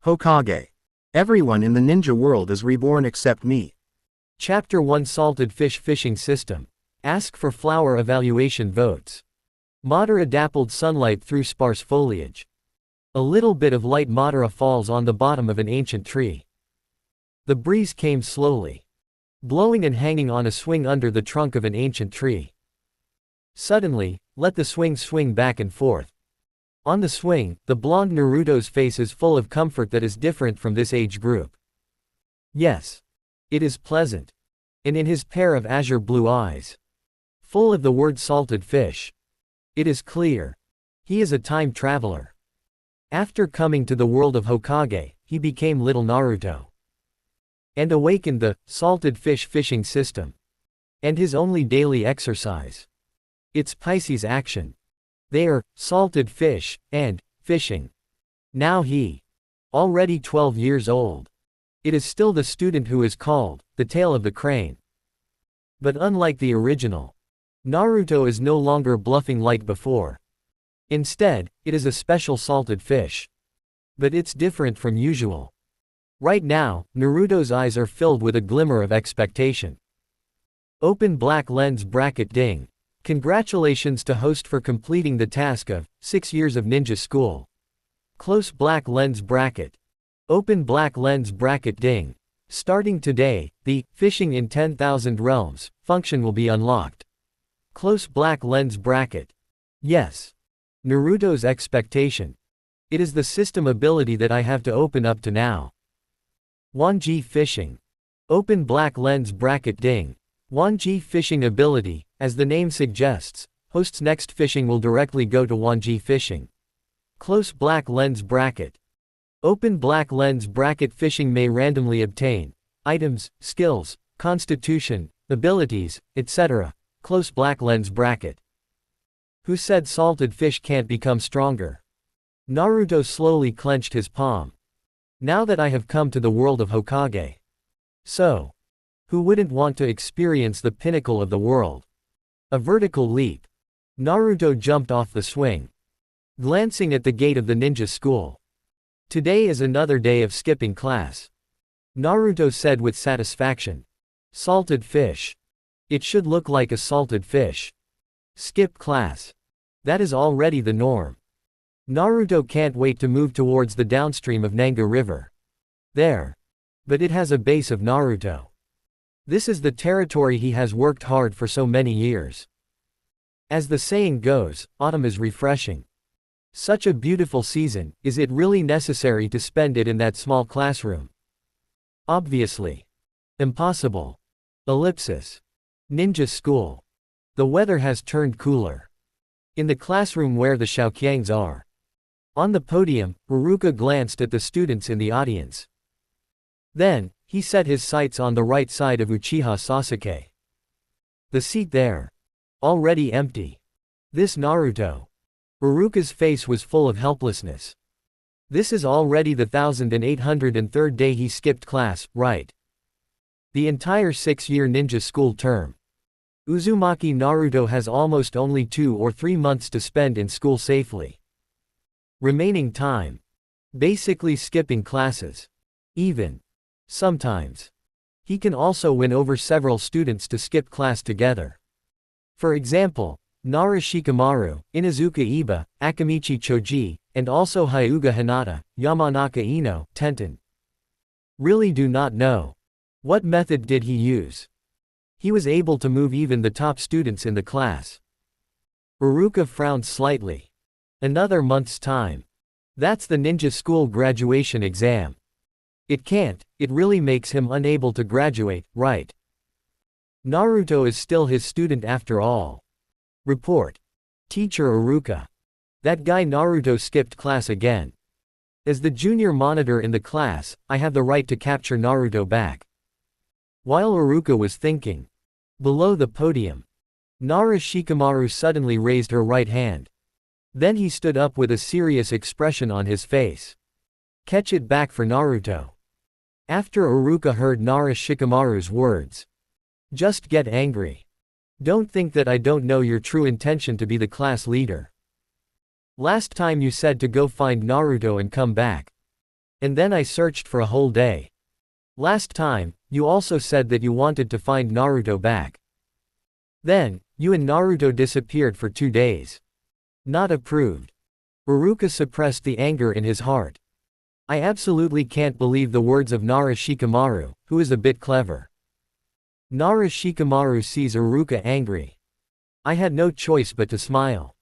Hokage. Everyone in the ninja world is reborn except me. Chapter 1 Salted Fish Fishing System. Ask for flower evaluation votes. Madara dappled sunlight through sparse foliage. A little bit of light Madara falls on the bottom of an ancient tree. The breeze came slowly, blowing and hanging on a swing under the trunk of an ancient tree. Suddenly, let the swing back and forth. On the swing, the blonde Naruto's face is full of comfort that is different from this age group. Yes. It is pleasant. And in his pair of azure blue eyes, full of the word salted fish. It is clear. He is a time traveler. After coming to the world of Hokage, he became little Naruto. And awakened the salted fish fishing system. And his only daily exercise. It's Pisces action. They are salted fish and fishing. Now he, already 12 years old. It is still the student who is called the tail of the crane. But unlike the original, Naruto is no longer bluffing like before. Instead, it is a special salted fish. But it's different from usual. Right now, Naruto's eyes are filled with a glimmer of expectation. Open black lens bracket ding. Congratulations to host for completing the task of 6 years of ninja school. Close black lens bracket. Open black lens bracket ding. Starting today, the fishing in 10,000 realms function will be unlocked. Close black lens bracket. Yes. Naruto's expectation. It is the system ability that I have to open up to now. Wanji fishing. Open black lens bracket ding. Wanji fishing ability, as the name suggests, host's next fishing will directly go to Wanji fishing. Close black lens bracket. Open black lens bracket fishing may randomly obtain items, skills, constitution, abilities, etc. Close black lens bracket. Who said salted fish can't become stronger? Naruto slowly clenched his palm. Now that I have come to the world of Hokage. So, who wouldn't want to experience the pinnacle of the world? A vertical leap. Naruto jumped off the swing, glancing at the gate of the ninja school. Today is another day of skipping class. Naruto said with satisfaction. Salted fish. It should look like a salted fish. Skip class. That is already the norm. Naruto can't wait to move towards the downstream of Nanga River. There. But it has a base of Naruto. This is the territory he has worked hard for so many years. As the saying goes, autumn is refreshing. Such a beautiful season, is it really necessary to spend it in that small classroom? Obviously. Impossible. Ellipsis. Ninja school. The weather has turned cooler. In the classroom where the Shaoqiangs are. On the podium, Iruka glanced at the students in the audience. Then, he set his sights on the right side of Uchiha Sasuke. The seat there. Already empty. This Naruto. Iruka's face was full of helplessness. This is already the 1803rd day he skipped class, right? The entire 6-year ninja school term. Uzumaki Naruto has almost only 2 or 3 months to spend in school safely. Remaining time. Basically skipping classes. Even. Sometimes. He can also win over several students to skip class together. For example, Nara Shikamaru, Inazuka Iba, Akamichi Choji, and also Hyuga Hinata, Yamanaka Ino, Tenten. Really do not know. What method did he use? He was able to move even the top students in the class. Iruka frowned slightly. Another month's time. That's the ninja school graduation exam. It really makes him unable to graduate, right? Naruto is still his student after all. Report. Teacher Iruka. That guy Naruto skipped class again. As the junior monitor in the class, I have the right to capture Naruto back. While Iruka was thinking. Below the podium. Nara Shikamaru suddenly raised her right hand. Then he stood up with a serious expression on his face. Catch it back for Naruto. After Iruka heard Nara Shikamaru's words. Just get angry. Don't think that I don't know your true intention to be the class leader. Last time you said to go find Naruto and come back. And then I searched for a whole day. Last time, you also said that you wanted to find Naruto back. Then, you and Naruto disappeared for 2 days. Not approved. Iruka suppressed the anger in his heart. I absolutely can't believe the words of Nara Shikamaru, who is a bit clever. Nara Shikamaru sees Iruka angry. I had no choice but to smile.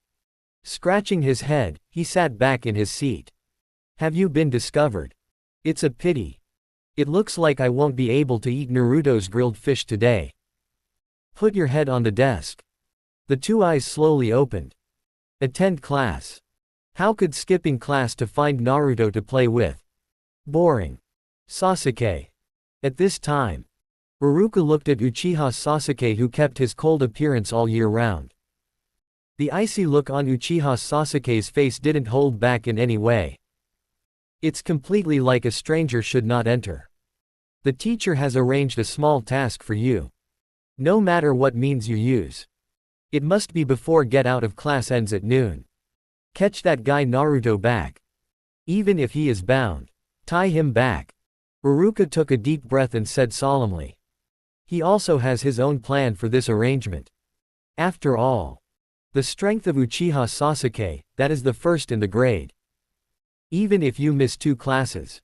Scratching his head, he sat back in his seat. Have you been discovered? It's a pity. It looks like I won't be able to eat Naruto's grilled fish today. Put your head on the desk. The two eyes slowly opened. Attend class. How could skipping class to find Naruto to play with? Boring. Sasuke. At this time, Iruka looked at Uchiha Sasuke, who kept his cold appearance all year round. The icy look on Uchiha Sasuke's face didn't hold back in any way. It's completely like a stranger should not enter. The teacher has arranged a small task for you. No matter what means you use. It must be before get out of class ends at noon. Catch that guy Naruto back. Even if he is bound. Tie him back. Iruka took a deep breath and said solemnly. He also has his own plan for this arrangement. After all, the strength of Uchiha Sasuke, that is the first in the grade. Even if you miss 2 classes.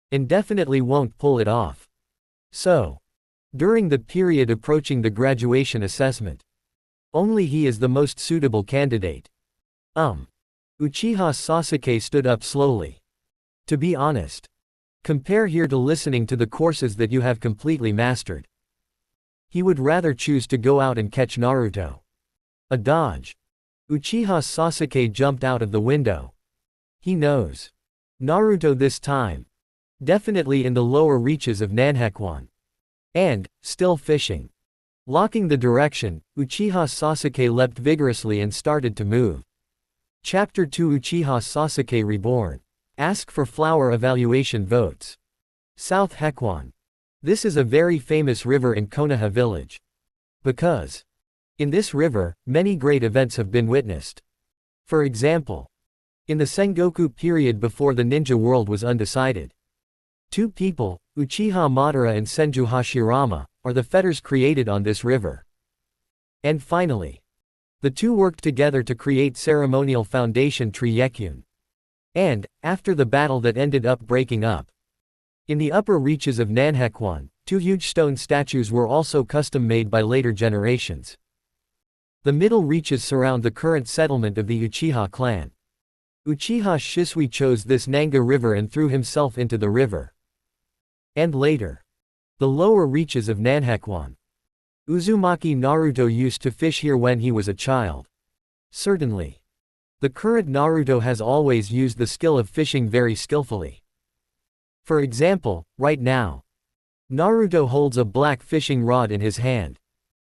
And definitely won't pull it off. So, during the period approaching the graduation assessment, only he is the most suitable candidate. Uchiha Sasuke stood up slowly. To be honest, compare here to listening to the courses that you have completely mastered. He would rather choose to go out and catch Naruto. A dodge. Uchiha Sasuke jumped out of the window. He knows. Naruto this time. Definitely in the lower reaches of Nanhekwan. And, still fishing. Locking the direction, Uchiha Sasuke leapt vigorously and started to move. Chapter 2 Uchiha Sasuke Reborn. Ask for flower evaluation votes. South Hekwan. This is a very famous river in Konoha village. Because, in this river, many great events have been witnessed. For example, in the Sengoku period before the ninja world was undecided, 2 people, Uchiha Madara and Senju Hashirama, are the fetters created on this river. And finally, the 2 worked together to create ceremonial foundation tree Yekyun. And, after the battle that ended up breaking up, in the upper reaches of Nanhekwan, 2 huge stone statues were also custom made by later generations. The middle reaches surround the current settlement of the Uchiha clan. Uchiha Shisui chose this Nanga river and threw himself into the river. And later, the lower reaches of Nanhekwan. Uzumaki Naruto used to fish here when he was a child. Certainly. The current Naruto has always used the skill of fishing very skillfully. For example, right now, Naruto holds a black fishing rod in his hand.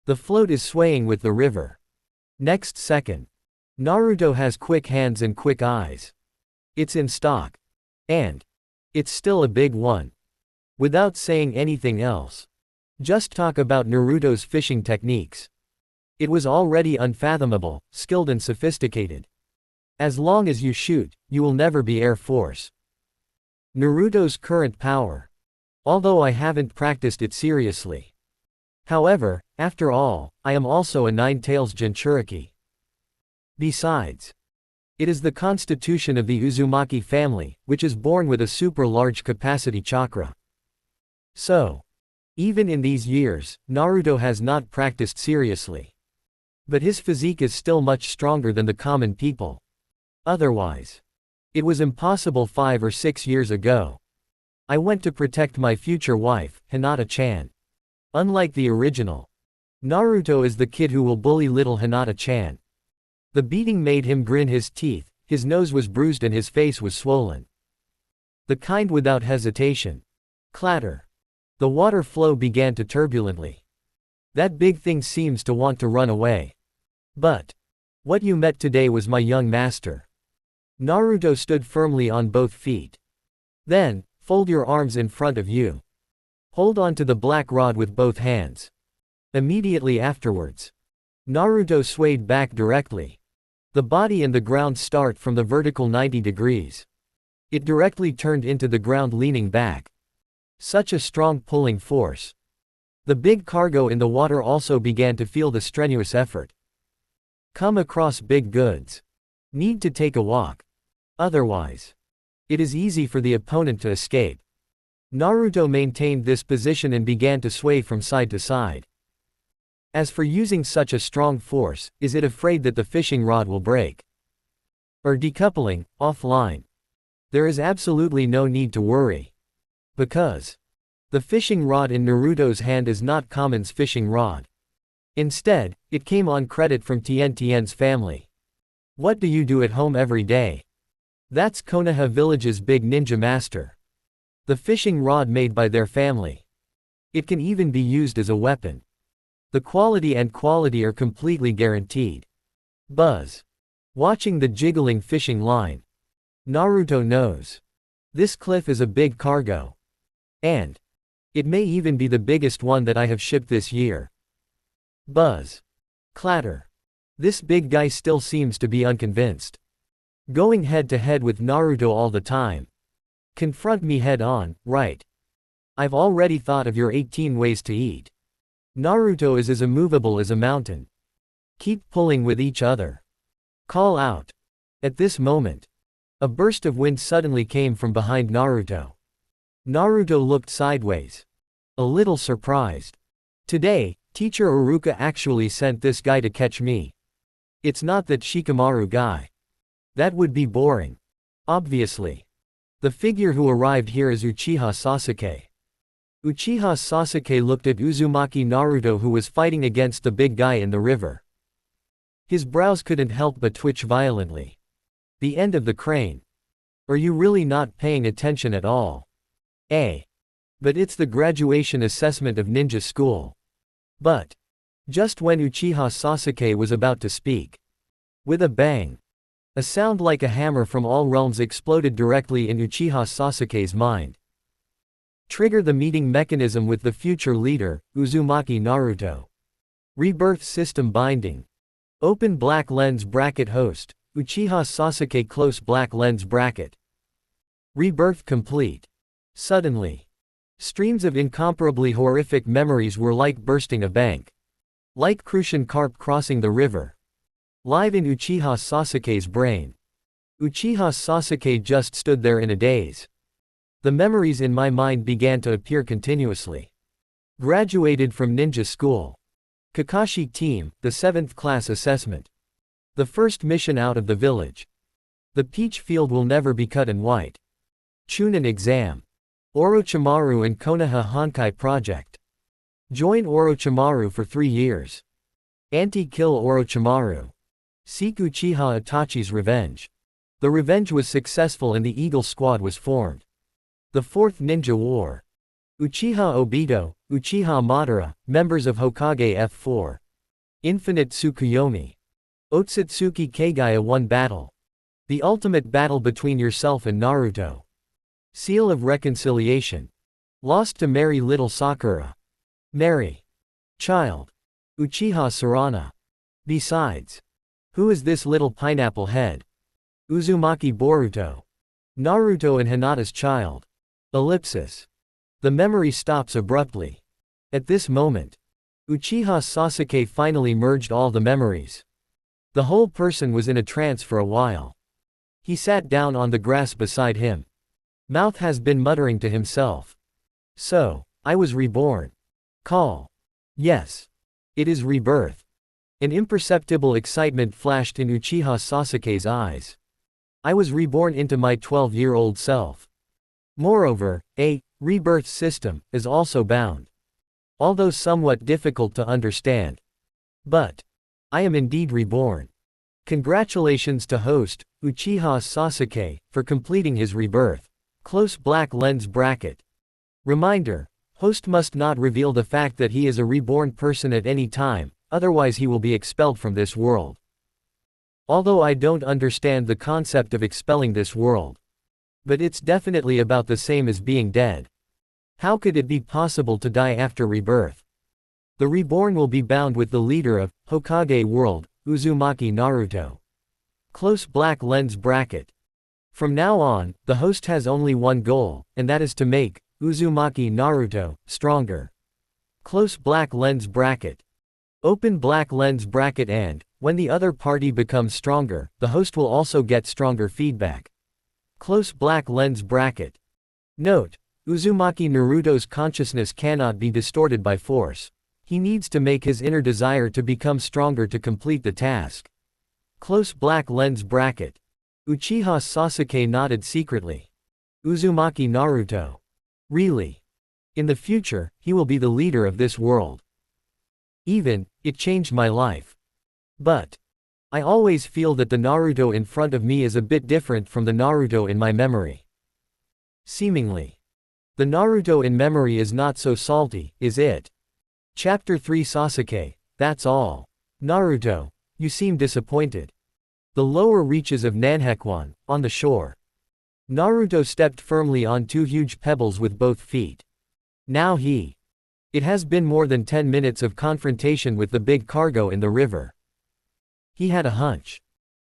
The float is swaying with the river. Next second, Naruto has quick hands and quick eyes. It's in stock. And it's still a big one. Without saying anything else, just talk about Naruto's fishing techniques. It was already unfathomable, skilled and sophisticated. As long as you shoot, you will never be Air Force. Naruto's current power. Although I haven't practiced it seriously. However, after all, I am also a Nine-Tails Jinchuriki. Besides, it is the constitution of the Uzumaki family, which is born with a super large capacity chakra. So, even in these years, Naruto has not practiced seriously. But his physique is still much stronger than the common people. Otherwise, it was impossible 5 or 6 years ago. I went to protect my future wife, Hinata-chan. Unlike the original, Naruto is the kid who will bully little Hinata-chan. The beating made him grin his teeth, his nose was bruised and his face was swollen. The kind without hesitation. Clatter. The water flow began to turbulently. That big thing seems to want to run away. But what you met today was my young master. Naruto stood firmly on both feet. Then, fold your arms in front of you. Hold on to the black rod with both hands. Immediately afterwards, Naruto swayed back directly. The body and the ground start from the vertical 90 degrees. It directly turned into the ground, leaning back. Such a strong pulling force. The big cargo in the water also began to feel the strenuous effort. Come across big goods. Need to take a walk. Otherwise, it is easy for the opponent to escape. Naruto maintained this position and began to sway from side to side. As for using such a strong force, is it afraid that the fishing rod will break? Or decoupling, offline? There is absolutely no need to worry. Because the fishing rod in Naruto's hand is not common's fishing rod. Instead, it came on credit from Tien's family. What do you do at home every day? That's Konoha Village's big ninja master. The fishing rod made by their family. It can even be used as a weapon. The quality are completely guaranteed. Buzz. Watching the jiggling fishing line. Naruto knows. This cliff is a big cargo. And it may even be the biggest one that I have shipped this year. Buzz. Clatter. This big guy still seems to be unconvinced. Going head to head with Naruto all the time. Confront me head on, right? I've already thought of your 18 ways to eat. Naruto is as immovable as a mountain. Keep pulling with each other. Call out. At this moment, a burst of wind suddenly came from behind Naruto. Naruto looked sideways. A little surprised. Today, Teacher Iruka actually sent this guy to catch me. It's not that Shikamaru guy. That would be boring. Obviously. The figure who arrived here is Uchiha Sasuke. Uchiha Sasuke looked at Uzumaki Naruto, who was fighting against the big guy in the river. His brows couldn't help but twitch violently. The end of the crane. Are you really not paying attention at all? But it's the graduation assessment of ninja school. But just when Uchiha Sasuke was about to speak, with a bang, a sound like a hammer from all realms exploded directly in Uchiha Sasuke's mind. Trigger the meeting mechanism with the future leader, Uzumaki Naruto. Rebirth system binding. Open black lens bracket host, Uchiha Sasuke close black lens bracket. Rebirth complete. Suddenly, streams of incomparably horrific memories were like bursting a bank. Like crucian carp crossing the river. Live in Uchiha Sasuke's brain. Uchiha Sasuke just stood there in a daze. The memories in my mind began to appear continuously. Graduated from ninja school. Kakashi team, the 7th class assessment. The first mission out of the village. The peach field will never be cut in white. Chunin exam. Orochimaru and Konoha Honkai project. Join Orochimaru for 3 years. Anti-kill Orochimaru. Seek Uchiha Itachi's revenge. The revenge was successful and the Eagle Squad was formed. The 4th Ninja War. Uchiha Obito, Uchiha Madara, members of Hokage F4. Infinite Tsukuyomi. Otsutsuki Kagaya 1 battle. The ultimate battle between yourself and Naruto. Seal of Reconciliation. Lost to Mary Little Sakura. Mary. Child. Uchiha Sarana. Besides. Who is this little pineapple head? Uzumaki Boruto. Naruto and Hinata's child. Ellipsis. The memory stops abruptly. At this moment, Uchiha Sasuke finally merged all the memories. The whole person was in a trance for a while. He sat down on the grass beside him. Mouth has been muttering to himself. So, I was reborn. Call. Yes. It is rebirth. An imperceptible excitement flashed in Uchiha Sasuke's eyes. I was reborn into my 12-year-old self. Moreover, a rebirth system is also bound. Although somewhat difficult to understand. But I am indeed reborn. Congratulations to host, Uchiha Sasuke, for completing his rebirth. Close black lens bracket. Reminder, host must not reveal the fact that he is a reborn person at any time, otherwise he will be expelled from this world. Although I don't understand the concept of expelling this world. But it's definitely about the same as being dead. How could it be possible to die after rebirth? The reborn will be bound with the leader of Hokage world, Uzumaki Naruto. Close black lens bracket. From now on, the host has only one goal, and that is to make Uzumaki Naruto stronger. Close black lens bracket. Open black lens bracket, and when the other party becomes stronger, the host will also get stronger feedback. Close black lens bracket. Note: Uzumaki Naruto's consciousness cannot be distorted by force. He needs to make his inner desire to become stronger to complete the task. Close black lens bracket. Uchiha Sasuke nodded secretly. Uzumaki Naruto. Really? In the future, he will be the leader of this world. It changed my life. But I always feel that the Naruto in front of me is a bit different from the Naruto in my memory. Seemingly. The Naruto in memory is not so salty, is it? Chapter 3 Sasuke, that's all. Naruto, you seem disappointed. The lower reaches of Nanhekwan, on the shore. Naruto stepped firmly on two huge pebbles with both feet. Now It has been more than 10 minutes of confrontation with the big cargo in the river. He had a hunch.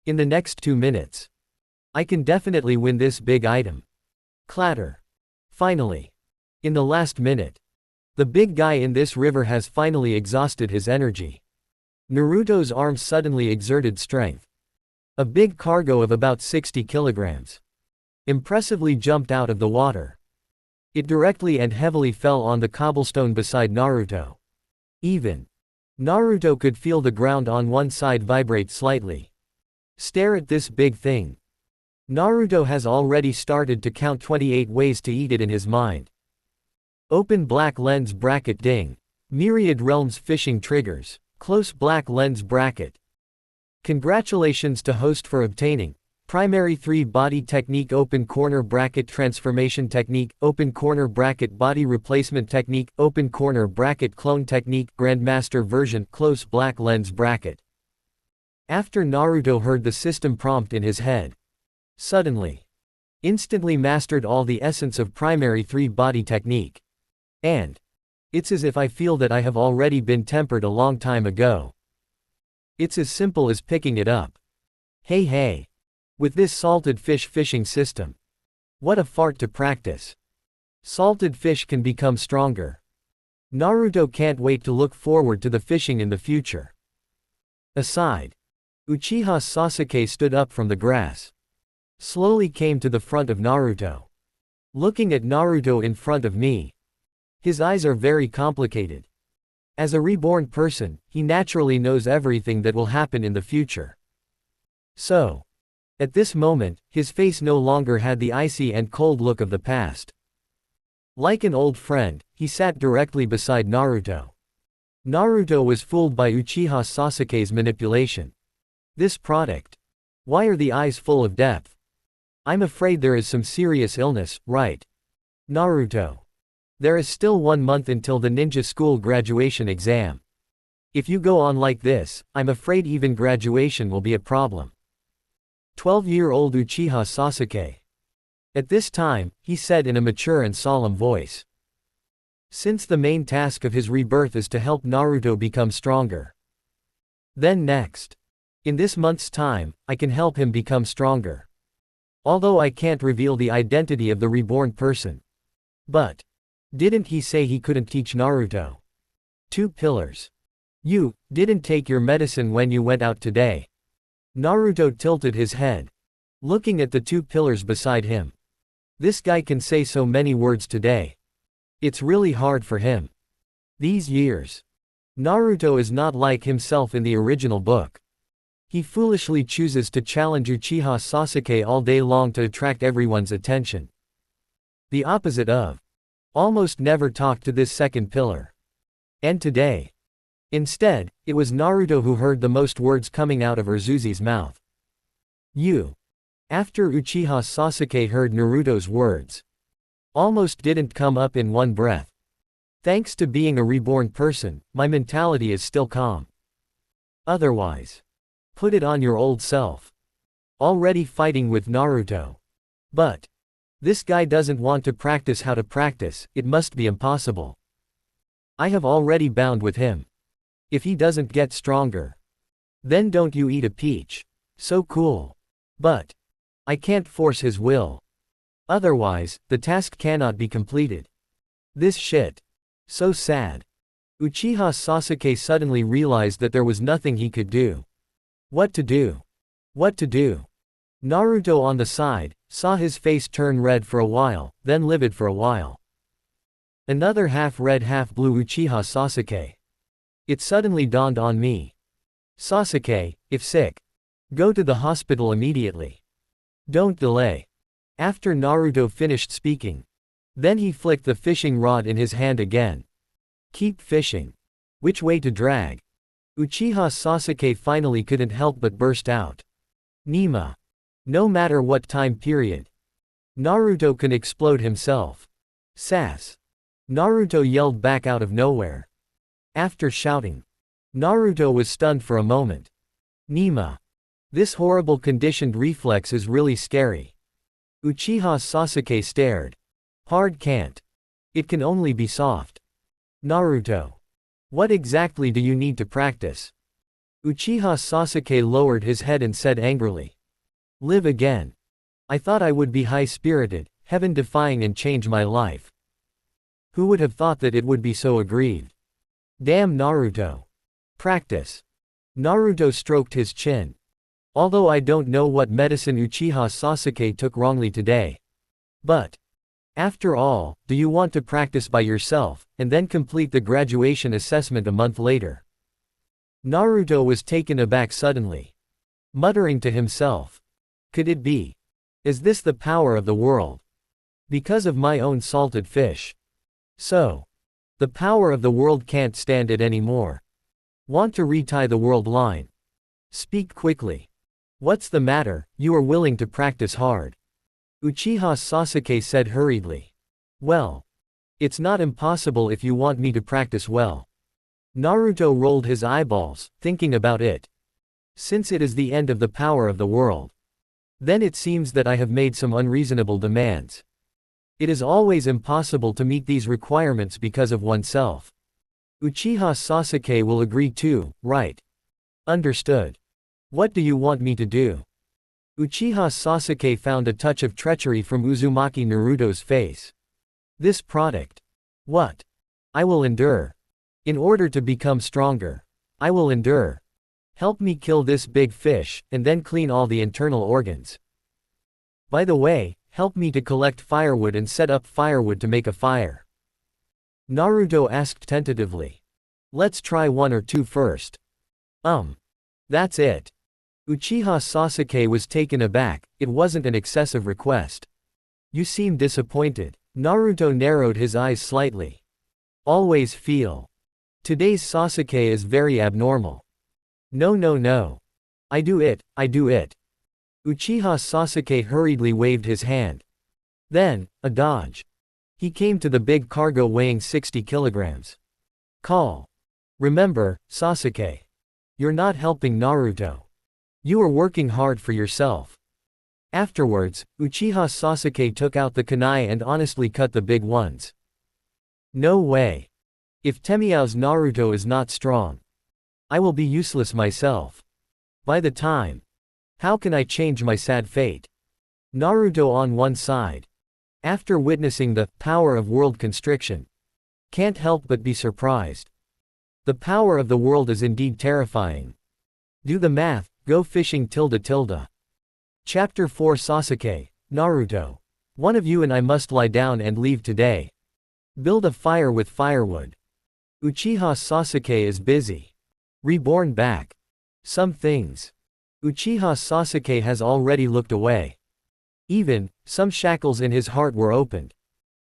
In the next 2 minutes, I can definitely win this big item. Clatter. Finally. In the last minute. The big guy in this river has finally exhausted his energy. Naruto's arms suddenly exerted strength. A big cargo of about 60 kilograms. Impressively jumped out of the water. It directly and heavily fell on the cobblestone beside Naruto. Naruto could feel the ground on one side vibrate slightly. Stare at this big thing. Naruto has already started to count 28 ways to eat it in his mind. Open black lens bracket ding. Myriad realms fishing triggers. Close black lens bracket. Congratulations to host for obtaining primary 3 body technique, open corner bracket transformation technique, open corner bracket body replacement technique, open corner bracket clone technique, grandmaster version, close black lens bracket. After Naruto heard the system prompt in his head, instantly mastered all the essence of primary 3 body technique. And it's as if I feel that I have already been tempered a long time ago. It's as simple as picking it up. Hey. With this salted fish fishing system. What a fart to practice. Salted fish can become stronger. Naruto can't wait to look forward to the fishing in the future. Aside. Uchiha Sasuke stood up from the grass. Slowly came to the front of Naruto. Looking at Naruto in front of me. His eyes are very complicated. As a reborn person, he naturally knows everything that will happen in the future. So, at this moment, his face no longer had the icy and cold look of the past. Like an old friend, he sat directly beside Naruto. Naruto was fooled by Uchiha Sasuke's manipulation. This product. Why are the eyes full of depth? I'm afraid there is some serious illness, right? Naruto. There is still 1 month until the ninja school graduation exam. If you go on like this, I'm afraid even graduation will be a problem. 12-year-old Uchiha Sasuke. At this time, he said in a mature and solemn voice. Since the main task of his rebirth is to help Naruto become stronger. Then next. In this month's time, I can help him become stronger. Although I can't reveal the identity of the reborn person. But didn't he say he couldn't teach Naruto 2 pillars? You didn't take your medicine when you went out today. Naruto tilted his head, looking at the 2 pillars beside him. This guy can say so many words today. It's really hard for him. These years. Naruto is not like himself in the original book. He foolishly chooses to challenge Uchiha Sasuke all day long to attract everyone's attention. The opposite of. Almost never talked to this second pillar. And today. Instead, it was Naruto who heard the most words coming out of Urzuzi's mouth. You. After Uchiha Sasuke heard Naruto's words. Almost didn't come up in one breath. Thanks to being a reborn person, my mentality is still calm. Otherwise. Put it on your old self. Already fighting with Naruto. But. This guy doesn't want to practice how to practice, it must be impossible. I have already bound with him. If he doesn't get stronger. Then don't you eat a peach. So cool. But. I can't force his will. Otherwise, the task cannot be completed. This shit. So sad. Uchiha Sasuke suddenly realized that there was nothing he could do. What to do? What to do? Naruto on the side, saw his face turn red for a while, then livid for a while. Another half-red half-blue Uchiha Sasuke. It suddenly dawned on me. Sasuke, if sick, go to the hospital immediately. Don't delay. After Naruto finished speaking, then he flicked the fishing rod in his hand again. Keep fishing. Which way to drag? Uchiha Sasuke finally couldn't help but burst out. Nima. No matter what time period. Naruto can explode himself. Sass. Naruto yelled back out of nowhere. After shouting, Naruto was stunned for a moment. Nima. This horrible conditioned reflex is really scary. Uchiha Sasuke stared. Hard can't. It can only be soft. Naruto. What exactly do you need to practice? Uchiha Sasuke lowered his head and said angrily. Live again. I thought I would be high-spirited, heaven-defying and change my life. Who would have thought that it would be so aggrieved? Damn Naruto. Practice. Naruto stroked his chin. Although I don't know what medicine Uchiha Sasuke took wrongly today. But, after all, do you want to practice by yourself, and then complete the graduation assessment a month later? Naruto was taken aback suddenly. Muttering to himself. Could it be? Is this the power of the world? Because of my own salted fish. So, the power of the world can't stand it anymore. Want to retie the world line? Speak quickly. What's the matter, you are willing to practice hard? Uchiha Sasuke said hurriedly. Well, it's not impossible if you want me to practice well. Naruto rolled his eyeballs, thinking about it. Since it is the end of the power of the world, then it seems that I have made some unreasonable demands. It is always impossible to meet these requirements because of oneself. Uchiha Sasuke will agree too, right? Understood. What do you want me to do? Uchiha Sasuke found a touch of treachery from Uzumaki Naruto's face. This product. What? I will endure. In order to become stronger. I will endure. Help me kill this big fish, and then clean all the internal organs. By the way, help me to collect firewood and set up firewood to make a fire. Naruto asked tentatively. Let's try 1 or 2 first. That's it. Uchiha Sasuke was taken aback, it wasn't an excessive request. You seem disappointed. Naruto narrowed his eyes slightly. Always feel. Today's Sasuke is very abnormal. No. I do it. Uchiha Sasuke hurriedly waved his hand. Then, a dodge. He came to the big cargo weighing 60 kilograms. Call. Remember, Sasuke. You're not helping Naruto. You are working hard for yourself. Afterwards, Uchiha Sasuke took out the kunai and honestly cut the big ones. No way. If Temiao's Naruto is not strong, I will be useless myself. By the time. How can I change my sad fate? Naruto on one side. After witnessing the power of world constriction. Can't help but be surprised. The power of the world is indeed terrifying. Do the math, go fishing ~. Chapter 4 Sasuke, Naruto. One of you and I must lie down and leave today. Build a fire with firewood. Uchiha Sasuke is busy. Reborn back. Some things. Uchiha Sasuke has already looked away. Even, some shackles in his heart were opened.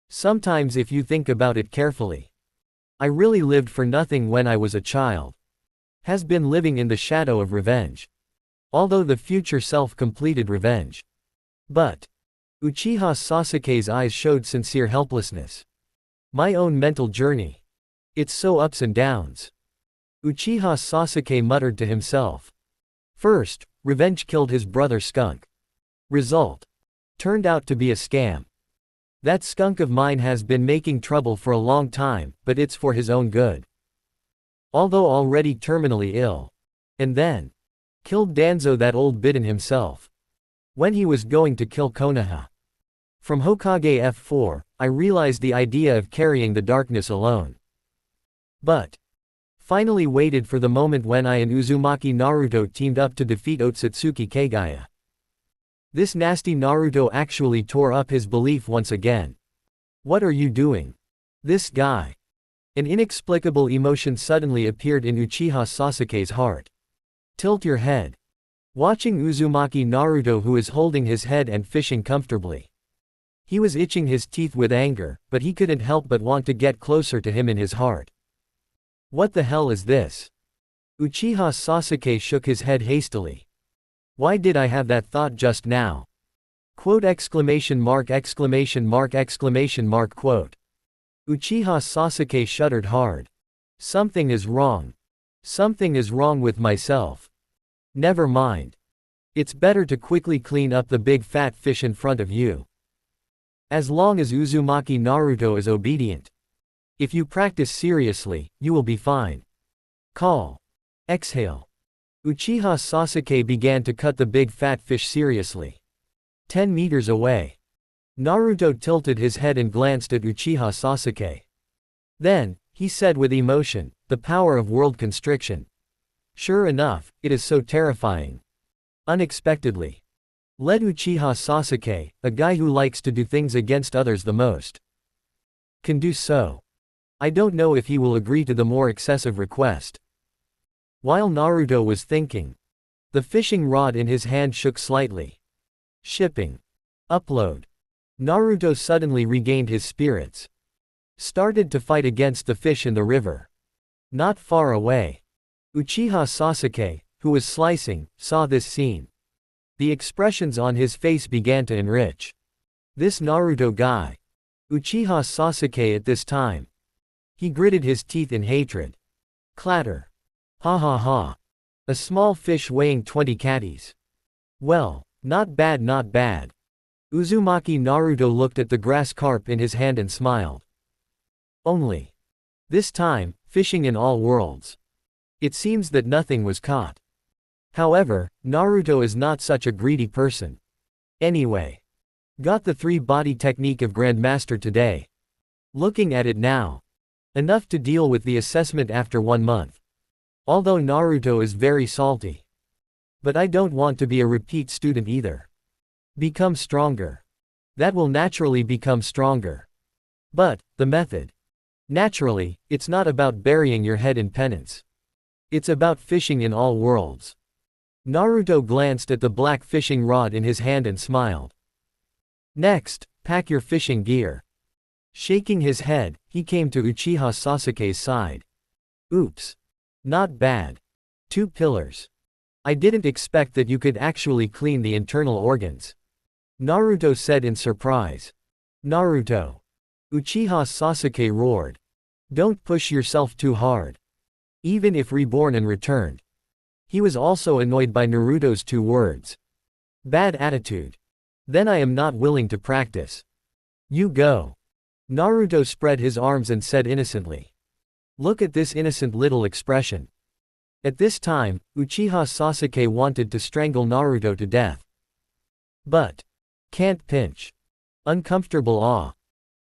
Sometimes if you think about it carefully. I really lived for nothing when I was a child. Has been living in the shadow of revenge. Although the future self completed revenge. But. Uchiha Sasuke's eyes showed sincere helplessness. My own mental journey. It's so ups and downs. Uchiha Sasuke muttered to himself. First, revenge killed his brother Skunk. Result. Turned out to be a scam. That skunk of mine has been making trouble for a long time, but it's for his own good. Although already terminally ill. And then. Killed Danzo, that old bidden himself. When he was going to kill Konoha. From Hokage F4, I realized the idea of carrying the darkness alone. But finally waited for the moment when I and Uzumaki Naruto teamed up to defeat Otsutsuki Kagaya. This nasty Naruto actually tore up his belief once again. What are you doing? This guy. An inexplicable emotion suddenly appeared in Uchiha Sasuke's heart. Tilt your head. Watching Uzumaki Naruto, who is holding his head and fishing comfortably. He was itching his teeth with anger, but he couldn't help but want to get closer to him in his heart. What the hell is this? Uchiha Sasuke shook his head hastily. Why did I have that thought just now? Quote exclamation mark exclamation mark exclamation mark quote. Uchiha Sasuke shuddered hard. Something is wrong. Something is wrong with myself. Never mind. It's better to quickly clean up the big fat fish in front of you. As long as Uzumaki Naruto is obedient. If you practice seriously, you will be fine. Call. Exhale. Uchiha Sasuke began to cut the big fat fish seriously. 10 meters away. Naruto tilted his head and glanced at Uchiha Sasuke. Then, he said with emotion, the power of world constriction. Sure enough, it is so terrifying. Unexpectedly. Led Uchiha Sasuke, a guy who likes to do things against others the most. Can do so. I don't know if he will agree to the more excessive request. While Naruto was thinking, the fishing rod in his hand shook slightly. Shipping. Upload. Naruto suddenly regained his spirits. Started to fight against the fish in the river. Not far away. Uchiha Sasuke, who was slicing, saw this scene. The expressions on his face began to enrich. This Naruto guy. Uchiha Sasuke at this time. He gritted his teeth in hatred. Clatter. Ha ha ha. A small fish weighing 20 catties. Well, not bad, not bad. Uzumaki Naruto looked at the grass carp in his hand and smiled. Only. This time, fishing in all worlds. It seems that nothing was caught. However, Naruto is not such a greedy person. Anyway. Got the 3-body technique of Grandmaster today. Looking at it now. Enough to deal with the assessment after 1 month. Although Naruto is very salty. But I don't want to be a repeat student either. Become stronger. That will naturally become stronger. But, the method. Naturally, it's not about burying your head in penance. It's about fishing in all worlds. Naruto glanced at the black fishing rod in his hand and smiled. Next, pack your fishing gear. Shaking his head, he came to Uchiha Sasuke's side. Oops. Not bad. 2 pillars. I didn't expect that you could actually clean the internal organs. Naruto said in surprise. Naruto. Uchiha Sasuke roared. Don't push yourself too hard. Even if reborn and returned. He was also annoyed by Naruto's 2 words. Bad attitude. Then I am not willing to practice. You go. Naruto spread his arms and said innocently. Look at this innocent little expression. At this time, Uchiha Sasuke wanted to strangle Naruto to death. But. Can't pinch. Uncomfortable awe.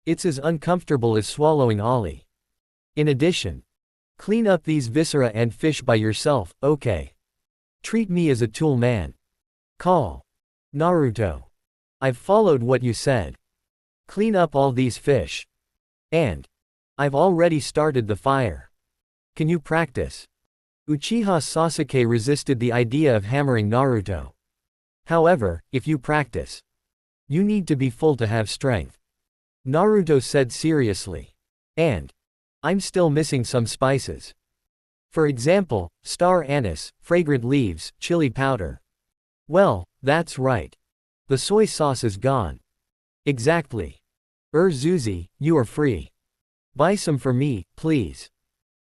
It's as uncomfortable as swallowing Ollie. In addition. Clean up these viscera and fish by yourself, okay? Treat me as a tool man. Call. Naruto. I've followed what you said. Clean up all these fish. And. I've already started the fire. Can you practice? Uchiha Sasuke resisted the idea of hammering Naruto. However, if you practice. You need to be full to have strength. Naruto said seriously. And. I'm still missing some spices. For example, star anise, fragrant leaves, chili powder. Well, that's right. The soy sauce is gone. Exactly. Zuzi, you are free. Buy some for me, please.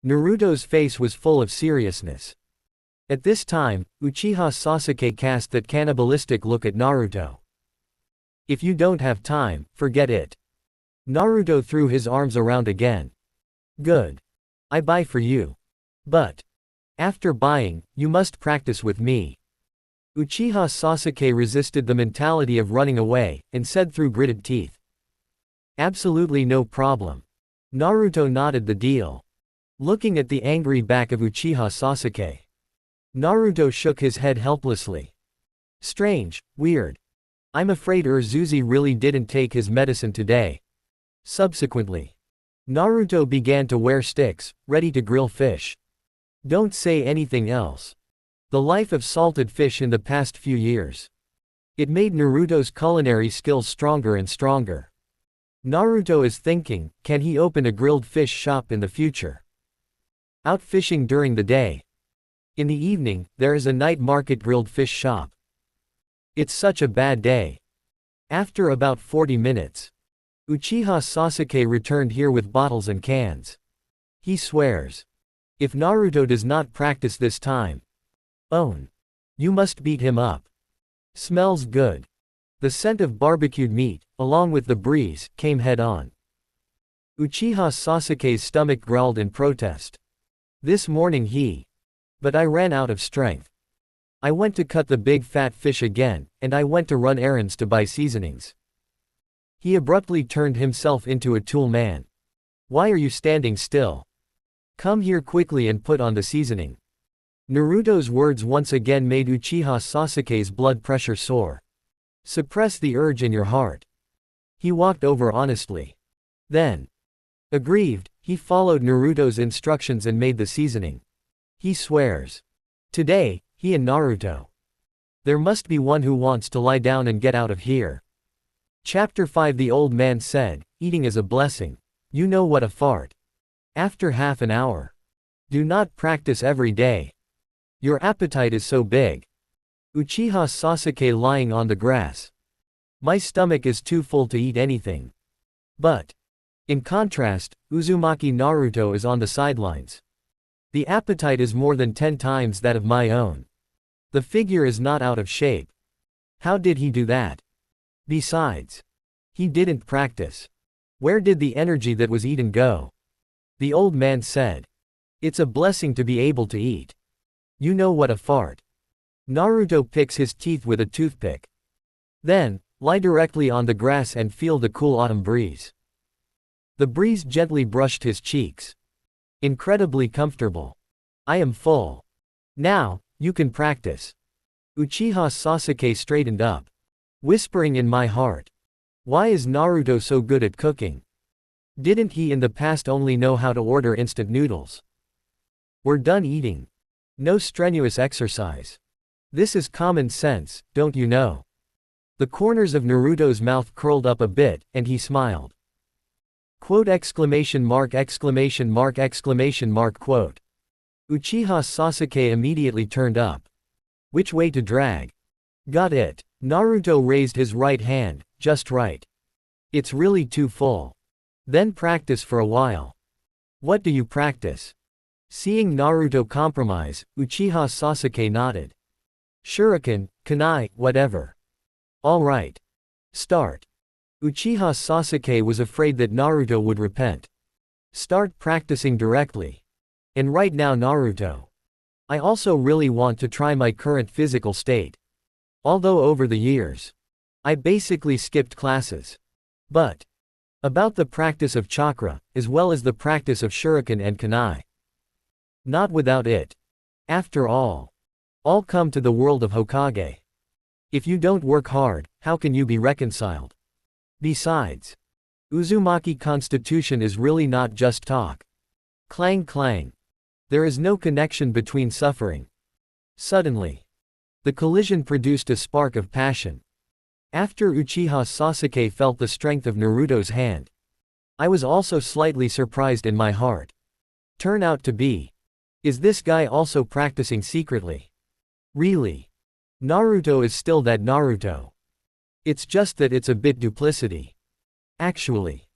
Naruto's face was full of seriousness. At this time, Uchiha Sasuke cast that cannibalistic look at Naruto. If you don't have time, forget it. Naruto threw his arms around again. Good. I buy for you. But. After buying, you must practice with me. Uchiha Sasuke resisted the mentality of running away, and said through gritted teeth. Absolutely no problem. Naruto nodded the deal. Looking at the angry back of Uchiha Sasuke. Naruto shook his head helplessly. Strange, weird. I'm afraid Urzuzi really didn't take his medicine today. Subsequently, Naruto began to wear sticks, ready to grill fish. Don't say anything else. The life of salted fish in the past few years. It made Naruto's culinary skills stronger and stronger. Naruto is thinking, can he open a grilled fish shop in the future? Out fishing during the day. In the evening, there is a night market grilled fish shop. It's such a bad day. After about 40 minutes, Uchiha Sasuke returned here with bottles and cans. He swears. If Naruto does not practice this time, you must beat him up. Smells good. The scent of barbecued meat, along with the breeze, came head on. Uchiha Sasuke's stomach growled in protest. This morning but I ran out of strength. I went to cut the big fat fish again, and I went to run errands to buy seasonings. He abruptly turned himself into a tool man. Why are you standing still? Come here quickly and put on the seasoning. Naruto's words once again made Uchiha Sasuke's blood pressure soar. Suppress the urge in your heart. He walked over honestly. Then, aggrieved, he followed Naruto's instructions and made the seasoning. He swears. Today, he and Naruto. There must be one who wants to lie down and get out of here. Chapter 5. The old man said, eating is a blessing. You know what a fart. After half an hour. Do not practice every day. Your appetite is so big. Uchiha Sasuke lying on the grass. My stomach is too full to eat anything. But, in contrast, Uzumaki Naruto is on the sidelines. The appetite is more than 10 times that of my own. The figure is not out of shape. How did he do that? Besides, he didn't practice. Where did the energy that was eaten go? The old man said. It's a blessing to be able to eat. You know what a fart. Naruto picks his teeth with a toothpick. Then, lie directly on the grass and feel the cool autumn breeze. The breeze gently brushed his cheeks. Incredibly comfortable. I am full. Now, you can practice. Uchiha Sasuke straightened up. Whispering in my heart. Why is Naruto so good at cooking? Didn't he in the past only know how to order instant noodles? We're done eating. No strenuous exercise. This is common sense, don't you know? The corners of Naruto's mouth curled up a bit, and he smiled. Quote exclamation mark exclamation mark exclamation mark quote. Uchiha Sasuke immediately turned up. Which way to drag? Got it. Naruto raised his right hand, just right. It's really too full. Then practice for a while. What do you practice? Seeing Naruto compromise, Uchiha Sasuke nodded. Shuriken, kunai, whatever. All right. Start. Uchiha Sasuke was afraid that Naruto would repent. Start practicing directly. And right now Naruto. I also really want to try my current physical state. Although over the years, I basically skipped classes. But, about the practice of chakra, as well as the practice of shuriken and kunai. Not without it. After all come to the world of Hokage. If you don't work hard, how can you be reconciled? Besides, Uzumaki constitution is really not just talk. Clang clang. There is no connection between suffering. Suddenly, the collision produced a spark of passion. After Uchiha Sasuke felt the strength of Naruto's hand, I was also slightly surprised in my heart. Turn out to be. Is this guy also practicing secretly? Really? Naruto is still that Naruto. It's just that it's a bit duplicity. Actually,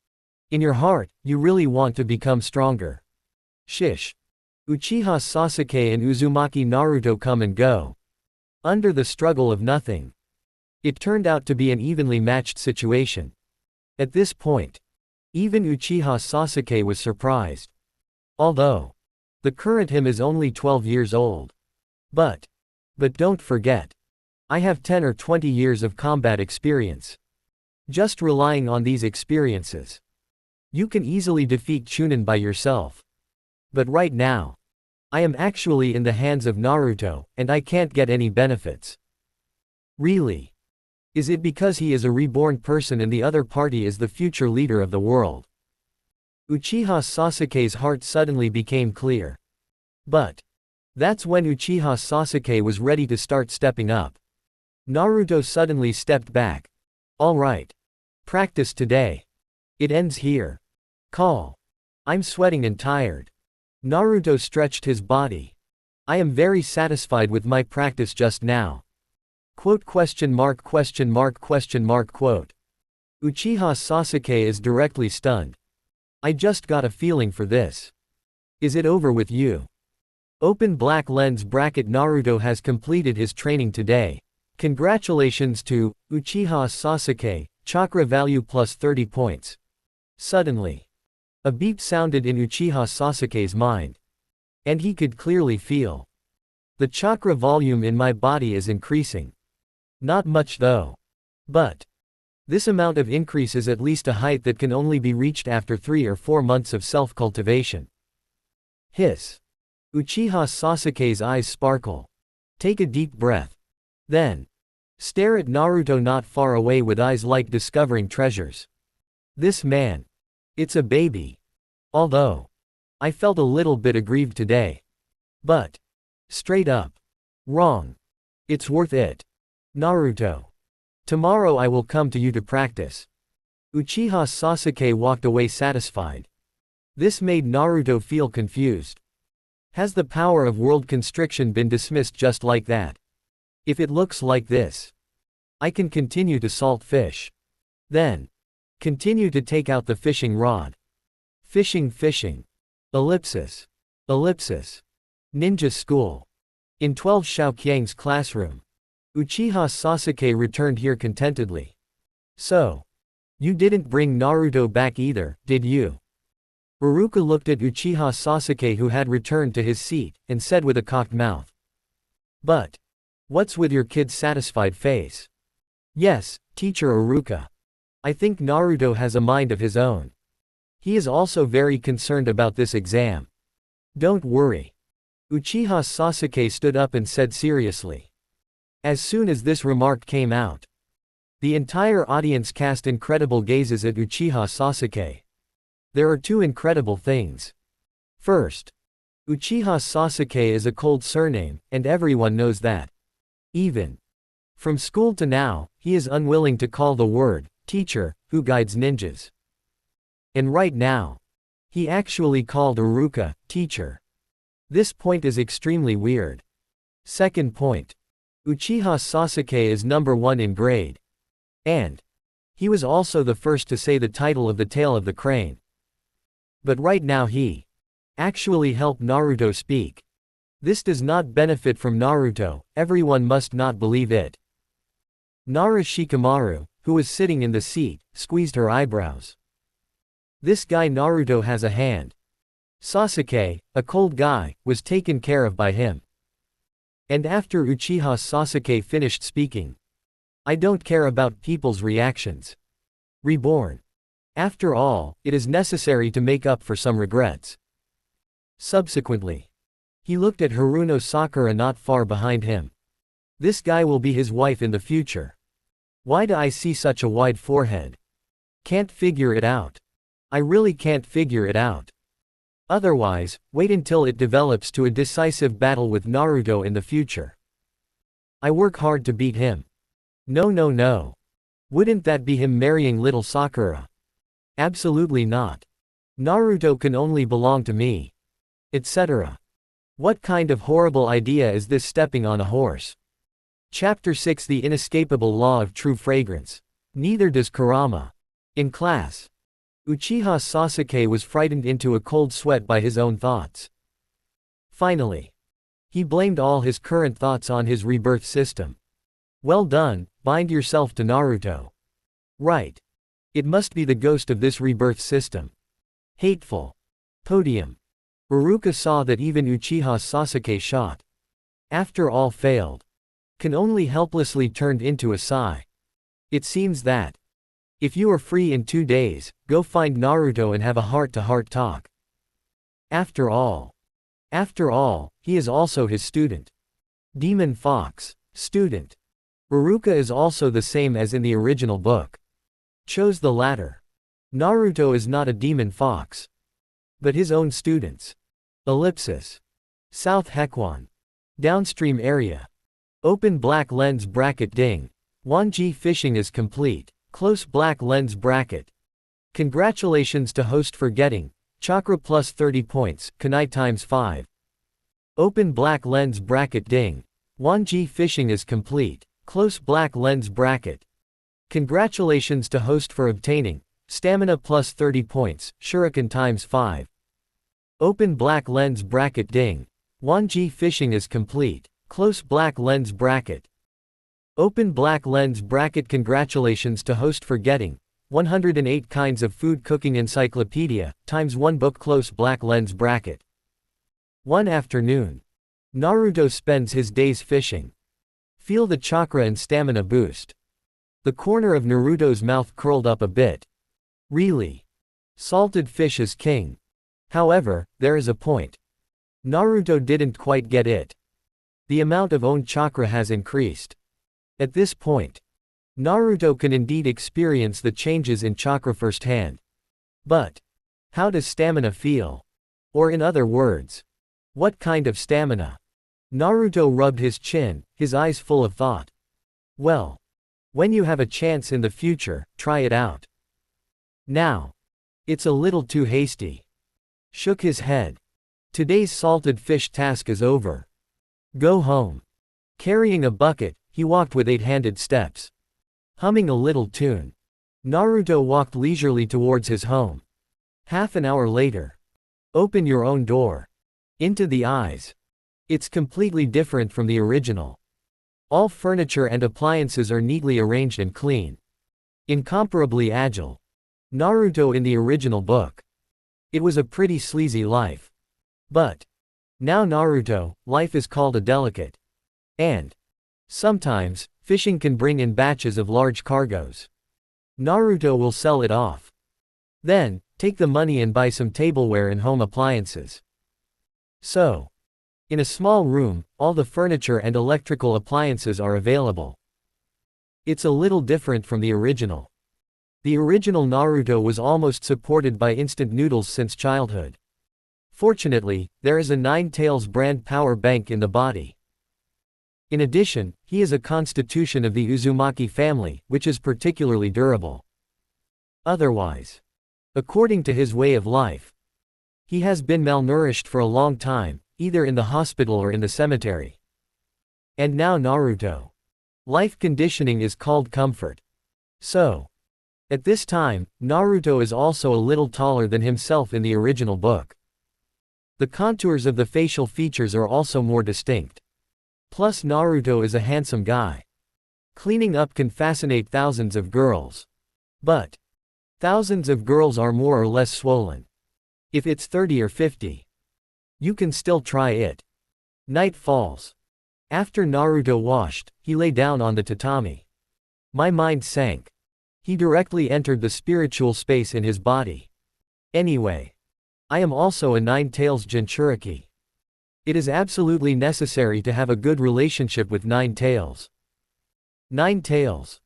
in your heart, you really want to become stronger. Shish. Uchiha Sasuke and Uzumaki Naruto come and go. Under the struggle of nothing. It turned out to be an evenly matched situation. At this point, even Uchiha Sasuke was surprised. Although, the current him is only 12 years old. But don't forget. I have 10 or 20 years of combat experience. Just relying on these experiences, you can easily defeat Chunin by yourself. But right now, I am actually in the hands of Naruto, and I can't get any benefits. Really? Is it because he is a reborn person and the other party is the future leader of the world? Uchiha Sasuke's heart suddenly became clear. But that's when Uchiha Sasuke was ready to start stepping up. Naruto suddenly stepped back. All right. Practice today. It ends here. Call. I'm sweating and tired. Naruto stretched his body. I am very satisfied with my practice just now. Quote question mark question mark question mark quote. Uchiha Sasuke is directly stunned. I just got a feeling for this. Is it over with you? Open black lens bracket. Naruto has completed his training today. Congratulations to Uchiha Sasuke, chakra value plus 30 points. Suddenly, a beep sounded in Uchiha Sasuke's mind. And he could clearly feel. The chakra volume in my body is increasing. Not much though. But this amount of increase is at least a height that can only be reached after 3 or 4 months of self-cultivation. Hiss. Uchiha Sasuke's eyes sparkle. Take a deep breath. Then, stare at Naruto not far away with eyes like discovering treasures. This man. It's a baby. Although, I felt a little bit aggrieved today. But, straight up. Wrong. It's worth it. Naruto. Tomorrow I will come to you to practice. Uchiha Sasuke walked away satisfied. This made Naruto feel confused. Has the power of world constriction been dismissed just like that? If it looks like this, I can continue to salt fish. Then, continue to take out the fishing rod. Fishing. Ellipsis. Ninja school. In 12 Xiaoqiang's classroom. Uchiha Sasuke returned here contentedly. So, you didn't bring Naruto back either, did you? Iruka looked at Uchiha Sasuke who had returned to his seat, and said with a cocked mouth. But, what's with your kid's satisfied face? Yes, teacher Iruka. I think Naruto has a mind of his own. He is also very concerned about this exam. Don't worry. Uchiha Sasuke stood up and said seriously. As soon as this remark came out, the entire audience cast incredible gazes at Uchiha Sasuke. There are 2 incredible things. First, Uchiha Sasuke is a cold surname, and everyone knows that. Even from school to now, he is unwilling to call the word teacher who guides ninjas. And right now, he actually called Iruka teacher. This point is extremely weird. Second point. Uchiha Sasuke is number 1 in grade. And he was also the first to say the title of the Tail of the Crane. But right now he actually helped Naruto speak. This does not benefit from Naruto, everyone must not believe it. Nara Shikamaru, who was sitting in the seat, squeezed her eyebrows. This guy Naruto has a hand. Sasuke, a cold guy, was taken care of by him. And after Uchiha Sasuke finished speaking, I don't care about people's reactions. Reborn. After all, it is necessary to make up for some regrets. Subsequently, he looked at Haruno Sakura not far behind him. This guy will be his wife in the future. Why do I see such a wide forehead? Can't figure it out. I really can't figure it out. Otherwise, wait until it develops to a decisive battle with Naruto in the future. I work hard to beat him. No. Wouldn't that be him marrying little Sakura? Absolutely not. Naruto can only belong to me. Etc. What kind of horrible idea is this stepping on a horse? Chapter 6 The Inescapable Law of True Fragrance. Neither does Kurama. In class, Uchiha Sasuke was frightened into a cold sweat by his own thoughts. Finally, he blamed all his current thoughts on his rebirth system. Well done, bind yourself to Naruto. Right. It must be the ghost of this rebirth system. Hateful. Podium. Iruka saw that even Uchiha Sasuke shot. After all failed. can only helplessly turned into a sigh. It seems that, if you are free in 2 days, go find Naruto and have a heart-to-heart talk. After all, he is also his student. Demon Fox. Student. Iruka is also the same as in the original book. Chose the latter. Naruto is not a demon fox, but his own students. Ellipsis. South Hekwan. Downstream area. Open black lens bracket ding. Wanji fishing is complete. Close black lens bracket. Congratulations to host for getting chakra plus 30 points, kunai times 5. Open black lens bracket ding. Wanji fishing is complete. Close black lens bracket. Congratulations to host for obtaining stamina plus 30 points, shuriken times 5. Open black lens bracket ding. Wanji fishing is complete. Close black lens bracket. Open black lens bracket. Congratulations to host for getting 108 kinds of food cooking encyclopedia, times 1 book. Close black lens bracket. One afternoon. Naruto spends his days fishing. Feel the chakra and stamina boost. The corner of Naruto's mouth curled up a bit. Really? Salted fish is king. However, there is a point. Naruto didn't quite get it. The amount of own chakra has increased. At this point, Naruto can indeed experience the changes in chakra firsthand. But how does stamina feel? Or in other words, what kind of stamina? Naruto rubbed his chin, his eyes full of thought. Well, when you have a chance in the future, try it out. Now, it's a little too hasty. Shook his head. Today's salted fish task is over. Go home. Carrying a bucket, he walked with 8-handed steps. Humming a little tune. Naruto walked leisurely towards his home. Half an hour later. Open your own door. Into the eyes. It's completely different from the original. All furniture and appliances are neatly arranged and clean. Incomparably agile. Naruto in the original book. It was a pretty sleazy life. But now Naruto, life is called a delicate. And sometimes, fishing can bring in batches of large cargoes. Naruto will sell it off. Then, take the money and buy some tableware and home appliances. So, in a small room, all the furniture and electrical appliances are available. It's a little different from the original. The original Naruto was almost supported by instant noodles since childhood. Fortunately, there is a 9 Tails brand power bank in the body. In addition, he is a constitution of the Uzumaki family, which is particularly durable. Otherwise, according to his way of life, he has been malnourished for a long time, either in the hospital or in the cemetery. And now Naruto. Life conditioning is called comfort. So, at this time, Naruto is also a little taller than himself in the original book. The contours of the facial features are also more distinct. Plus Naruto is a handsome guy. Cleaning up can fascinate thousands of girls. But thousands of girls are more or less swollen. If it's 30 or 50, you can still try it. Night falls. After Naruto washed, he lay down on the tatami. My mind sank. He directly entered the spiritual space in his body. Anyway, I am also a 9 Tails Jinchuriki. It is absolutely necessary to have a good relationship with 9 Tails. 9 Tails.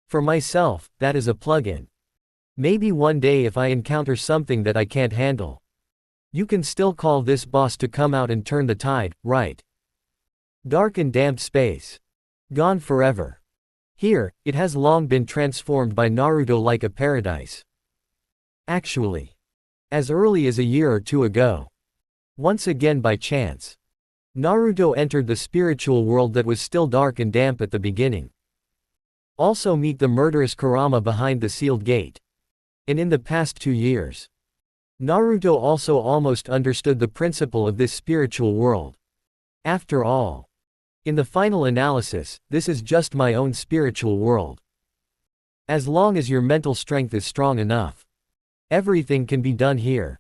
For myself, that is a plug-in. Maybe one day if I encounter something that I can't handle, you can still call this boss to come out and turn the tide, right? Dark and damp space. Gone forever. Here, it has long been transformed by Naruto like a paradise. Actually, as early as a year or two ago. Once again by chance, Naruto entered the spiritual world that was still dark and damp at the beginning. Also meet the murderous Kurama behind the sealed gate. And in the past 2 years, Naruto also almost understood the principle of this spiritual world. After all, in the final analysis, this is just my own spiritual world. As long as your mental strength is strong enough, everything can be done here.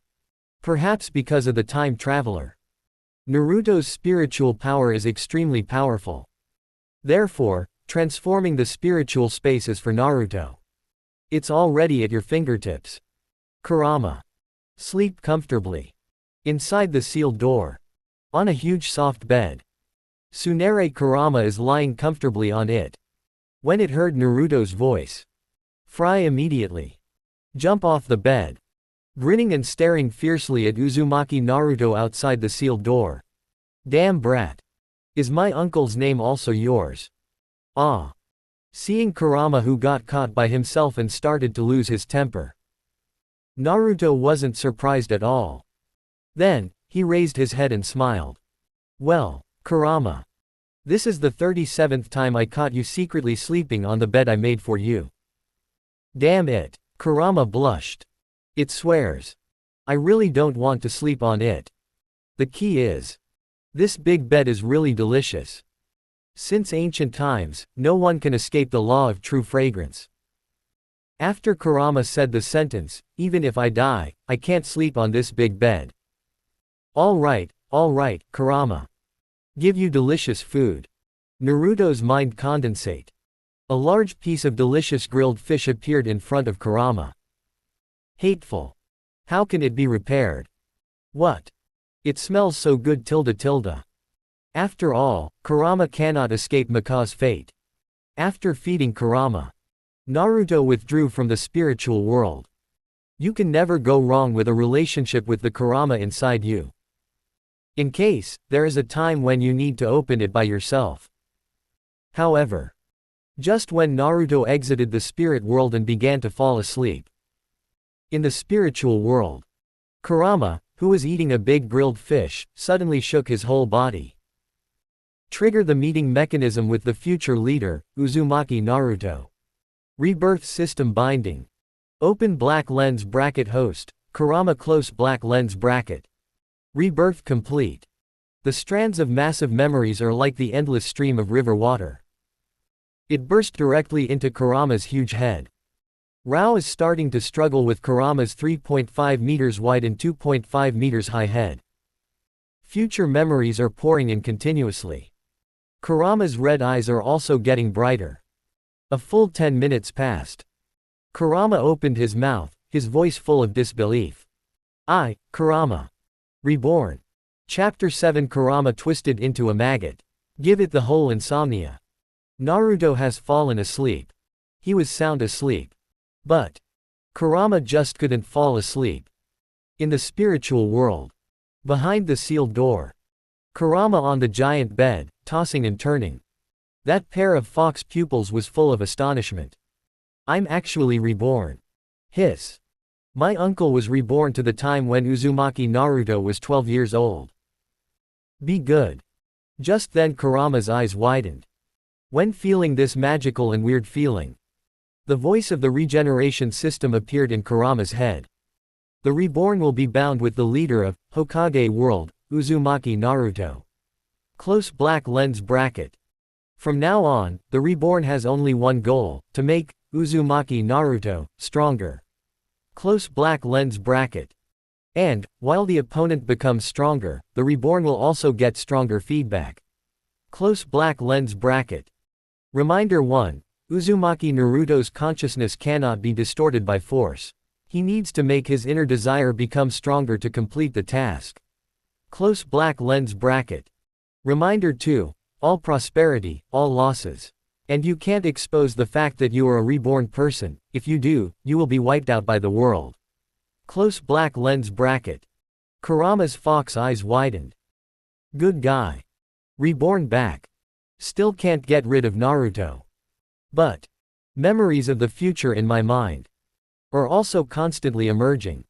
Perhaps because of the time traveler. Naruto's spiritual power is extremely powerful. Therefore, transforming the spiritual space is for Naruto. It's already at your fingertips. Kurama. Sleep comfortably. Inside the sealed door. On a huge soft bed. Tsunere Kurama is lying comfortably on it. When it heard Naruto's voice. Fry immediately. Jump off the bed. Grinning and staring fiercely at Uzumaki Naruto outside the sealed door. Damn brat. Is my uncle's name also yours? Ah. Seeing Kurama, who got caught by himself and started to lose his temper. Naruto wasn't surprised at all. Then, he raised his head and smiled. Well, Kurama. This is the 37th time I caught you secretly sleeping on the bed I made for you. Damn it. Kurama blushed. It swears. I really don't want to sleep on it. The key is. This big bed is really delicious. Since ancient times, no one can escape the law of true fragrance. After Kurama said the sentence, even if I die, I can't sleep on this big bed. All right, Kurama. Give you delicious food. Naruto's mind condensate. A large piece of delicious grilled fish appeared in front of Kurama. Hateful. How can it be repaired? What? It smells so good tilde. After all, Kurama cannot escape Maka's fate. After feeding Kurama, Naruto withdrew from the spiritual world. You can never go wrong with a relationship with the Kurama inside you. In case, there is a time when you need to open it by yourself. However, just when Naruto exited the spirit world and began to fall asleep. In the spiritual world, Kurama, who was eating a big grilled fish, suddenly shook his whole body. Trigger the meeting mechanism with the future leader, Uzumaki Naruto. Rebirth system binding. Open black lens bracket host, Kurama close black lens bracket. Rebirth complete. The strands of massive memories are like the endless stream of river water. It burst directly into Kurama's huge head. Rao is starting to struggle with Kurama's 3.5 meters wide and 2.5 meters high head. Future memories are pouring in continuously. Kurama's red eyes are also getting brighter. A full 10 minutes passed. Kurama opened his mouth, his voice full of disbelief. Kurama. Reborn. Chapter 7. Kurama twisted into a maggot. Give it the whole insomnia. Naruto has fallen asleep. He was sound asleep. But Kurama just couldn't fall asleep. In the spiritual world. Behind the sealed door. Kurama on the giant bed, tossing and turning. That pair of fox pupils was full of astonishment. I'm actually reborn. Hiss. My uncle was reborn to the time when Uzumaki Naruto was 12 years old. Be good. Just then Kurama's eyes widened. When feeling this magical and weird feeling, the voice of the regeneration system appeared in Kurama's head. The reborn will be bound with the leader of Hokage world, Uzumaki Naruto. Close black lens bracket. From now on, the reborn has only one goal, to make Uzumaki Naruto stronger. Close black lens bracket. And, while the opponent becomes stronger, the reborn will also get stronger feedback. Close black lens bracket. Reminder 1. Uzumaki Naruto's consciousness cannot be distorted by force. He needs to make his inner desire become stronger to complete the task. Close black lens bracket. Reminder 2. All prosperity, all losses. And you can't expose the fact that you are a reborn person. If you do, you will be wiped out by the world. Close black lens bracket. Kurama's fox eyes widened. Good guy. Reborn back. Still can't get rid of Naruto. But memories of the future in my mind are also constantly emerging.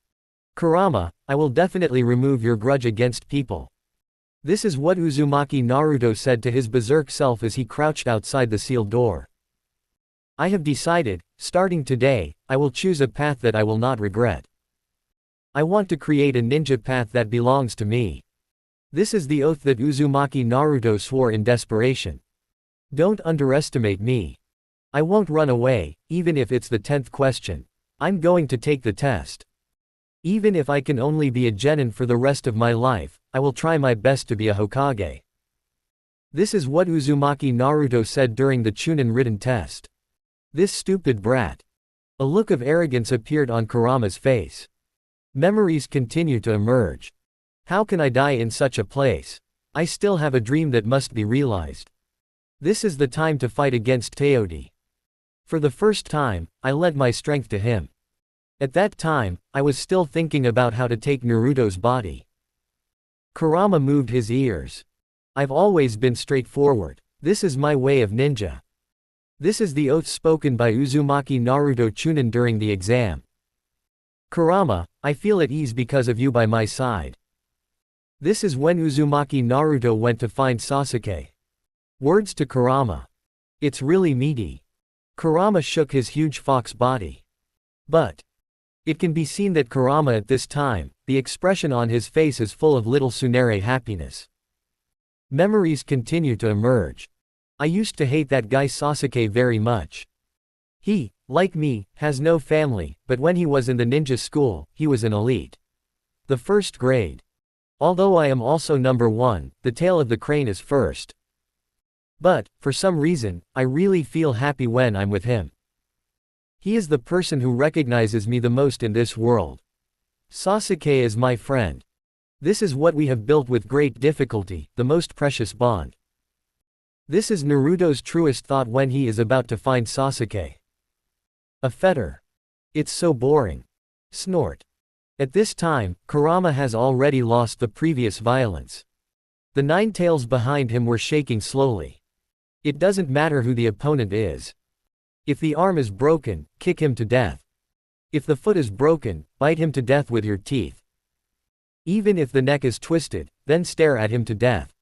Kurama, I will definitely remove your grudge against people. This is what Uzumaki Naruto said to his berserk self as he crouched outside the sealed door. I have decided, starting today, I will choose a path that I will not regret. I want to create a ninja path that belongs to me. This is the oath that Uzumaki Naruto swore in desperation. Don't underestimate me. I won't run away, even if it's the 10th question. I'm going to take the test. Even if I can only be a genin for the rest of my life, I will try my best to be a Hokage. This is what Uzumaki Naruto said during the Chunin written test. This stupid brat. A look of arrogance appeared on Kurama's face. Memories continue to emerge. How can I die in such a place? I still have a dream that must be realized. This is the time to fight against Teodi. For the first time, I lent my strength to him. At that time, I was still thinking about how to take Naruto's body. Kurama moved his ears. I've always been straightforward. This is my way of ninja. This is the oath spoken by Uzumaki Naruto Chunin during the exam. Kurama, I feel at ease because of you by my side. This is when Uzumaki Naruto went to find Sasuke. Words to Kurama. It's really meaty. Kurama shook his huge fox body. But it can be seen that Kurama at this time, the expression on his face is full of little tsundere happiness. Memories continue to emerge. I used to hate that guy Sasuke very much. He, like me, has no family, but when he was in the ninja school, he was an elite. The first grade. Although I am also number 1, the tail of the crane is first. But, for some reason, I really feel happy when I'm with him. He is the person who recognizes me the most in this world. Sasuke is my friend. This is what we have built with great difficulty, the most precious bond. This is Naruto's truest thought when he is about to find Sasuke. A fetter. It's so boring. Snort. At this time, Kurama has already lost the previous violence. The 9 tails behind him were shaking slowly. It doesn't matter who the opponent is. If the arm is broken, kick him to death. If the foot is broken, bite him to death with your teeth. Even if the neck is twisted, then stare at him to death.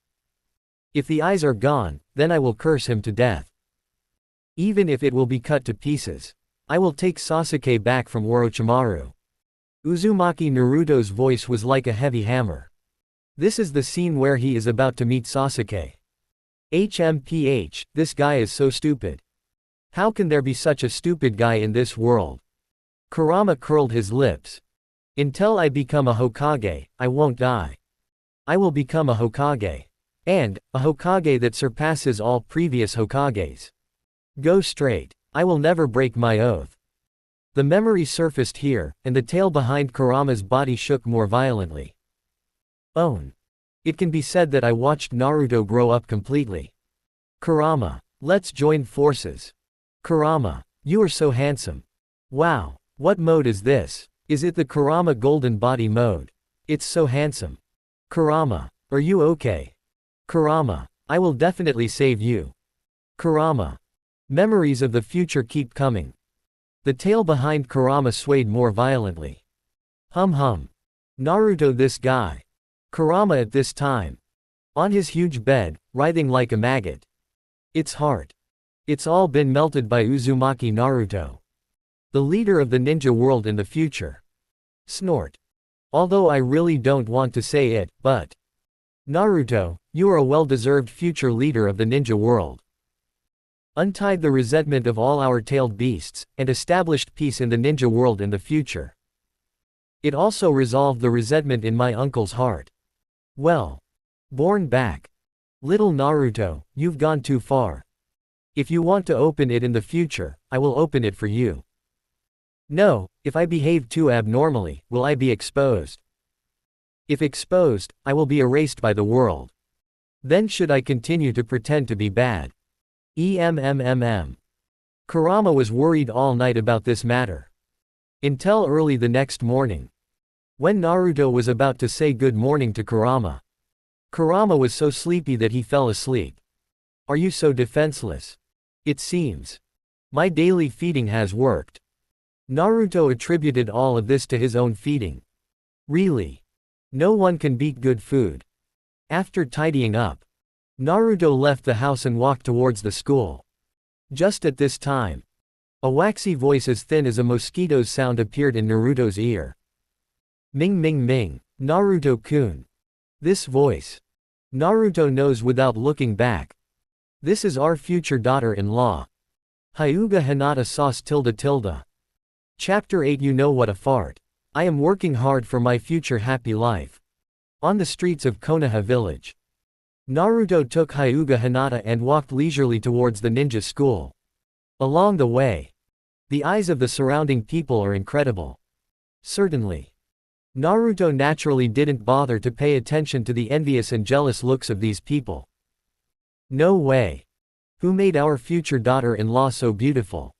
If the eyes are gone, then I will curse him to death. Even if it will be cut to pieces. I will take Sasuke back from Orochimaru. Uzumaki Naruto's voice was like a heavy hammer. This is the scene where he is about to meet Sasuke. HMPH, this guy is so stupid. How can there be such a stupid guy in this world? Kurama curled his lips. Until I become a Hokage, I won't die. I will become a Hokage. And, a Hokage that surpasses all previous Hokages. Go straight. I will never break my oath. The memory surfaced here, and the tail behind Kurama's body shook more violently. Own. It can be said that I watched Naruto grow up completely. Kurama. Let's join forces. Kurama. You are so handsome. Wow. What mode is this? Is it the Kurama Golden Body mode? It's so handsome. Kurama. Are you okay? Kurama. I will definitely save you. Kurama. Memories of the future keep coming. The tail behind Kurama swayed more violently. Hum. Naruto, this guy. Kurama at this time. On his huge bed, writhing like a maggot. Its heart. It's all been melted by Uzumaki Naruto. The leader of the ninja world in the future. Snort. Although I really don't want to say it, but Naruto, you are a well-deserved future leader of the ninja world. Untied the resentment of all our tailed beasts, and established peace in the ninja world in the future. It also resolved the resentment in my uncle's heart. Well. Born back. Little Naruto, you've gone too far. If you want to open it in the future, I will open it for you. No, if I behave too abnormally, will I be exposed? If exposed, I will be erased by the world. Then should I continue to pretend to be bad? Kurama was worried all night about this matter. Until early the next morning. When Naruto was about to say good morning to Kurama. Kurama was so sleepy that he fell asleep. Are you so defenseless? It seems. My daily feeding has worked. Naruto attributed all of this to his own feeding. Really? No one can beat good food. After tidying up, Naruto left the house and walked towards the school. Just at this time, a waxy voice as thin as a mosquito's sound appeared in Naruto's ear. Ming, Naruto-kun. This voice. Naruto knows without looking back. This is our future daughter-in-law. Hyuga Hinata sauce tilde. Chapter 8. You know what a fart. I am working hard for my future happy life. On the streets of Konoha village. Naruto took Hyuga Hinata and walked leisurely towards the ninja school. Along the way, the eyes of the surrounding people are incredible. Certainly. Naruto naturally didn't bother to pay attention to the envious and jealous looks of these people. No way. Who made our future daughter-in-law so beautiful?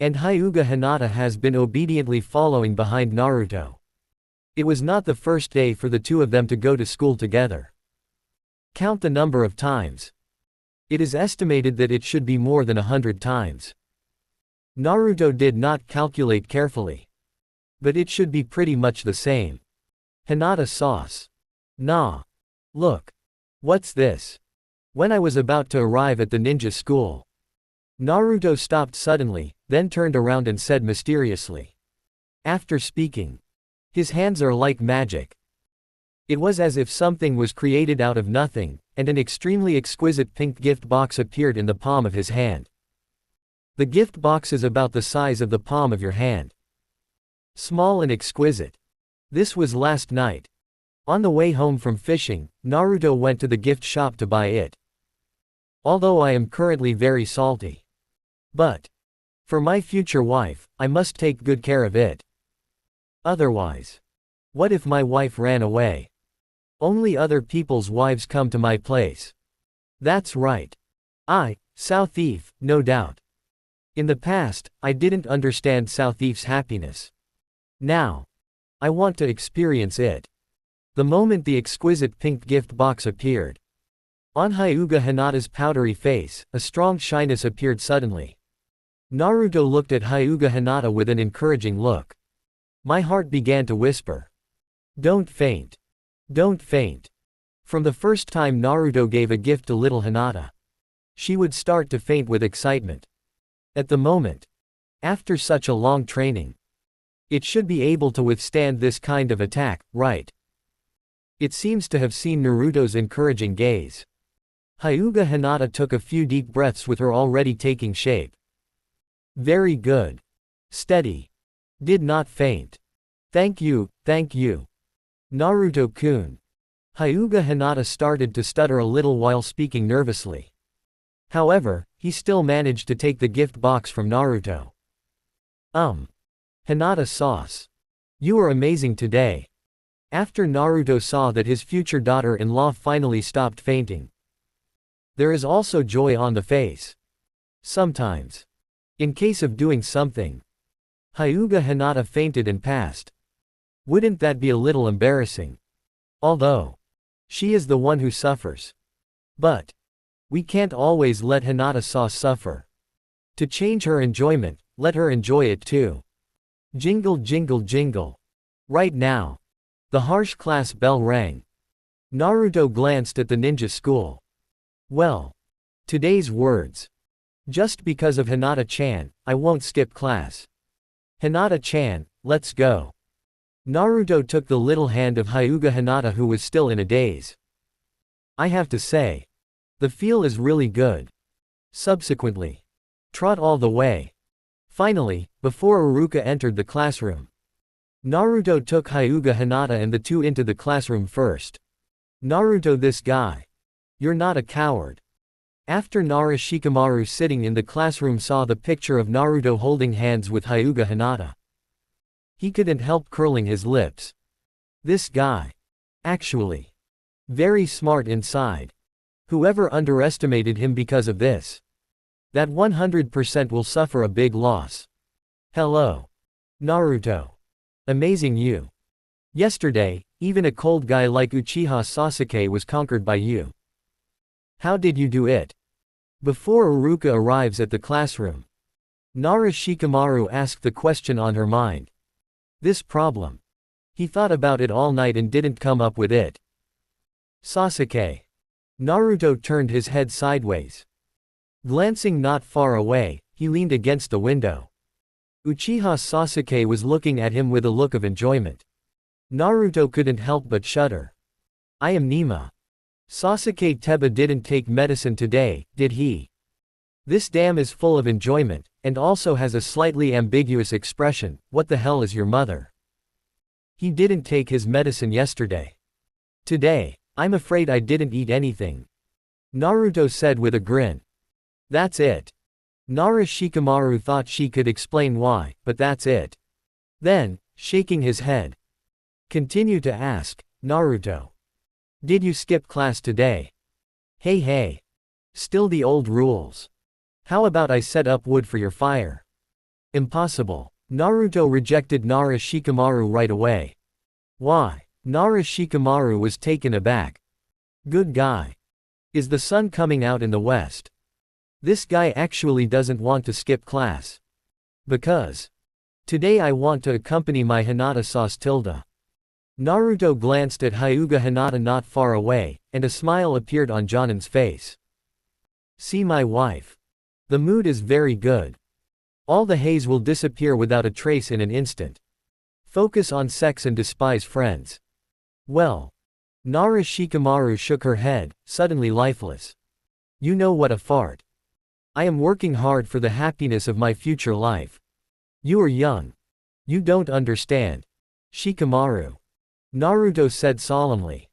And Hyuga Hinata has been obediently following behind Naruto. It was not the first day for the two of them to go to school together. Count the number of times. It is estimated that it should be more than 100 times. Naruto did not calculate carefully. But it should be pretty much the same. Hinata sauce. Nah. Look. What's this? When I was about to arrive at the ninja school, Naruto stopped suddenly, then turned around and said mysteriously. After speaking, his hands are like magic. It was as if something was created out of nothing, and an extremely exquisite pink gift box appeared in the palm of his hand. The gift box is about the size of the palm of your hand. Small and exquisite. This was last night. On the way home from fishing, Naruto went to the gift shop to buy it. Although I am currently very salty. But, for my future wife, I must take good care of it. Otherwise, what if my wife ran away? Only other people's wives come to my place. That's right. South-Eef, no doubt. In the past, I didn't understand South-Eef's happiness. Now, I want to experience it. The moment the exquisite pink gift box appeared, on Hyuga Hinata's powdery face, a strong shyness appeared suddenly. Naruto looked at Hyuga Hinata with an encouraging look. My heart began to whisper. Don't faint. Don't faint. From the first time Naruto gave a gift to little Hinata, she would start to faint with excitement. At the moment, after such a long training, it should be able to withstand this kind of attack, right? It seems to have seen Naruto's encouraging gaze. Hyuga Hinata took a few deep breaths with her already taking shape. Very good. Steady. Did not faint. Thank you, thank you. Naruto-kun. Hyuga Hinata started to stutter a little while speaking nervously. However, he still managed to take the gift box from Naruto. Hinata sauce. You are amazing today. After Naruto saw that his future daughter-in-law finally stopped fainting, there is also joy on the face. Sometimes, in case of doing something, Hyuga Hinata fainted and passed. Wouldn't that be a little embarrassing? Although, she is the one who suffers. But, we can't always let Hinata suffer. To change her enjoyment, let her enjoy it too. Jingle jingle jingle. Right now, the harsh class bell rang. Naruto glanced at the ninja school. Well, today's words. Just because of Hinata-chan, I won't skip class. Hinata-chan, let's go. Naruto took the little hand of Hyuga Hinata, who was still in a daze. I have to say, the feel is really good. Subsequently, trot all the way. Finally, before Iruka entered the classroom, Naruto took Hyuga Hinata and the two into the classroom first. Naruto, this guy. You're not a coward. After Nara Shikamaru sitting in the classroom saw the picture of Naruto holding hands with Hyuga Hinata, he couldn't help curling his lips. This guy. Actually. Very smart inside. Whoever underestimated him because of this, that 100% will suffer a big loss. Hello. Naruto. Amazing you. Yesterday, even a cold guy like Uchiha Sasuke was conquered by you. How did you do it? Before Iruka arrives at the classroom, Nara Shikamaru asked the question on her mind. This problem. He thought about it all night and didn't come up with it. Sasuke. Naruto turned his head sideways. Glancing not far away, he leaned against the window. Uchiha Sasuke was looking at him with a look of enjoyment. Naruto couldn't help but shudder. I am Nima. Sasuke Teba didn't take medicine today, did he? This damn is full of enjoyment, and also has a slightly ambiguous expression, what the hell is your mother? He didn't take his medicine yesterday. Today. I'm afraid I didn't eat anything, Naruto said with a grin. That's it. Nara Shikamaru thought she could explain why, but that's it. Then, shaking his head, continue to ask, Naruto. Did you skip class today? Hey. Still the old rules. How about I set up wood for your fire? Impossible. Naruto rejected Nara Shikamaru right away. Why? Nara Shikamaru was taken aback. Good guy. Is the sun coming out in the west? This guy actually doesn't want to skip class. Because today I want to accompany my Hinata sauce tilde. Naruto glanced at Hyuga Hinata not far away, and a smile appeared on Jonan's face. See my wife. The mood is very good. All the haze will disappear without a trace in an instant. Focus on sex and despise friends. Well. Nara Shikamaru shook her head, suddenly lifeless. You know what a fart. I am working hard for the happiness of my future life. You are young. You don't understand. Shikamaru. Naruto said solemnly.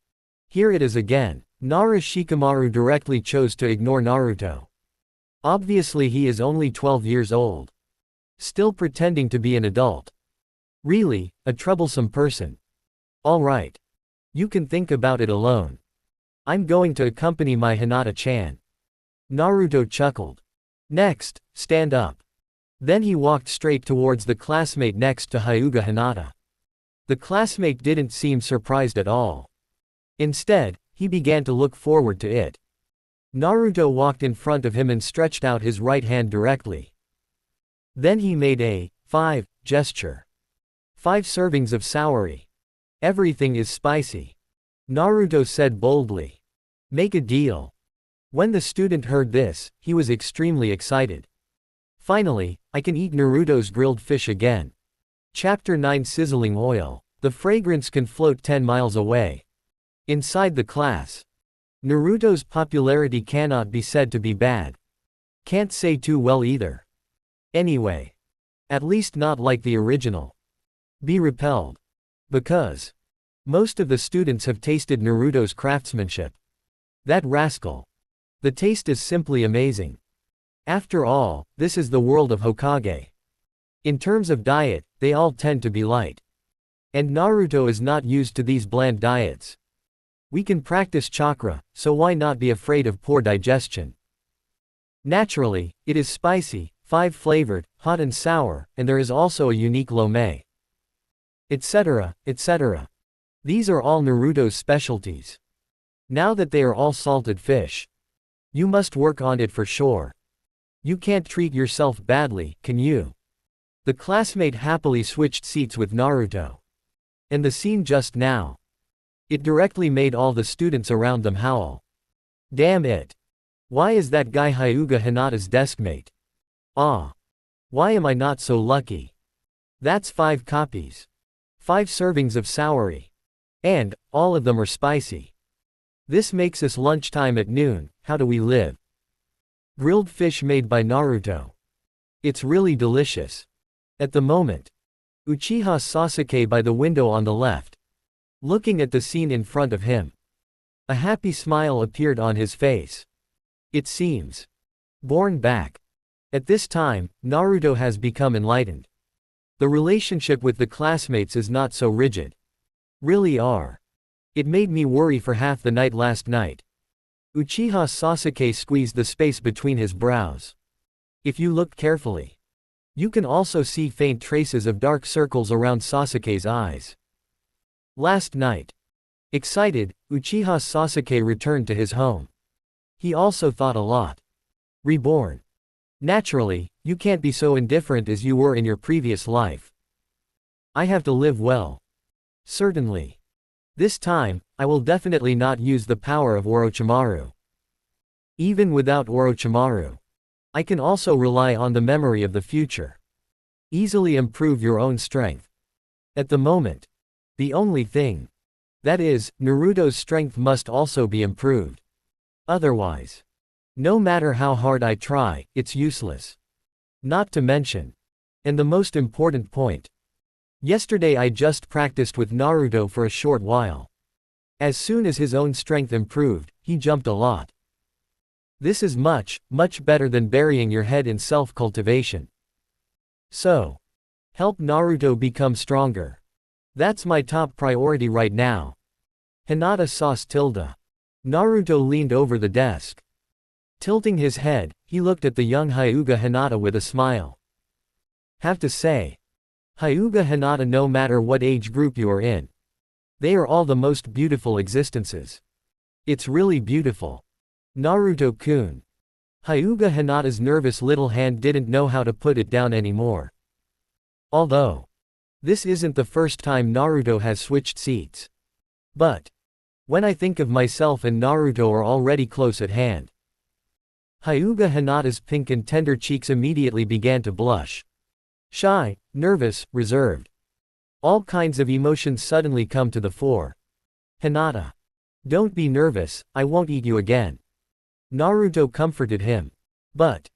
Here it is again. Nara Shikamaru directly chose to ignore Naruto. Obviously he is only 12 years old. Still pretending to be an adult. Really, a troublesome person. Alright. You can think about it alone. I'm going to accompany my Hinata-chan. Naruto chuckled. Next, stand up. Then he walked straight towards the classmate next to Hyuga Hinata. The classmate didn't seem surprised at all. Instead, he began to look forward to it. Naruto walked in front of him and stretched out his right hand directly. Then he made a 5 gesture. 5 servings of saori. Everything is spicy. Naruto said boldly. Make a deal. When the student heard this, he was extremely excited. Finally, I can eat Naruto's grilled fish again. Chapter 9 Sizzling Oil. The fragrance can float 10 miles away. Inside the class. Naruto's popularity cannot be said to be bad. Can't say too well either. Anyway. At least not like the original. Be repelled. Because most of the students have tasted Naruto's craftsmanship. That rascal. The taste is simply amazing. After all, this is the world of Hokage. In terms of diet, they all tend to be light. And Naruto is not used to these bland diets. We can practice chakra, so why not be afraid of poor digestion? Naturally, it is spicy, 5-flavored, hot and sour, and there is also a unique lo mei. Etc., etc. These are all Naruto's specialties. Now that they are all salted fish. You must work on it for sure. You can't treat yourself badly, can you? The classmate happily switched seats with Naruto. And the scene just now. It directly made all the students around them howl. Damn it. Why is that guy Hyuga Hinata's deskmate? Ah. Why am I not so lucky? That's 5 copies. 5 servings of saori. And, all of them are spicy. This makes us lunchtime at noon, how do we live? Grilled fish made by Naruto. It's really delicious. At the moment. Uchiha Sasuke by the window on the left. Looking at the scene in front of him. A happy smile appeared on his face. It seems. Born back. At this time, Naruto has become enlightened. The relationship with the classmates is not so rigid. Really are. It made me worry for half the night last night. Uchiha Sasuke squeezed the space between his brows. If you look carefully, you can also see faint traces of dark circles around Sasuke's eyes. Last night. Excited, Uchiha Sasuke returned to his home. He also thought a lot. Reborn. Naturally, you can't be so indifferent as you were in your previous life. I have to live well. Certainly. This time, I will definitely not use the power of Orochimaru. Even without Orochimaru. I can also rely on the memory of the future. Easily improve your own strength. At the moment. The only thing. That is, Naruto's strength must also be improved. Otherwise. No matter how hard I try, it's useless. Not to mention. And the most important point. Yesterday I just practiced with Naruto for a short while. As soon as his own strength improved, he jumped a lot. This is much, much better than burying your head in self-cultivation. So, help Naruto become stronger. That's my top priority right now. Hinata sauce tilde. Naruto leaned over the desk. Tilting his head, he looked at the young Hyuga Hinata with a smile. Have to say, Hyuga Hinata, no matter what age group you are in, they are all the most beautiful existences. It's really beautiful. Naruto-kun. Hyuga Hinata's nervous little hand didn't know how to put it down anymore. Although, this isn't the first time Naruto has switched seats. But, when I think of myself and Naruto are already close at hand. Hyuga Hinata's pink and tender cheeks immediately began to blush. Shy, nervous, reserved. All kinds of emotions suddenly come to the fore. Hinata. Don't be nervous, I won't eat you again. Naruto comforted him. But,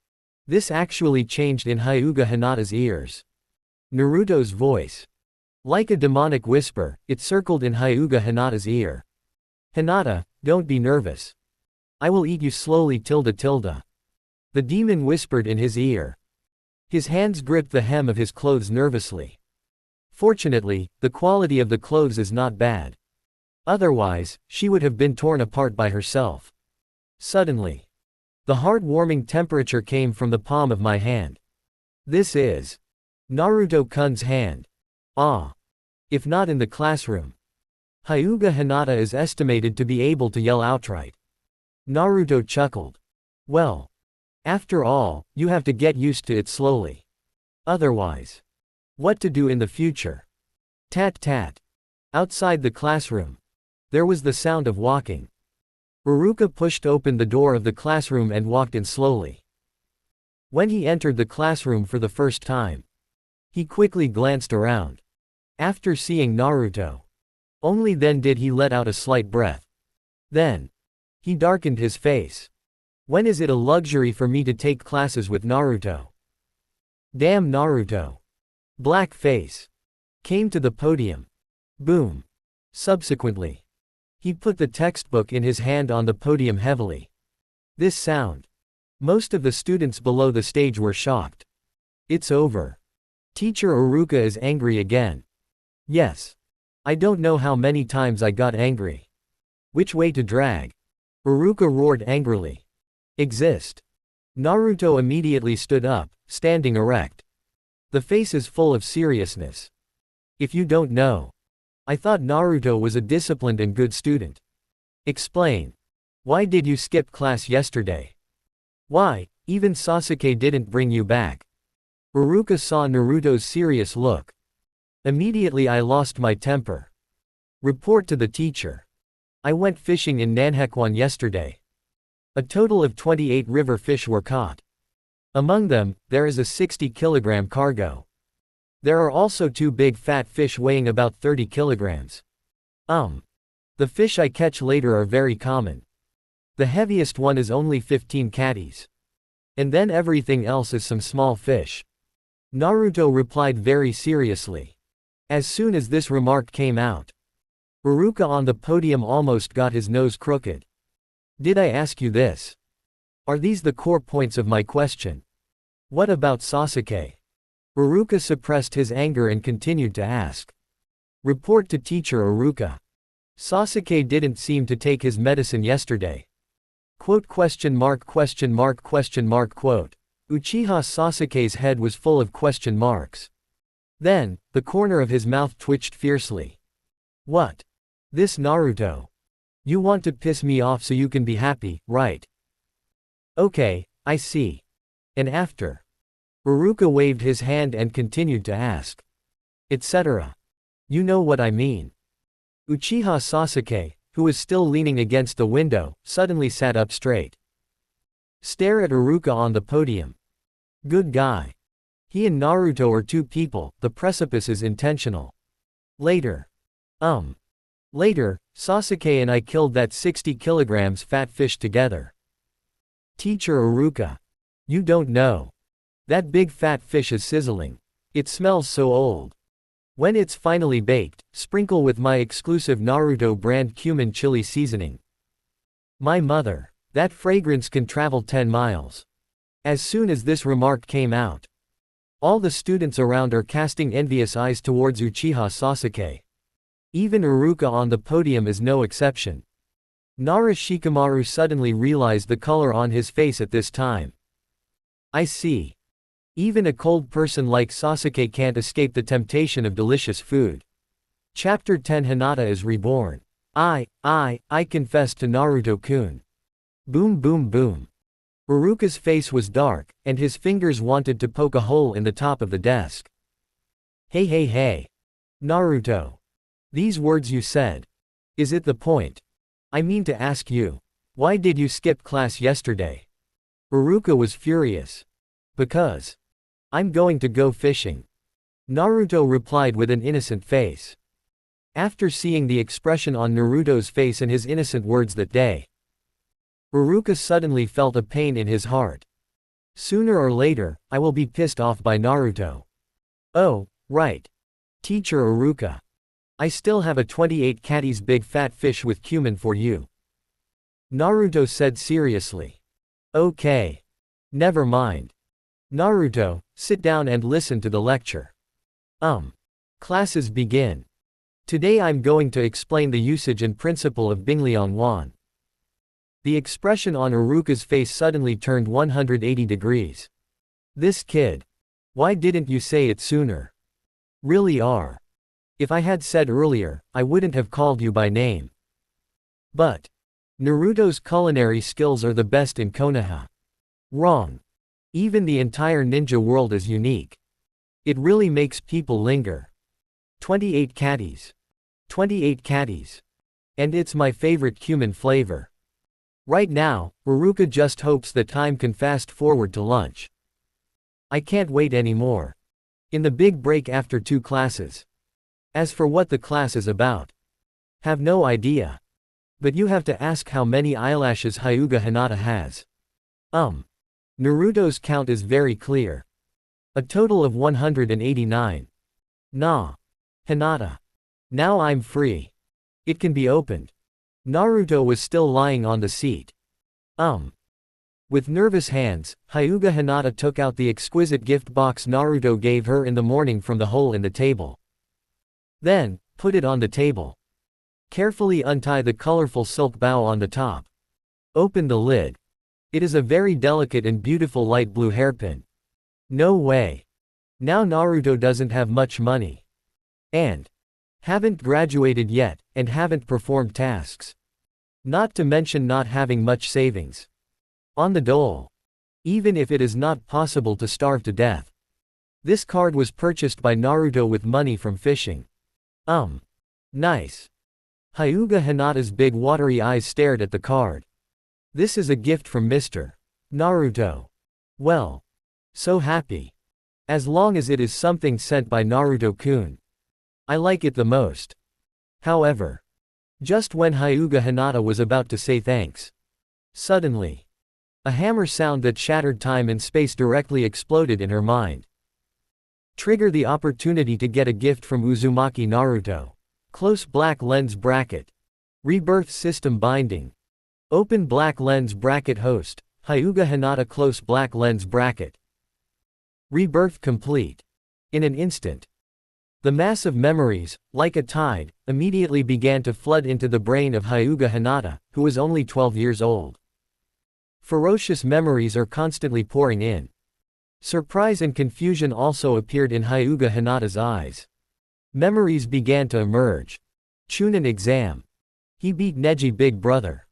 this actually changed in Hyuga Hinata's ears. Naruto's voice. Like a demonic whisper, it circled in Hyuga Hinata's ear. Hinata, don't be nervous. I will eat you slowly tilde tilde. The demon whispered in his ear. His hands gripped the hem of his clothes nervously. Fortunately, the quality of the clothes is not bad. Otherwise, she would have been torn apart by herself. Suddenly, the heart-warming temperature came from the palm of my hand. This is Naruto-kun's hand. Ah. If not in the classroom. Hyuga Hinata is estimated to be able to yell outright. Naruto chuckled. Well. After all, you have to get used to it slowly. Otherwise. What to do in the future? Tat tat. Outside the classroom. There was the sound of walking. Iruka pushed open the door of the classroom and walked in slowly. When he entered the classroom for the first time, he quickly glanced around. After seeing Naruto, only then did he let out a slight breath. Then, he darkened his face. When is it a luxury for me to take classes with Naruto? Damn Naruto. Black face. Came to the podium. Boom. Subsequently, he put the textbook in his hand on the podium heavily. This sound. Most of the students below the stage were shocked. It's over. Teacher Iruka is angry again. Yes. I don't know how many times I got angry. Which way to drag? Iruka roared angrily. Exist. Naruto immediately stood up, standing erect. The face is full of seriousness. If you don't know. I thought Naruto was a disciplined and good student. Explain. Why did you skip class yesterday? Why, even Sasuke didn't bring you back? Iruka saw Naruto's serious look. Immediately I lost my temper. Report to the teacher. I went fishing in Nanhekwan yesterday. A total of 28 river fish were caught. Among them, there is a 60-kilogram cargo. There are also 2 big fat fish weighing about 30 kilograms. The fish I catch later are very common. The heaviest one is only 15 catties. And then everything else is some small fish. Naruto replied very seriously. As soon as this remark came out, Iruka on the podium almost got his nose crooked. Did I ask you this? Are these the core points of my question? What about Sasuke? Iruka suppressed his anger and continued to ask. Report to teacher Iruka. Sasuke didn't seem to take his medicine yesterday. Quote question mark question mark question mark quote. Uchiha Sasuke's head was full of question marks. Then, the corner of his mouth twitched fiercely. What? This Naruto. You want to piss me off so you can be happy, right? Okay, I see. And after? Iruka waved his hand and continued to ask. Etc. You know what I mean. Uchiha Sasuke, who was still leaning against the window, suddenly sat up straight. Stare at Iruka on the podium. Good guy. He and Naruto are 2 people, the precipice is intentional. Later. Later, Sasuke and I killed that 60 kilograms fat fish together. Teacher Iruka. You don't know. That big fat fish is sizzling. It smells so old. When it's finally baked, sprinkle with my exclusive Naruto brand cumin chili seasoning. My mother. That fragrance can travel 10 miles. As soon as this remark came out, all the students around are casting envious eyes towards Uchiha Sasuke. Even Iruka on the podium is no exception. Nara Shikamaru suddenly realized the color on his face at this time. I see. Even a cold person like Sasuke can't escape the temptation of delicious food. Chapter 10 Hinata is reborn. I confess to Naruto-kun. Boom boom boom. Iruka's face was dark, and his fingers wanted to poke a hole in the top of the desk. Hey. Naruto. These words you said. Is it the point? I mean to ask you. Why did you skip class yesterday? Iruka was furious. Because I'm going to go fishing. Naruto replied with an innocent face. After seeing the expression on Naruto's face and his innocent words that day, Iruka suddenly felt a pain in his heart. Sooner or later, I will be pissed off by Naruto. Oh, right. Teacher Iruka. I still have a 28 catties big fat fish with cumin for you. Naruto said seriously. Okay. Never mind. Naruto, sit down and listen to the lecture. Classes begin. Today I'm going to explain the usage and principle of Bingliang-wan. The expression on Iruka's face suddenly turned 180 degrees. This kid. Why didn't you say it sooner? Really are. If I had said earlier, I wouldn't have called you by name. But Naruto's culinary skills are the best in Konoha. Wrong. Even the entire ninja world is unique. It really makes people linger. 28 catties. 28 catties. And it's my favorite cumin flavor. Right now, Iruka just hopes that time can fast forward to lunch. I can't wait anymore. In the big break after 2 classes. As for what the class is about, have no idea. But you have to ask how many eyelashes Hyuga Hinata has. Naruto's count is very clear. A total of 189. Nah. Hinata. Now I'm free. It can be opened. Naruto was still lying on the seat. With nervous hands, Hyuga Hinata took out the exquisite gift box Naruto gave her in the morning from the hole in the table. Then, put it on the table. Carefully untie the colorful silk bow on the top. Open the lid. It is a very delicate and beautiful light blue hairpin. No way. Now Naruto doesn't have much money. And haven't graduated yet, and haven't performed tasks. Not to mention not having much savings. On the dole. Even if it is not possible to starve to death. This card was purchased by Naruto with money from fishing. Nice. Hyuga Hinata's big watery eyes stared at the card. This is a gift from Mr. Naruto. Well. So happy. As long as it is something sent by Naruto-kun. I like it the most. However. Just when Hyuga Hinata was about to say thanks. Suddenly. A hammer sound that shattered time and space directly exploded in her mind. Trigger the opportunity to get a gift from Uzumaki Naruto. Close black lens bracket. Rebirth system binding. Open black lens bracket host. Hyuga Hinata close black lens bracket. Rebirth complete. In an instant. The mass of memories, like a tide, immediately began to flood into the brain of Hyuga Hinata, who was only 12 years old. Ferocious memories are constantly pouring in. Surprise and confusion also appeared in Hyuga Hinata's eyes. Memories began to emerge. Chunin exam. He beat Neji big brother.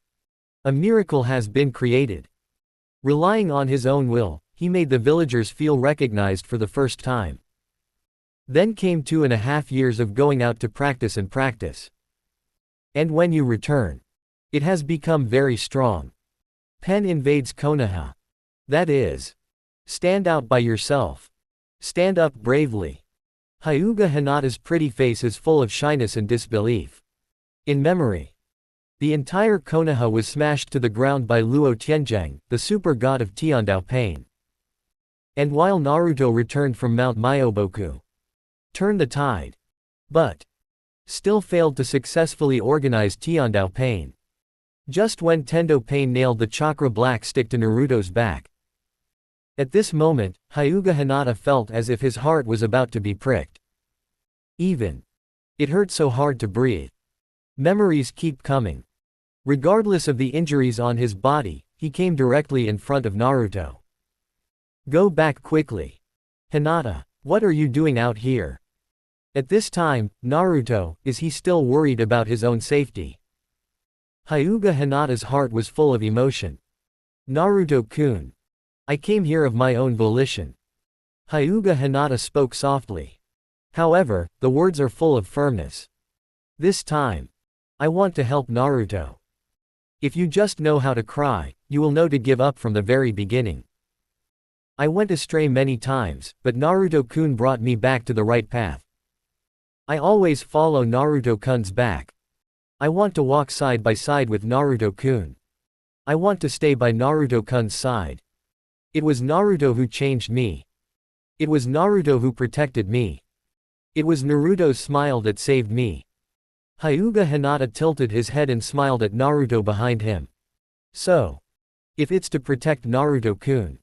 A miracle has been created. Relying on his own will, he made the villagers feel recognized for the first time. Then came 2.5 years of going out to practice and practice. And when you return, it has become very strong. Pen invades Konoha. That is. Stand out by yourself. Stand up bravely. Hyuga Hinata's pretty face is full of shyness and disbelief. In memory. The entire Konoha was smashed to the ground by Luo Tianzhang, the super god of Tiandao pain. And while Naruto returned from Mount Myoboku. Turn the tide. but still failed to successfully organize Tiandao Pain. Just when Tendo Pain nailed the chakra black stick to Naruto's back. At this moment, Hyuga Hinata felt as if his heart was about to be pricked. It hurt so hard to breathe. Memories keep coming. Regardless of the injuries on his body, he came directly in front of Naruto. Go back quickly. Hinata, what are you doing out here? At this time, Naruto, is he still worried about his own safety? Hyuga Hinata's heart was full of emotion. Naruto-kun. I came here of my own volition. Hyuga Hinata spoke softly. However, the words are full of firmness. This time, I want to help Naruto. If you just know how to cry, you will know to give up from the very beginning. I went astray many times, but Naruto-kun brought me back to the right path. I always follow Naruto-kun's back. I want to walk side by side with Naruto-kun. I want to stay by Naruto-kun's side. It was Naruto who changed me. It was Naruto who protected me. It was Naruto's smile that saved me. Hyuga Hinata tilted his head and smiled at Naruto behind him. So, if it's to protect Naruto-kun,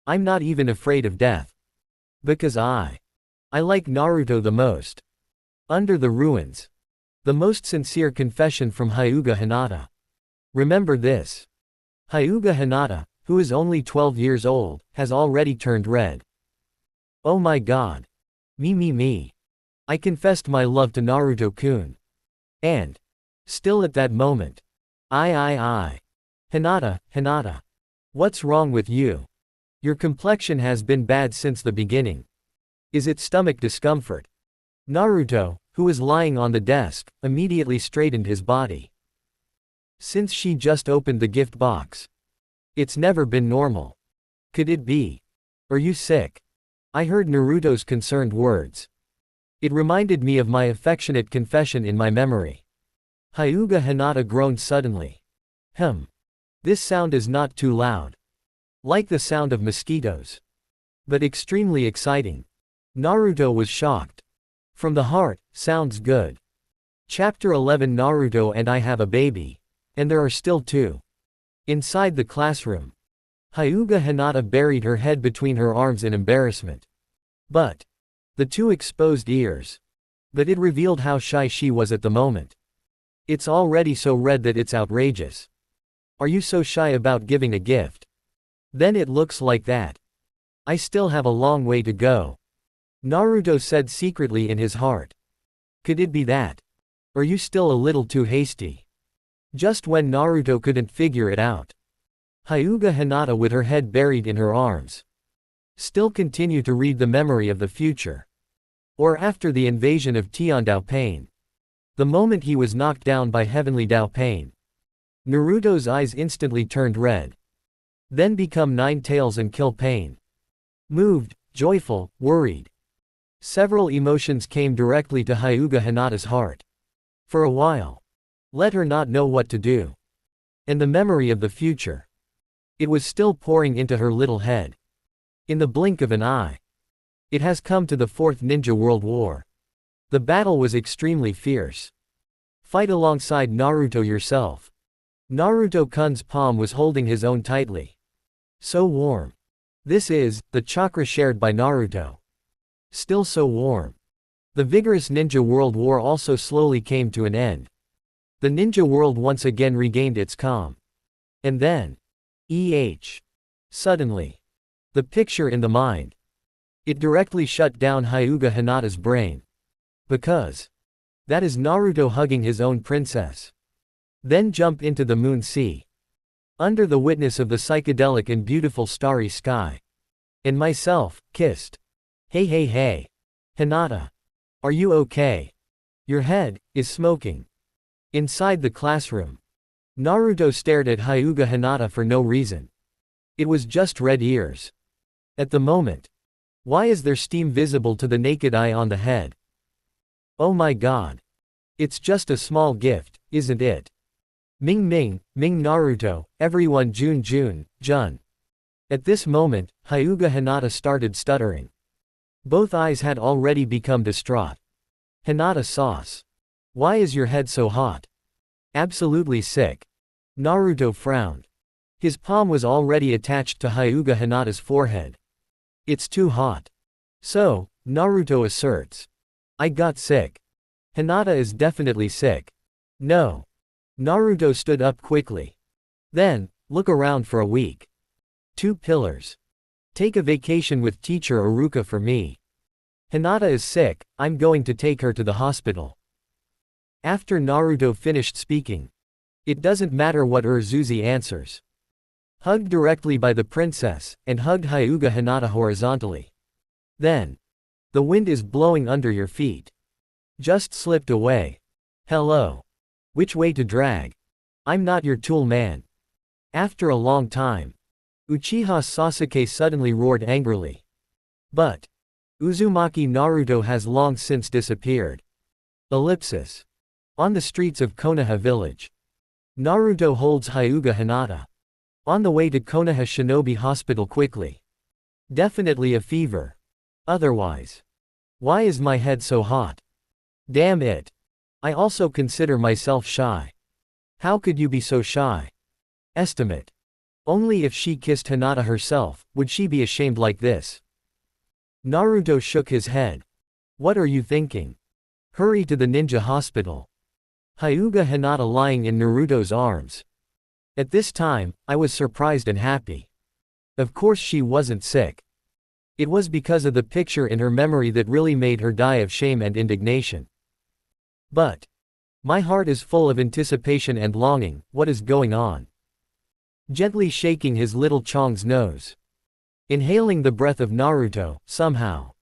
I'm not even afraid of death. Because I like Naruto the most. Under the ruins. The most sincere confession from Hyuga Hinata. Remember this. Hyuga Hinata, who is only 12 years old, has already turned red. Oh my god. Me. I confessed my love to Naruto-kun. And, still at that moment. I. Hinata. What's wrong with you? Your complexion has been bad since the beginning. Is it stomach discomfort? Naruto, who was lying on the desk, immediately straightened his body. Since she just opened the gift box. It's never been normal. Could it be? Are you sick? I heard Naruto's concerned words. It reminded me of my affectionate confession in my memory. Hyuga Hinata groaned suddenly. This sound is not too loud. Like the sound of mosquitoes. But extremely exciting. Naruto was shocked. From the heart, sounds good. Chapter 11 Naruto and I have a baby. And there are still two. Inside the classroom. Hyuga Hinata buried her head between her arms in embarrassment. But the two exposed ears. But it revealed how shy she was at the moment. It's already so red that it's outrageous. Are you so shy about giving a gift? Then it looks like that. I still have a long way to go. Naruto said secretly in his heart. Could it be that? Are you still a little too hasty? Just when Naruto couldn't figure it out. Hyuga Hinata with her head buried in her arms. Still continue to read the memory of the future. Or after the invasion of Tiandao Pain. The moment he was knocked down by Heavenly Dao Pain. Naruto's eyes instantly turned red. Then become nine tails and kill Pain. Moved, joyful, worried. Several emotions came directly to Hyuga Hinata's heart. For a while. Let her not know what to do. And the memory of the future. It was still pouring into her little head. In the blink of an eye. It has come to the Fourth Ninja World War. The battle was extremely fierce. Fight alongside Naruto yourself. Naruto-kun's palm was holding his own tightly. So warm. This is, the chakra shared by Naruto. Still so warm. The vigorous Ninja World War also slowly came to an end. The ninja world once again regained its calm. And then. Suddenly. The picture in the mind. It directly shut down Hyuga Hinata's brain. Because. That is Naruto hugging his own princess. Then jump into the moon sea. Under the witness of the psychedelic and beautiful starry sky. And myself, kissed. Hey. Hinata. Are you okay? Your head is smoking. Inside the classroom. Naruto stared at Hyuga Hinata for no reason. It was just red ears. At the moment. Why is there steam visible to the naked eye on the head? Oh my god. It's just a small gift, isn't it? Ming Naruto, everyone Jun. At this moment, Hyuga Hinata started stuttering. Both eyes had already become distraught. Hinata sauce. Why is your head so hot? Absolutely sick. Naruto frowned. His palm was already attached to Hyuga Hinata's forehead. It's too hot. So, Naruto asserts. I got sick. Hinata is definitely sick. No. Naruto stood up quickly. Then, look around for a week. 2 pillars. Take a vacation with teacher Iruka for me. Hinata is sick, I'm going to take her to the hospital. After Naruto finished speaking. It doesn't matter what Urzuzi answers. Hugged directly by the princess, and hugged Hyuga Hinata horizontally. Then. The wind is blowing under your feet. Just slipped away. Hello. Which way to drag? I'm not your tool man. After a long time. Uchiha Sasuke suddenly roared angrily. But. Uzumaki Naruto has long since disappeared. Ellipsis. On the streets of Konoha village. Naruto holds Hyuga Hinata. On the way to Konoha Shinobi Hospital quickly. Definitely a fever. Otherwise. Why is my head so hot? Damn it. I also consider myself shy. How could you be so shy? Estimate. Only if she kissed Hinata herself, would she be ashamed like this. Naruto shook his head. What are you thinking? Hurry to the ninja hospital. Hyuga Hinata lying in Naruto's arms. At this time, I was surprised and happy. Of course she wasn't sick. It was because of the picture in her memory that really made her die of shame and indignation. But. My heart is full of anticipation and longing, what is going on? Gently shaking his little Chong's nose. Inhaling the breath of Naruto, somehow.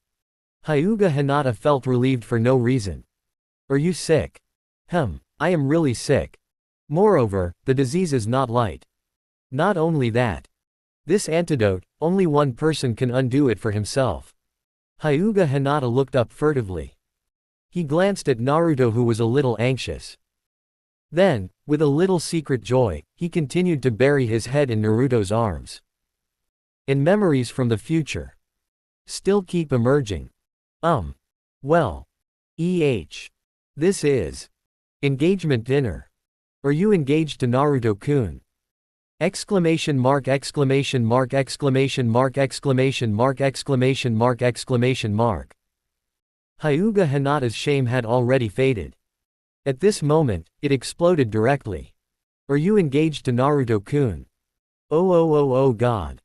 Hyuga Hinata felt relieved for no reason. Are you sick? I am really sick. Moreover, the disease is not light. Not only that. This antidote, only one person can undo it for himself. Hyuga Hinata looked up furtively. He glanced at Naruto who was a little anxious. Then, with a little secret joy, he continued to bury his head in Naruto's arms. And memories from the future. Still keep emerging. Well. This is. Engagement dinner. Are you engaged to Naruto-kun? Exclamation mark exclamation mark exclamation mark exclamation mark exclamation mark exclamation mark. Hyuga Hinata's shame had already faded. At this moment, it exploded directly. Are you engaged to Naruto-kun? Oh God.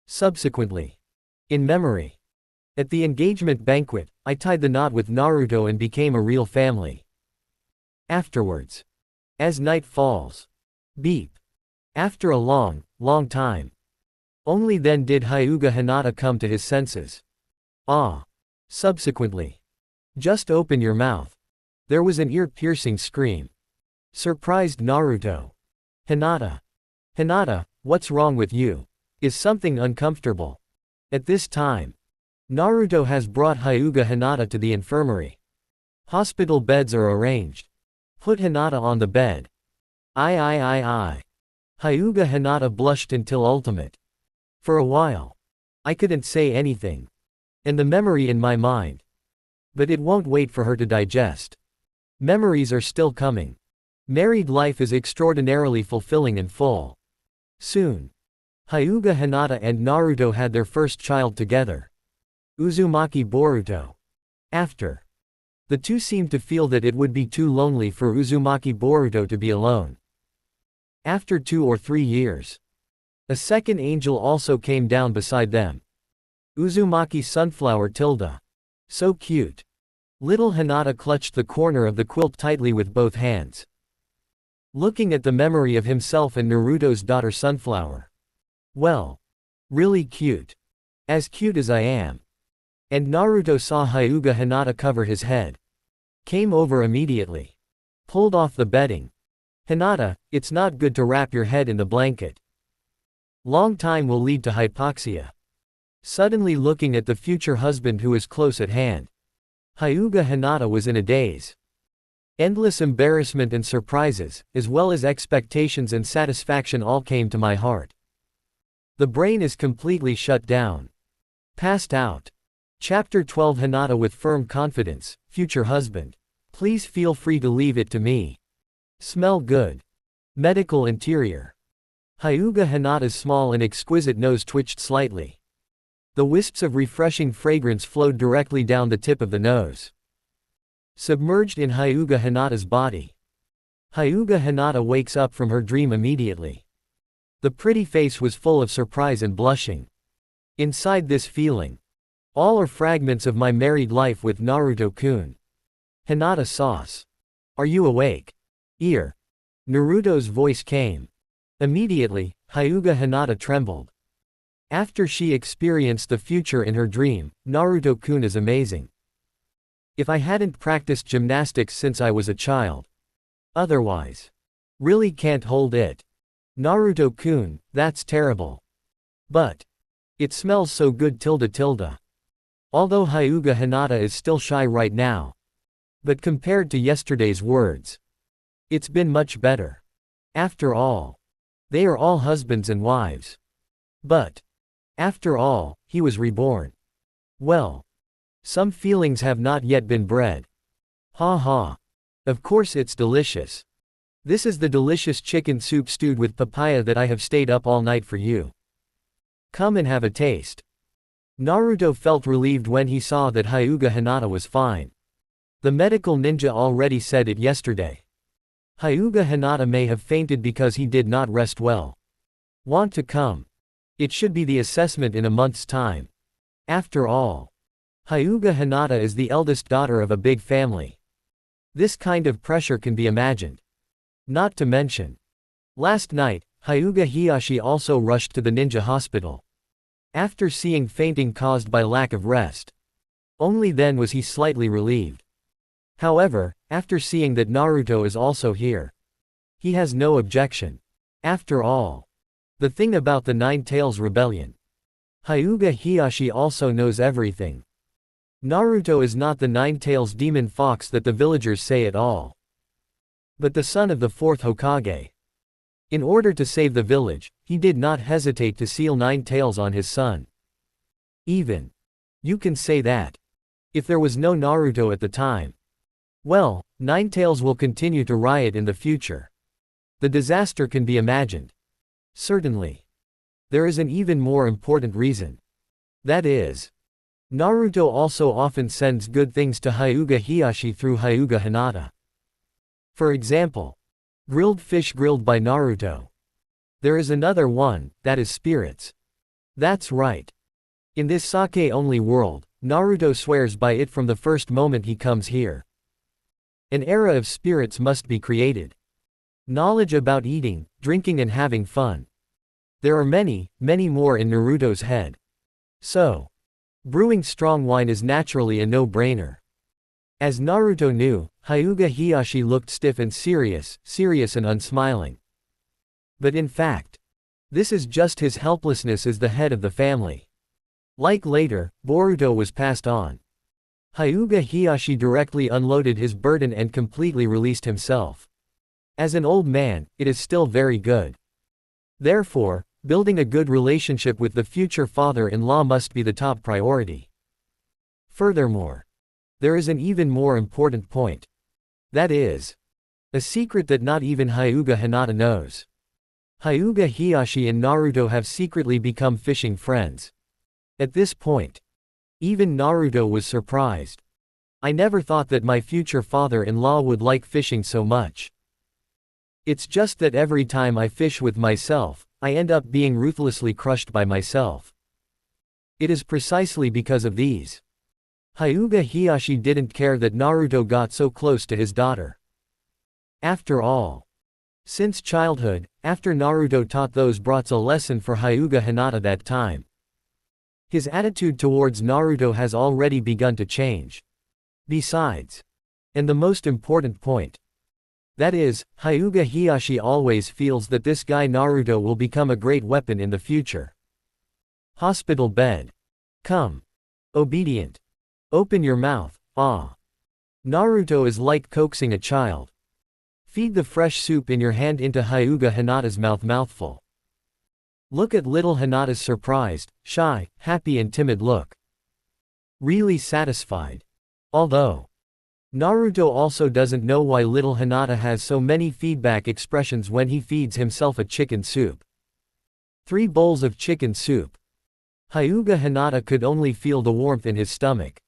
Subsequently. In memory. At the engagement banquet, I tied the knot with Naruto and became a real family. Afterwards. As night falls. Beep. After a long time. Only then did Hyuga Hinata come to his senses. Subsequently. Just open your mouth. There was an ear-piercing scream. Surprised Naruto. Hinata, what's wrong with you? Is something uncomfortable? At this time. Naruto has brought Hyuga Hinata to the infirmary. Hospital beds are arranged. Put Hinata on the bed. Hyuga Hinata blushed until ultimate. For a while. I couldn't say anything. And the memory in my mind. But it won't wait for her to digest. Memories are still coming. Married life is extraordinarily fulfilling and full. Soon. Hyuga Hinata and Naruto had their first child together. Uzumaki Boruto. After. The two seemed to feel that it would be too lonely for Uzumaki Boruto to be alone. After 2 or 3 years. A second angel also came down beside them. Uzumaki Sunflower Tilda. So cute. Little Hinata clutched the corner of the quilt tightly with both hands. Looking at the memory of himself and Naruto's daughter Sunflower. Well. Really cute. As cute as I am. And Naruto saw Hyuga Hinata cover his head. Came over immediately. Pulled off the bedding. Hinata, it's not good to wrap your head in the blanket. Long time will lead to hypoxia. Suddenly looking at the future husband who is close at hand. Hyuga Hinata was in a daze. Endless embarrassment and surprises, as well as expectations and satisfaction all came to my heart. The brain is completely shut down. Passed out. Chapter 12 Hinata with firm confidence, future husband. Please feel free to leave it to me. Smell good. Medical interior. Hyuga Hinata's small and exquisite nose twitched slightly. The wisps of refreshing fragrance flowed directly down the tip of the nose. Submerged in Hyuga Hinata's body. Hyuga Hinata wakes up from her dream immediately. The pretty face was full of surprise and blushing. Inside this feeling, all are fragments of my married life with Naruto-kun. Hinata sauce. Are you awake? Ear. Naruto's voice came. Immediately, Hyuga Hinata trembled. After she experienced the future in her dream, Naruto-kun is amazing. If I hadn't practiced gymnastics since I was a child. Otherwise. Really can't hold it. Naruto-kun, that's terrible. But. It smells so good tilde. Although Hyuga Hinata is still shy right now. But compared to yesterday's words. It's been much better. After all. They are all husbands and wives. But. After all, he was reborn. Well. Some feelings have not yet been bred. Ha ha. Of course it's delicious. This is the delicious chicken soup stewed with papaya that I have stayed up all night for you. Come and have a taste. Naruto felt relieved when he saw that Hyuga Hinata was fine. The medical ninja already said it yesterday. Hyuga Hinata may have fainted because he did not rest well. Want to come? It should be the assessment in a month's time. After all, Hyuga Hinata is the eldest daughter of a big family. This kind of pressure can be imagined. Not to mention. Last night, Hyuga Hiyashi also rushed to the ninja hospital. After seeing fainting caused by lack of rest. Only then was he slightly relieved. However, after seeing that Naruto is also here. He has no objection. After all. The thing about the Nine Tails Rebellion. Hyuga Hiyashi also knows everything. Naruto is not the Nine Tails demon fox that the villagers say at all. But the son of the fourth Hokage. In order to save the village, he did not hesitate to seal Nine Tails on his son. Even. You can say that. If there was no Naruto at the time. Well, Nine Tails will continue to riot in the future. The disaster can be imagined. Certainly. There is an even more important reason. That is. Naruto also often sends good things to Hyuga Hiyashi through Hyuga Hinata. For example. Grilled fish grilled by Naruto. There is another one, that is spirits. That's right. In this sake-only world, Naruto swears by it from the first moment he comes here. An era of spirits must be created. Knowledge about eating, drinking and having fun. There are many, many more in Naruto's head. So. Brewing strong wine is naturally a no-brainer. As Naruto knew, Hyuga Hiyashi looked stiff and serious and unsmiling. But in fact, this is just his helplessness as the head of the family. Like later, Boruto was passed on. Hyuga Hiyashi directly unloaded his burden and completely released himself. As an old man, it is still very good. Therefore, building a good relationship with the future father-in-law must be the top priority. Furthermore, there is an even more important point. That is. A secret that not even Hyuga Hinata knows. Hyuga Hiyashi and Naruto have secretly become fishing friends. At this point. Even Naruto was surprised. I never thought that my future father-in-law would like fishing so much. It's just that every time I fish with myself, I end up being ruthlessly crushed by myself. It is precisely because of these. Hyuga Hiyashi didn't care that Naruto got so close to his daughter. After all. Since childhood, after Naruto taught those brats a lesson for Hyuga Hinata that time. His attitude towards Naruto has already begun to change. Besides. And the most important point. That is, Hyuga Hiyashi always feels that this guy Naruto will become a great weapon in the future. Hospital bed. Come. Obedient. Open your mouth, ah. Naruto is like coaxing a child. Feed the fresh soup in your hand into Hyuga Hinata's mouthful. Look at little Hinata's surprised, shy, happy and timid look. Really satisfied. Although, Naruto also doesn't know why little Hinata has so many feedback expressions when he feeds himself a chicken soup. 3 bowls of chicken soup. Hyuga Hinata could only feel the warmth in his stomach.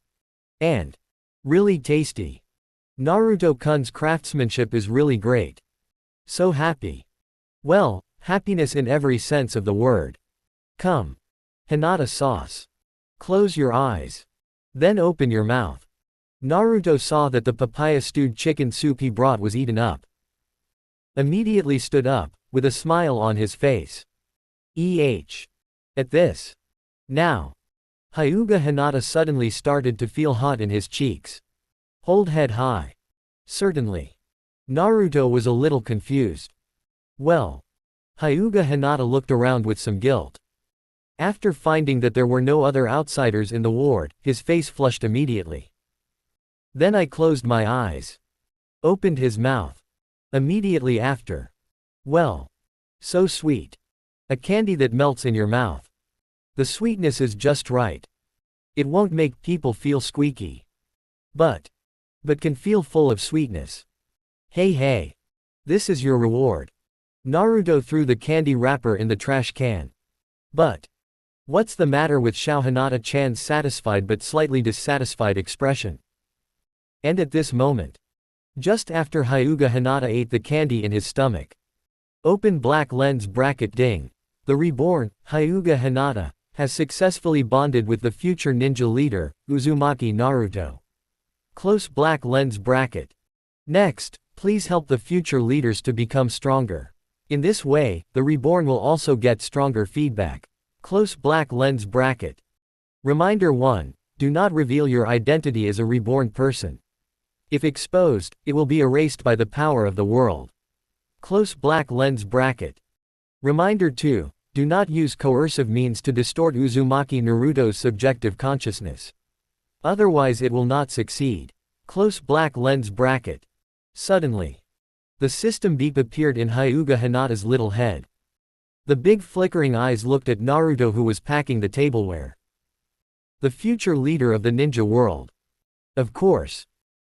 And really tasty. Naruto-kun's craftsmanship is really great. So happy. Well, happiness in every sense of the word. Come. Hinata sauce. Close your eyes. Then open your mouth. Naruto saw that the papaya stewed chicken soup he brought was eaten up. Immediately stood up, with a smile on his face. At this. Now. Hyuga Hinata suddenly started to feel hot in his cheeks. Hold head high. Certainly. Naruto was a little confused. Well. Hyuga Hinata looked around with some guilt. After finding that there were no other outsiders in the ward, his face flushed immediately. Then I closed my eyes. Opened his mouth. Immediately after. Well. So sweet. A candy that melts in your mouth. The sweetness is just right. It won't make people feel squeaky. But can feel full of sweetness. Hey. This is your reward. Naruto threw the candy wrapper in the trash can. But what's the matter with Shao Hinata-chan's satisfied but slightly dissatisfied expression? And at this moment, just after Hyuga Hinata ate the candy in his stomach. Open black lens bracket ding. The reborn, Hyuga Hinata, has successfully bonded with the future ninja leader, Uzumaki Naruto. Close black lens bracket. Next, please help the future leaders to become stronger. In this way, the reborn will also get stronger feedback. Close black lens bracket. Reminder 1. Do not reveal your identity as a reborn person. If exposed, it will be erased by the power of the world. Close black lens bracket. Reminder 2. Do not use coercive means to distort Uzumaki Naruto's subjective consciousness. Otherwise it will not succeed. Close black lens bracket. Suddenly. The system beep appeared in Hyuga Hinata's little head. The big flickering eyes looked at Naruto, who was packing the tableware. The future leader of the ninja world. Of course.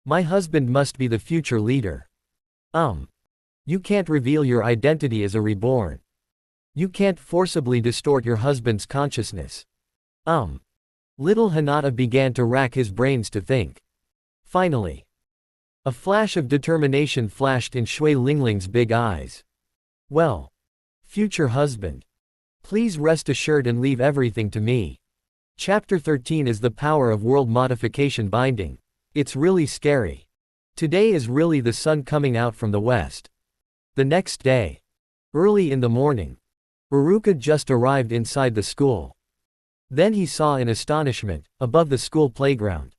My husband must be the future leader. You can't reveal your identity as a reborn. You can't forcibly distort your husband's consciousness. Little Hinata began to rack his brains to think. Finally. A flash of determination flashed in Shui Lingling's big eyes. Well. Future husband. Please rest assured and leave everything to me. Chapter 13 is the power of world modification binding. It's really scary. Today is really the sun coming out from the west. The next day. Early in the morning. Uruka just arrived inside the school. Then he saw in astonishment, above the school playground.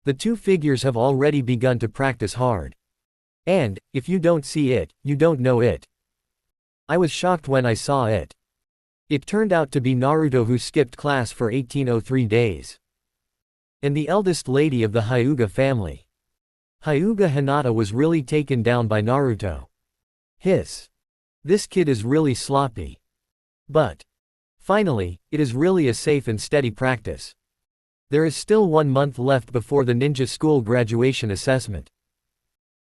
The 2 figures have already begun to practice hard. And, if you don't see it, you don't know it. I was shocked when I saw it. It turned out to be Naruto, who skipped class for 1803 days. And the eldest lady of the Hyuga family. Hyuga Hinata was really taken down by Naruto. Hiss. This kid is really sloppy. But finally, it is really a safe and steady practice. There is still 1 month left before the ninja school graduation assessment.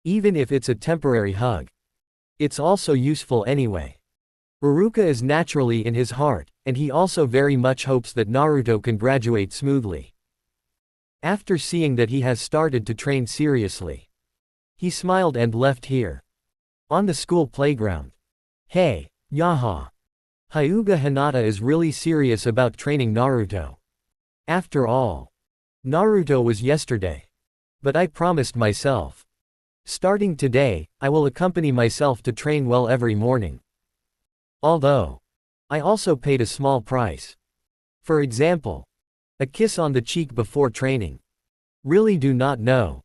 Even if it's a temporary hug. It's also useful anyway. Uruka is naturally in his heart, and he also very much hopes that Naruto can graduate smoothly. After seeing that he has started to train seriously, he smiled and left here. On the school playground. Hey, Yaha. Hyuga Hinata is really serious about training Naruto. After all, Naruto was yesterday. But I promised myself. Starting today, I will accompany myself to train well every morning. Although, I also paid a small price. For example, a kiss on the cheek before training. Really do not know.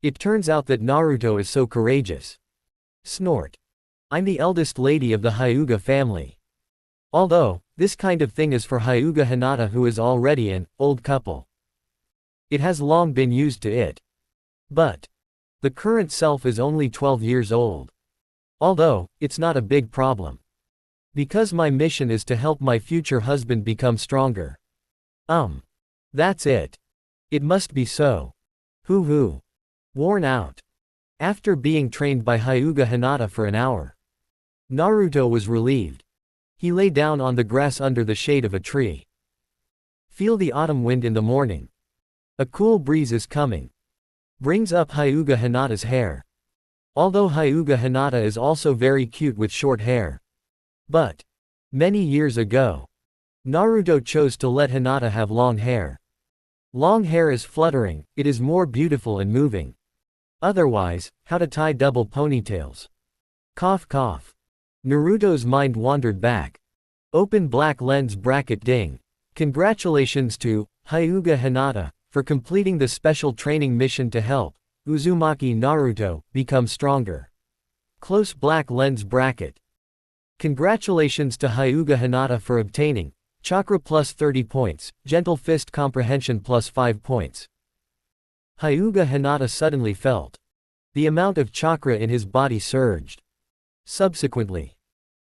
It turns out that Naruto is so courageous. Snort. I'm the eldest lady of the Hyuga family. Although, this kind of thing is for Hyuga Hinata, who is already an old couple. It has long been used to it. But the current self is only 12 years old. Although, it's not a big problem. Because my mission is to help my future husband become stronger. That's it. It must be so. Hoo. Worn out. After being trained by Hyuga Hinata for an hour, Naruto was relieved. He lay down on the grass under the shade of a tree. Feel the autumn wind in the morning. A cool breeze is coming. Brings up Hyuga Hinata's hair. Although Hyuga Hinata is also very cute with short hair. But many years ago, Naruto chose to let Hinata have long hair. Long hair is fluttering, it is more beautiful and moving. Otherwise, how to tie double ponytails? Cough cough. Naruto's mind wandered back. Open black lens bracket ding. Congratulations to Hyuga Hinata for completing the special training mission to help Uzumaki Naruto become stronger. Close black lens bracket. Congratulations to Hyuga Hinata for obtaining Chakra plus 30 points, Gentle Fist Comprehension plus 5 points. Hyuga Hinata suddenly felt the amount of chakra in his body surged. Subsequently,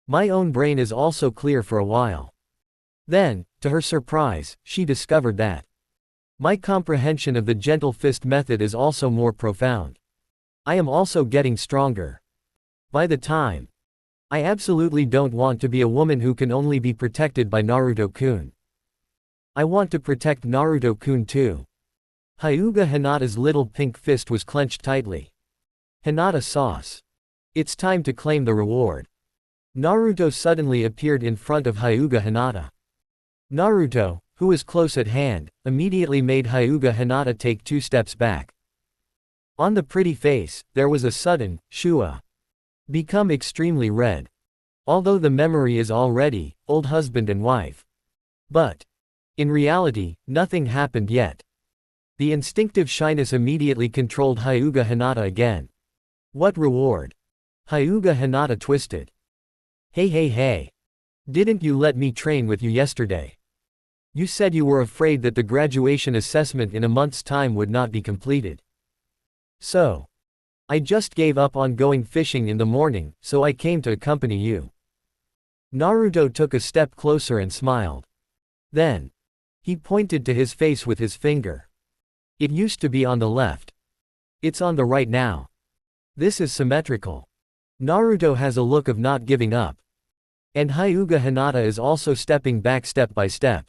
my own brain is also clear for a while. Then, to her surprise, she discovered that my comprehension of the Gentle Fist method is also more profound. I am also getting stronger. By the time, I absolutely don't want to be a woman who can only be protected by Naruto-kun. I want to protect Naruto-kun too. Hyuga Hinata's little pink fist was clenched tightly. Hinata sauce. It's time to claim the reward. Naruto suddenly appeared in front of Hyuga Hinata. Naruto, who was close at hand, immediately made Hyuga Hinata take 2 steps back. On the pretty face, there was a sudden, shua. Become extremely red. Although the memory is already, old husband and wife. But in reality, nothing happened yet. The instinctive shyness immediately controlled Hyuga Hinata again. What reward? Hyuga Hinata twisted. Hey. Didn't you let me train with you yesterday? You said you were afraid that the graduation assessment in a month's time would not be completed. So, I just gave up on going fishing in the morning, so I came to accompany you. Naruto took a step closer and smiled. Then, he pointed to his face with his finger. It used to be on the left. It's on the right now. This is symmetrical. Naruto has a look of not giving up. And Hyuga Hinata is also stepping back step by step.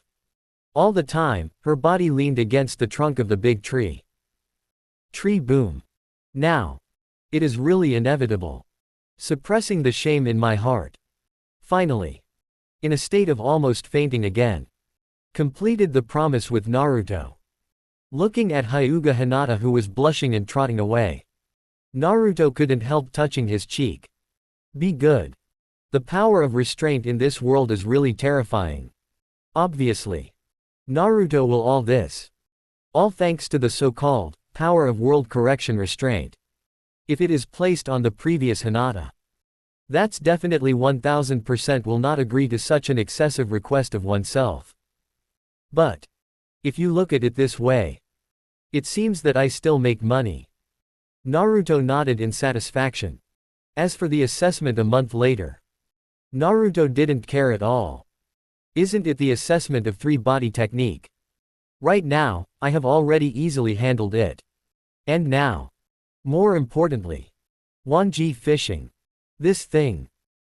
All the time, her body leaned against the trunk of the big tree. Tree boom. Now. It is really inevitable. Suppressing the shame in my heart. Finally. In a state of almost fainting again. Completed the promise with Naruto. Looking at Hyuga Hinata who was blushing and trotting away. Naruto couldn't help touching his cheek. Be good. The power of restraint in this world is really terrifying. Obviously. Naruto will all this. All thanks to the so-called power of world correction restraint. If it is placed on the previous Hinata. That's definitely 1000% will not agree to such an excessive request of oneself. But if you look at it this way, it seems that I still make money. Naruto nodded in satisfaction. As for the assessment a month later, Naruto didn't care at all. Isn't it the assessment of 3-body technique? Right now, I have already easily handled it. And now, more importantly, Wanji fishing. This thing.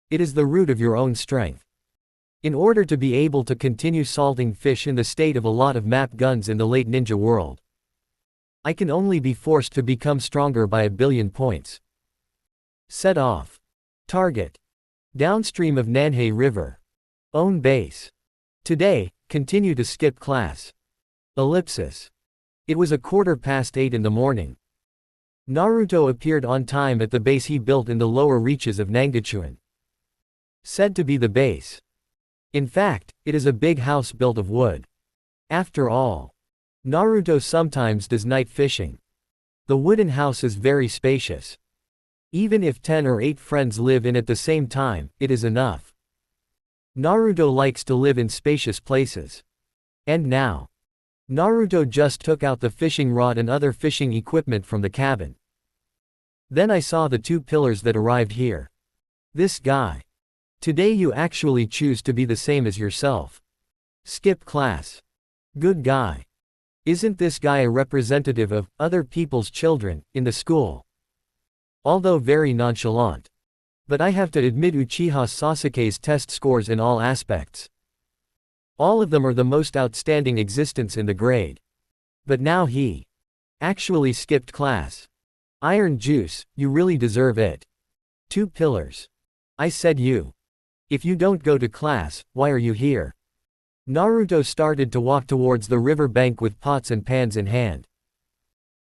It is the root of your own strength. In order to be able to continue salting fish in the state of a lot of map guns in the late ninja world, I can only be forced to become stronger by 1,000,000,000 points. Set off. Target. Downstream of Nanhei River. Own base. Today, continue to skip class. Ellipsis. It was 8:15 in the morning. Naruto appeared on time at the base he built in the lower reaches of Nangachuan. Said to be the base. In fact, it is a big house built of wood. After all, Naruto sometimes does night fishing. The wooden house is very spacious. Even if 10 or 8 friends live in at the same time, it is enough. Naruto likes to live in spacious places. And now, Naruto just took out the fishing rod and other fishing equipment from the cabin. Then I saw the 2 pillars that arrived here. This guy. Today you actually choose to be the same as yourself. Skip class. Good guy. Isn't this guy a representative of other people's children in the school? Although very nonchalant. But I have to admit Uchiha Sasuke's test scores in all aspects. All of them are the most outstanding existence in the grade. But now he actually skipped class. Iron Juice, you really deserve it. 2 pillars. I said you. If you don't go to class, why are you here? Naruto started to walk towards the river bank with pots and pans in hand.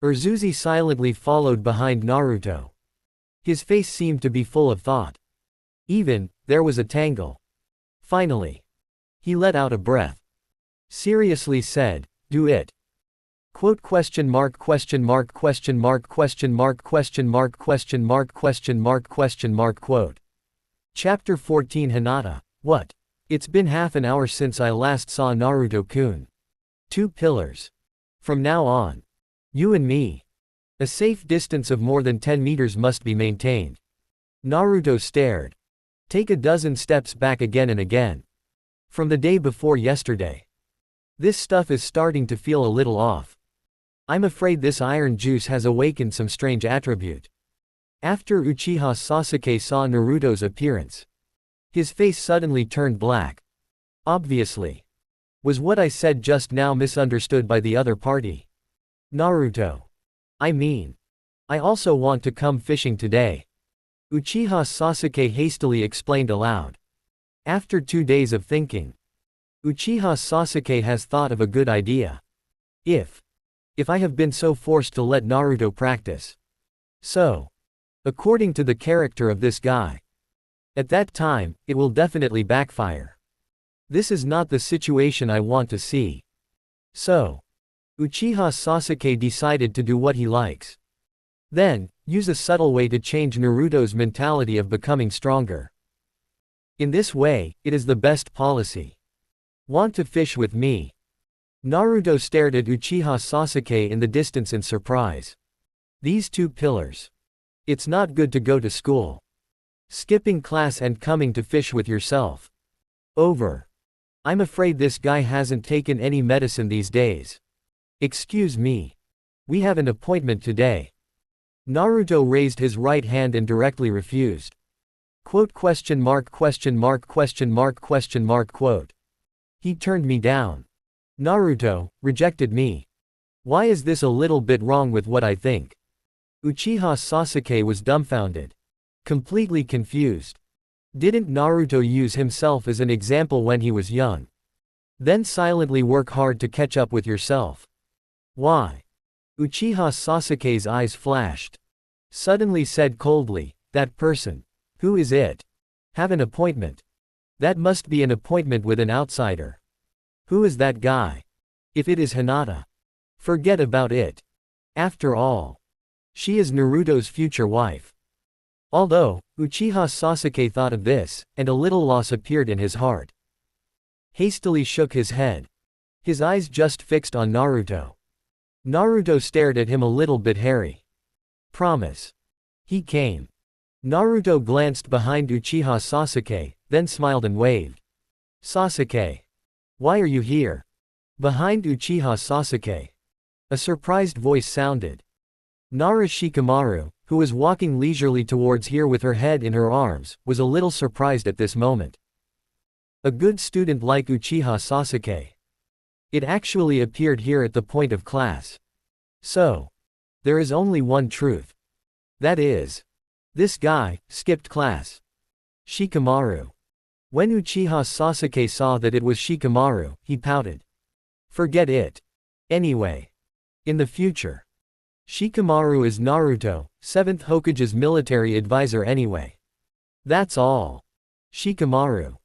Urzuzi silently followed behind Naruto. His face seemed to be full of thought. There was a tangle. Finally. He let out a breath. Seriously said, do it. Quote question mark question mark question mark question mark question mark question mark question mark question mark quote. Chapter 14 Hinata. What? It's been half an hour since I last saw Naruto-kun. 2 pillars. From now on. You and me. A safe distance of more than 10 meters must be maintained. Naruto stared. Take a dozen steps back again and again. From the day before yesterday. This stuff is starting to feel a little off. I'm afraid this iron juice has awakened some strange attribute. After Uchiha Sasuke saw Naruto's appearance, his face suddenly turned black. Obviously. Was what I said just now misunderstood by the other party? Naruto. I also want to come fishing today. Uchiha Sasuke hastily explained aloud. After 2 days of thinking, Uchiha Sasuke has thought of a good idea. If I have been so forced to let Naruto practice. So. According to the character of this guy. At that time, it will definitely backfire. This is not the situation I want to see. So. Uchiha Sasuke decided to do what he likes. Then, use a subtle way to change Naruto's mentality of becoming stronger. In this way, it is the best policy. Want to fish with me? Naruto stared at Uchiha Sasuke in the distance in surprise. These 2 pillars. It's not good to go to school. Skipping class and coming to fish with yourself. Over. I'm afraid this guy hasn't taken any medicine these days. Excuse me. We have an appointment today. Naruto raised his right hand and directly refused. Quote question mark question mark question mark question mark quote. He turned me down. Naruto, rejected me. Why is this a little bit wrong with what I think? Uchiha Sasuke was dumbfounded. Completely confused. Didn't Naruto use himself as an example when he was young? Then silently work hard to catch up with yourself. Why? Uchiha Sasuke's eyes flashed. Suddenly said coldly, that person. Who is it? Have an appointment. That must be an appointment with an outsider. Who is that guy? If it is Hinata. Forget about it. After all. She is Naruto's future wife. Although, Uchiha Sasuke thought of this, and a little loss appeared in his heart. Hastily shook his head. His eyes just fixed on Naruto. Naruto stared at him a little bit hairy. Promise. He came. Naruto glanced behind Uchiha Sasuke, then smiled and waved. Sasuke. Why are you here? Behind Uchiha Sasuke. A surprised voice sounded. Nara Shikamaru, who was walking leisurely towards here with her head in her arms, was a little surprised at this moment. A good student like Uchiha Sasuke. It actually appeared here at the point of class. So. There is only one truth. That is. This guy skipped class. Shikamaru. When Uchiha Sasuke saw that it was Shikamaru, he pouted. Forget it. Anyway. In the future. Shikamaru is Naruto, 7th Hokage's military advisor anyway. That's all. Shikamaru.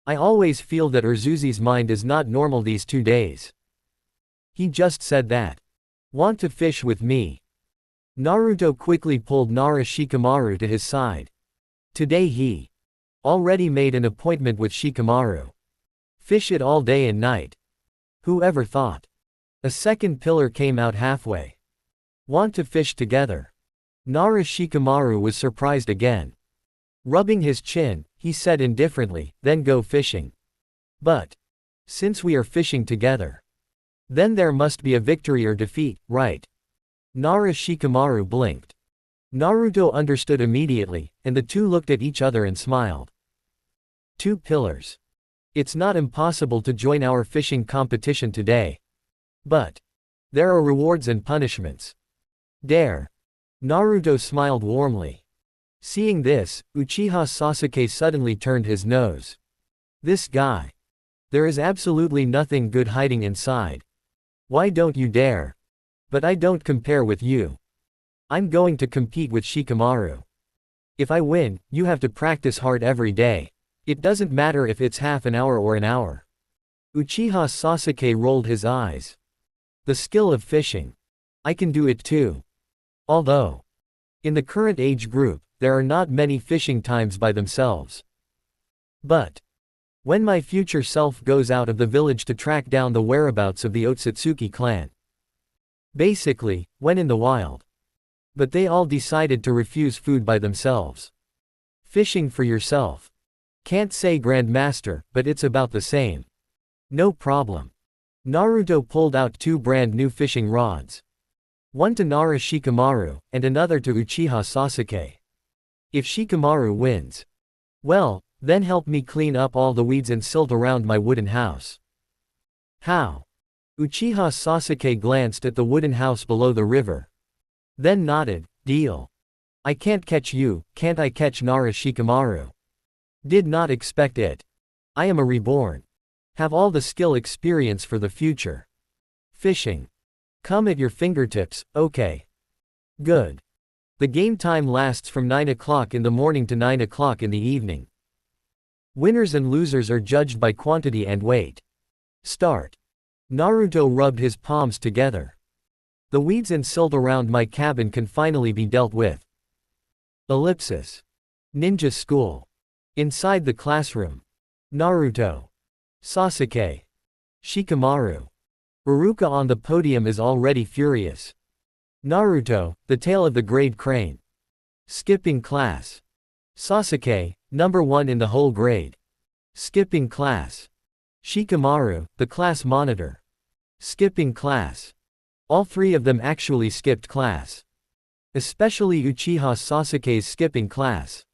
I always feel that Urzuzi's mind is not normal these 2 days. He just said that. Want to fish with me? Naruto quickly pulled Nara Shikamaru to his side. Today he already made an appointment with Shikamaru. Fish it all day and night. Whoever thought? A second pillar came out halfway. Want to fish together? Nara Shikamaru was surprised again. Rubbing his chin, he said indifferently, then go fishing. But. Since we are fishing together. Then there must be a victory or defeat, right? Nara Shikamaru blinked. Naruto understood immediately, and the two looked at each other and smiled. 2 pillars. It's not impossible to join our fishing competition today. But there are rewards and punishments. Dare. Naruto smiled warmly. Seeing this, Uchiha Sasuke suddenly turned his nose. This guy. There is absolutely nothing good hiding inside. Why don't you dare? But I don't compare with you. I'm going to compete with Shikamaru. If I win, you have to practice hard every day. It doesn't matter if it's half an hour or an hour. Uchiha Sasuke rolled his eyes. The skill of fishing. I can do it too. Although, in the current age group, there are not many fishing times by themselves. But when my future self goes out of the village to track down the whereabouts of the Otsutsuki clan. Basically, when in the wild. But they all decided to refuse food by themselves. Fishing for yourself. Can't say Grandmaster, but it's about the same. No problem. Naruto pulled out 2 brand new fishing rods. One to Nara Shikamaru, and another to Uchiha Sasuke. If Shikamaru wins, well, then help me clean up all the weeds and silt around my wooden house. How? Uchiha Sasuke glanced at the wooden house below the river. Then nodded, deal. I can't catch you, can't I catch Nara Shikamaru? Did not expect it. I am a reborn. Have all the skill experience for the future. Fishing. Come at your fingertips, okay. Good. The game time lasts from 9 o'clock in the morning to 9 o'clock in the evening. Winners and losers are judged by quantity and weight. Start. Naruto rubbed his palms together. The weeds and silt around my cabin can finally be dealt with. Ellipsis. Ninja school. Inside the classroom. Naruto. Sasuke. Shikamaru. Iruka on the podium is already furious. Naruto, the tail of the grade crane. Skipping class. Sasuke, number 1 in the whole grade. Skipping class. Shikamaru, the class monitor. Skipping class. All 3 of them actually skipped class. Especially Uchiha Sasuke's skipping class.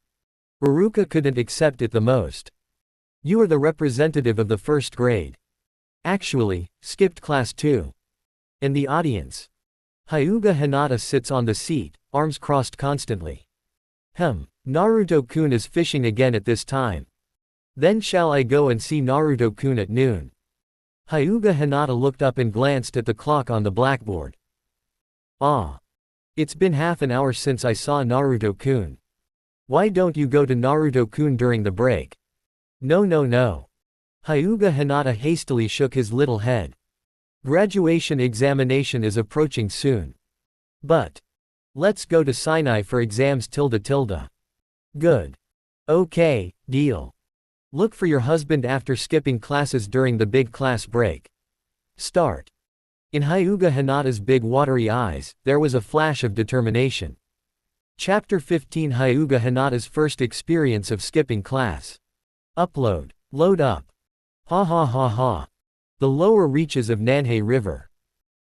Iruka couldn't accept it the most. You are the representative of the 1st grade. Actually, skipped class too. In the audience. Hyuga Hinata sits on the seat, arms crossed constantly. Naruto-kun is fishing again at this time. Then shall I go and see Naruto-kun at noon? Hyuga Hinata looked up and glanced at the clock on the blackboard. Ah. It's been half an hour since I saw Naruto-kun. Why don't you go to Naruto-kun during the break? No. Hyuga Hinata hastily shook his little head. Graduation examination is approaching soon. But let's go to Sinai for exams tilde. Good. Okay, deal. Look for your husband after skipping classes during the big class break. Start. In Hyuga Hinata's big watery eyes, there was a flash of determination. Chapter 15 Hyuga Hinata's first experience of skipping class. Upload. Load up. Ha. The lower reaches of Nanhei River.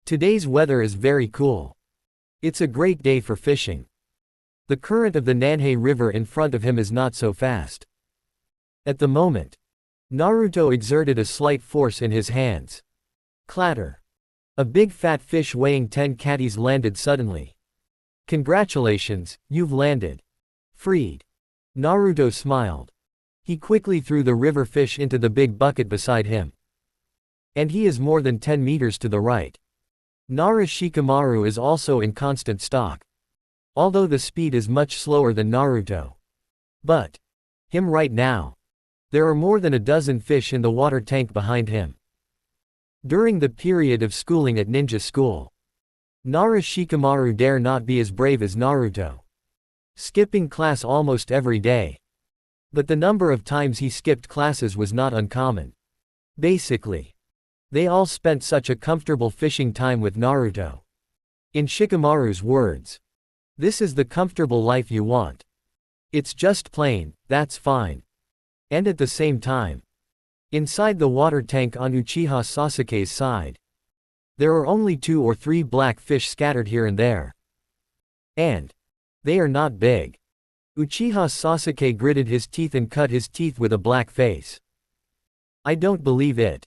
Today's weather is very cool. It's a great day for fishing. The current of the Nanhei River in front of him is not so fast. At the moment, Naruto exerted a slight force in his hands. Clatter. A big fat fish weighing 10 catties landed suddenly. Congratulations, you've landed. Freed. Naruto smiled. He quickly threw the river fish into the big bucket beside him. And he is more than 10 meters to the right. Nara Shikamaru is also in constant stalk. Although the speed is much slower than Naruto. But him right now. There are more than a dozen fish in the water tank behind him. During the period of schooling at ninja school, Nara Shikamaru dare not be as brave as Naruto. Skipping class almost every day. But the number of times he skipped classes was not uncommon. Basically, they all spent such a comfortable fishing time with Naruto. In Shikamaru's words, this is the comfortable life you want. It's just plain, that's fine. And at the same time, inside the water tank on Uchiha Sasuke's side, There are only 2 or 3 black fish scattered here and there. And they are not big. Uchiha Sasuke gritted his teeth and cut his teeth with a black face. I don't believe it.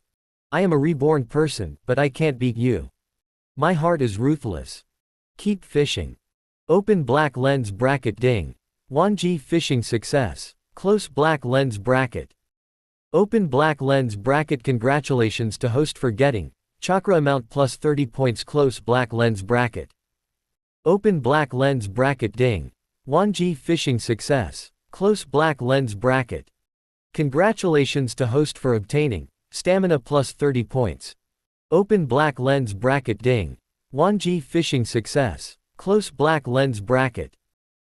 I am a reborn person, but I can't beat you. My heart is ruthless. Keep fishing. Open black lens bracket ding. Wanji fishing success. Close black lens bracket. Open black lens bracket. Congratulations to host for getting chakra amount plus 30 points. Close black lens bracket. Open black lens bracket ding. Wanji fishing success. Close black lens bracket. Congratulations to host for obtaining stamina plus 30 points. Open black lens bracket ding. Wanji fishing success. Close black lens bracket.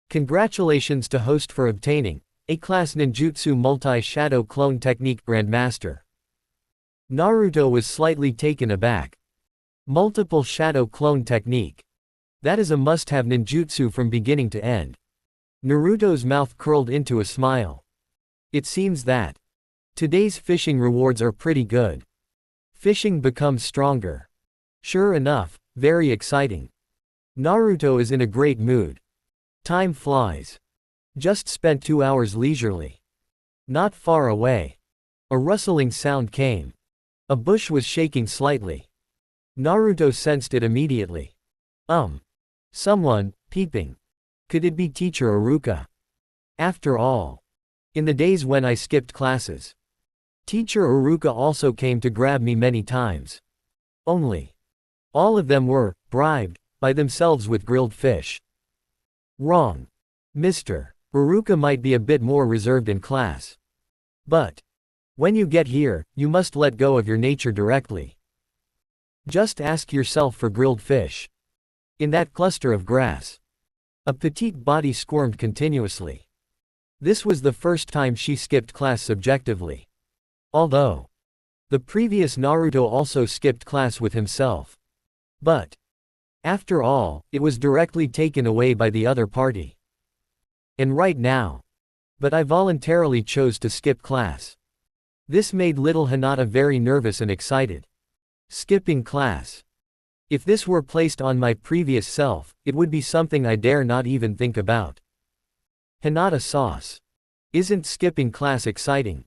Congratulations to host for obtaining A-class ninjutsu multi-shadow clone technique Grandmaster. Naruto was slightly taken aback. Multiple shadow clone technique. That is a must-have ninjutsu from beginning to end. Naruto's mouth curled into a smile. It seems that today's fishing rewards are pretty good. Fishing becomes stronger. Sure enough, very exciting. Naruto is in a great mood. Time flies. Just spent 2 hours leisurely. Not far away. A rustling sound came. A bush was shaking slightly. Naruto sensed it immediately. Someone, peeping. Could it be Teacher Iruka? After all, in the days when I skipped classes, Teacher Iruka also came to grab me many times. Only all of them were bribed by themselves with grilled fish. Wrong. Mr. Iruka might be a bit more reserved in class. But when you get here, you must let go of your nature directly. Just ask yourself for grilled fish. In that cluster of grass. A petite body squirmed continuously. This was the first time she skipped class subjectively. Although the previous Naruto also skipped class with himself. But after all, it was directly taken away by the other party. And right now. But I voluntarily chose to skip class. This made little Hinata very nervous and excited. Skipping class. If this were placed on my previous self, it would be something I dare not even think about. Hinata sauce. Isn't skipping class exciting?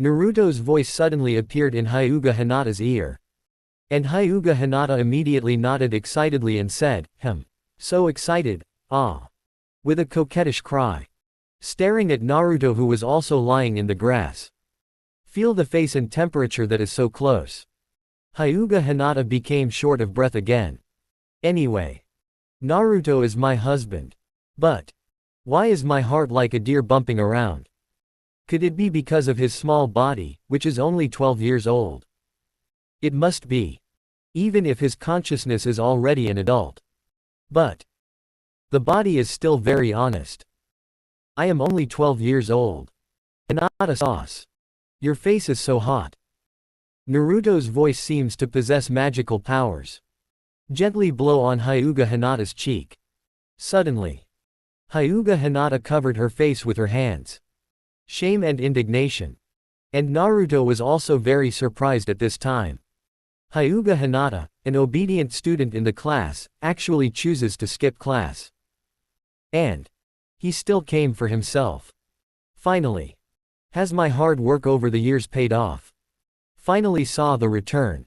Naruto's voice suddenly appeared in Hyuga Hinata's ear. And Hyuga Hinata immediately nodded excitedly and said, So excited, ah. With a coquettish cry. Staring at Naruto, who was also lying in the grass. Feel the face and temperature that is so close. Hyuga Hinata became short of breath again. Anyway. Naruto is my husband. But why is my heart like a deer bumping around? Could it be because of his small body, which is only 12 years old? It must be. Even if his consciousness is already an adult. But the body is still very honest. I am only 12 years old. And not a sauce. Your face is so hot. Naruto's voice seems to possess magical powers. Gently blow on Hyuga Hinata's cheek. Suddenly. Hyuga Hinata covered her face with her hands. Shame and indignation. And Naruto was also very surprised at this time. Hyuga Hinata, an obedient student in the class, actually chooses to skip class. And he still came for himself. Finally. Has my hard work over the years paid off? Finally saw the return.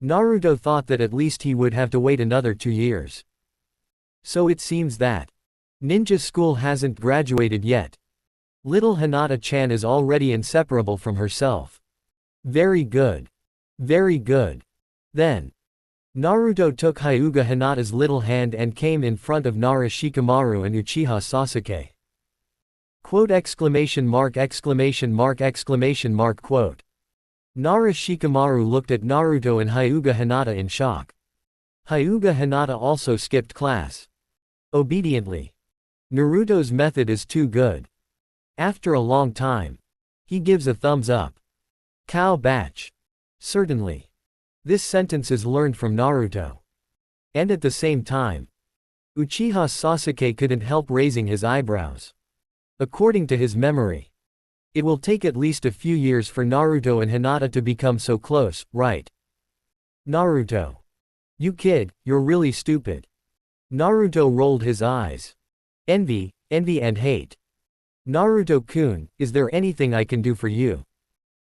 Naruto thought that at least he would have to wait another 2 years. So it seems that ninja school hasn't graduated yet. Little Hinata-chan is already inseparable from herself. Very good. Very good. Then Naruto took Hyuga Hinata's little hand and came in front of Nara Shikamaru and Uchiha Sasuke. Quote exclamation mark exclamation mark exclamation mark quote. Nara Shikamaru looked at Naruto and Hyuga Hinata in shock. Hyuga Hinata also skipped class. Obediently. Naruto's method is too good. After a long time. He gives a thumbs up. Cow batch. Certainly. This sentence is learned from Naruto. And at the same time. Uchiha Sasuke couldn't help raising his eyebrows. According to his memory. It will take at least a few years for Naruto and Hinata to become so close, right? Naruto. You kid, you're really stupid. Naruto rolled his eyes. Envy and hate. Naruto-kun, is there anything I can do for you?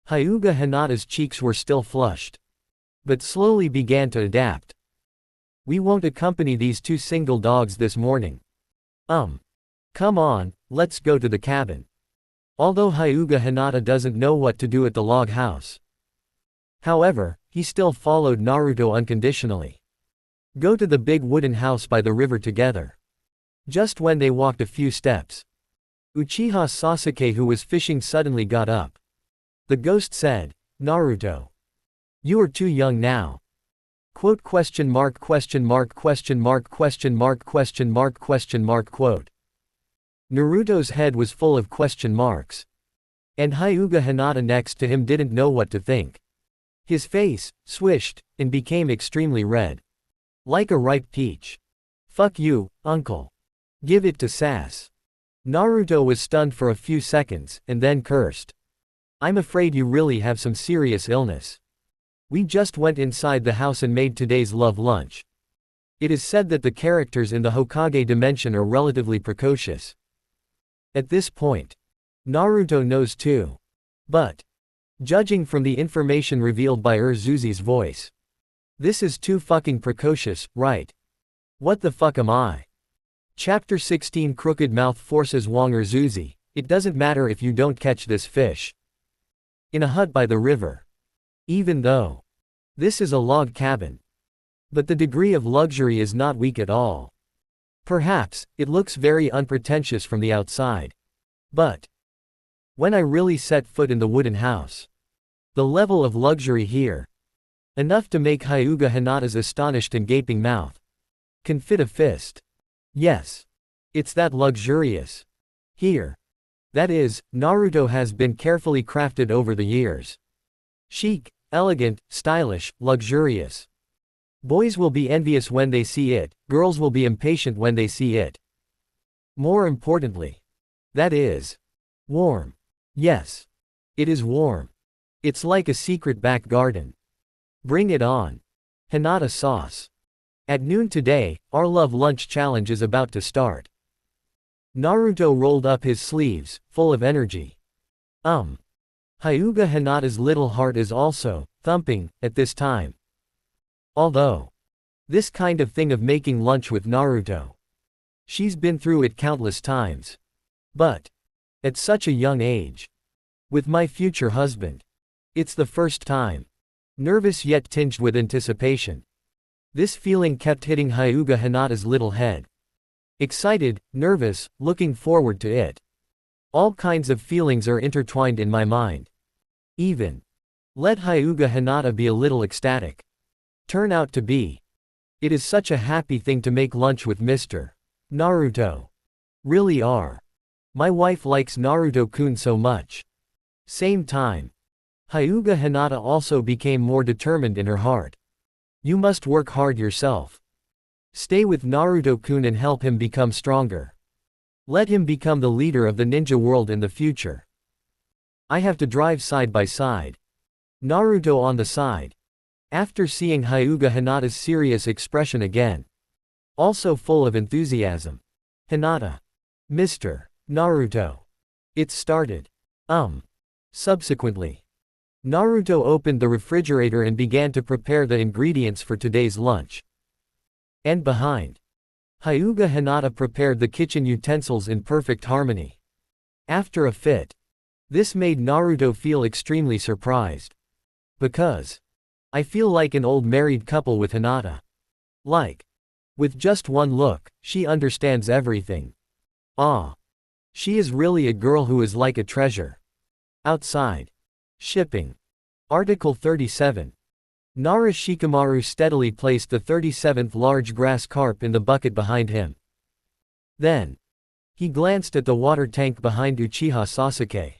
Hyuga Hinata's cheeks were still flushed, but slowly began to adapt. We won't accompany these two single dogs this morning. Come on, let's go to the cabin. Although Hyuga Hinata doesn't know what to do at the log house. However, he still followed Naruto unconditionally. Go to the big wooden house by the river together. Just when they walked a few steps, Uchiha Sasuke, who was fishing, suddenly got up. The ghost said, Naruto. You are too young now. Quote question mark question mark question mark question mark question mark question mark quote. Naruto's head was full of question marks. And Hyuga Hinata next to him didn't know what to think. His face swished and became extremely red. Like a ripe peach. Fuck you, uncle. Give it to Sass. Naruto was stunned for a few seconds, and then cursed. I'm afraid you really have some serious illness. We just went inside the house and made today's love lunch. It is said that the characters in the Hokage dimension are relatively precocious. At this point, Naruto knows too. But, judging from the information revealed by Urzuzi's voice, this is too fucking precocious, right? What the fuck am I? Chapter 16 Crooked Mouth forces Wong Urzuzi, it doesn't matter if you don't catch this fish. In a hut by the river. Even though this is a log cabin. But the degree of luxury is not weak at all. Perhaps, it looks very unpretentious from the outside. But when I really set foot in the wooden house, the level of luxury here, enough to make Hyuga Hinata's astonished and gaping mouth can fit a fist. Yes. It's that luxurious. Here. That is, Naruto has been carefully crafted over the years. Chic, elegant, stylish, luxurious. Boys will be envious when they see it, girls will be impatient when they see it. More importantly, that is warm. Yes. It is warm. It's like a secret back garden. Bring it on. Hinata sauce. At noon today, our love lunch challenge is about to start. Naruto rolled up his sleeves, full of energy. Hyuga Hinata's little heart is also thumping at this time. Although this kind of thing of making lunch with Naruto, she's been through it countless times. But at such a young age, with my future husband, it's the first time. Nervous yet tinged with anticipation. This feeling kept hitting Hyuga Hinata's little head. Excited, nervous, looking forward to it. All kinds of feelings are intertwined in my mind. Even let Hyuga Hinata be a little ecstatic. Turn out to be. It is such a happy thing to make lunch with Mr. Naruto. Really are. My wife likes Naruto-kun so much. Same time. Hyuga Hinata also became more determined in her heart. You must work hard yourself. Stay with Naruto-kun and help him become stronger. Let him become the leader of the ninja world in the future. I have to drive side by side. Naruto on the side. After seeing Hyuga Hinata's serious expression again. Also full of enthusiasm. Hinata. Mr. Naruto. It started. Subsequently, Naruto opened the refrigerator and began to prepare the ingredients for today's lunch. And behind, Hyuga Hinata prepared the kitchen utensils in perfect harmony. After a fit, this made Naruto feel extremely surprised. Because I feel like an old married couple with Hinata. Like, with just one look, she understands everything. She is really a girl who is like a treasure. Outside. Shipping. Article 37. Nara Shikamaru steadily placed the 37th large grass carp in the bucket behind him. Then, he glanced at the water tank behind Uchiha Sasuke.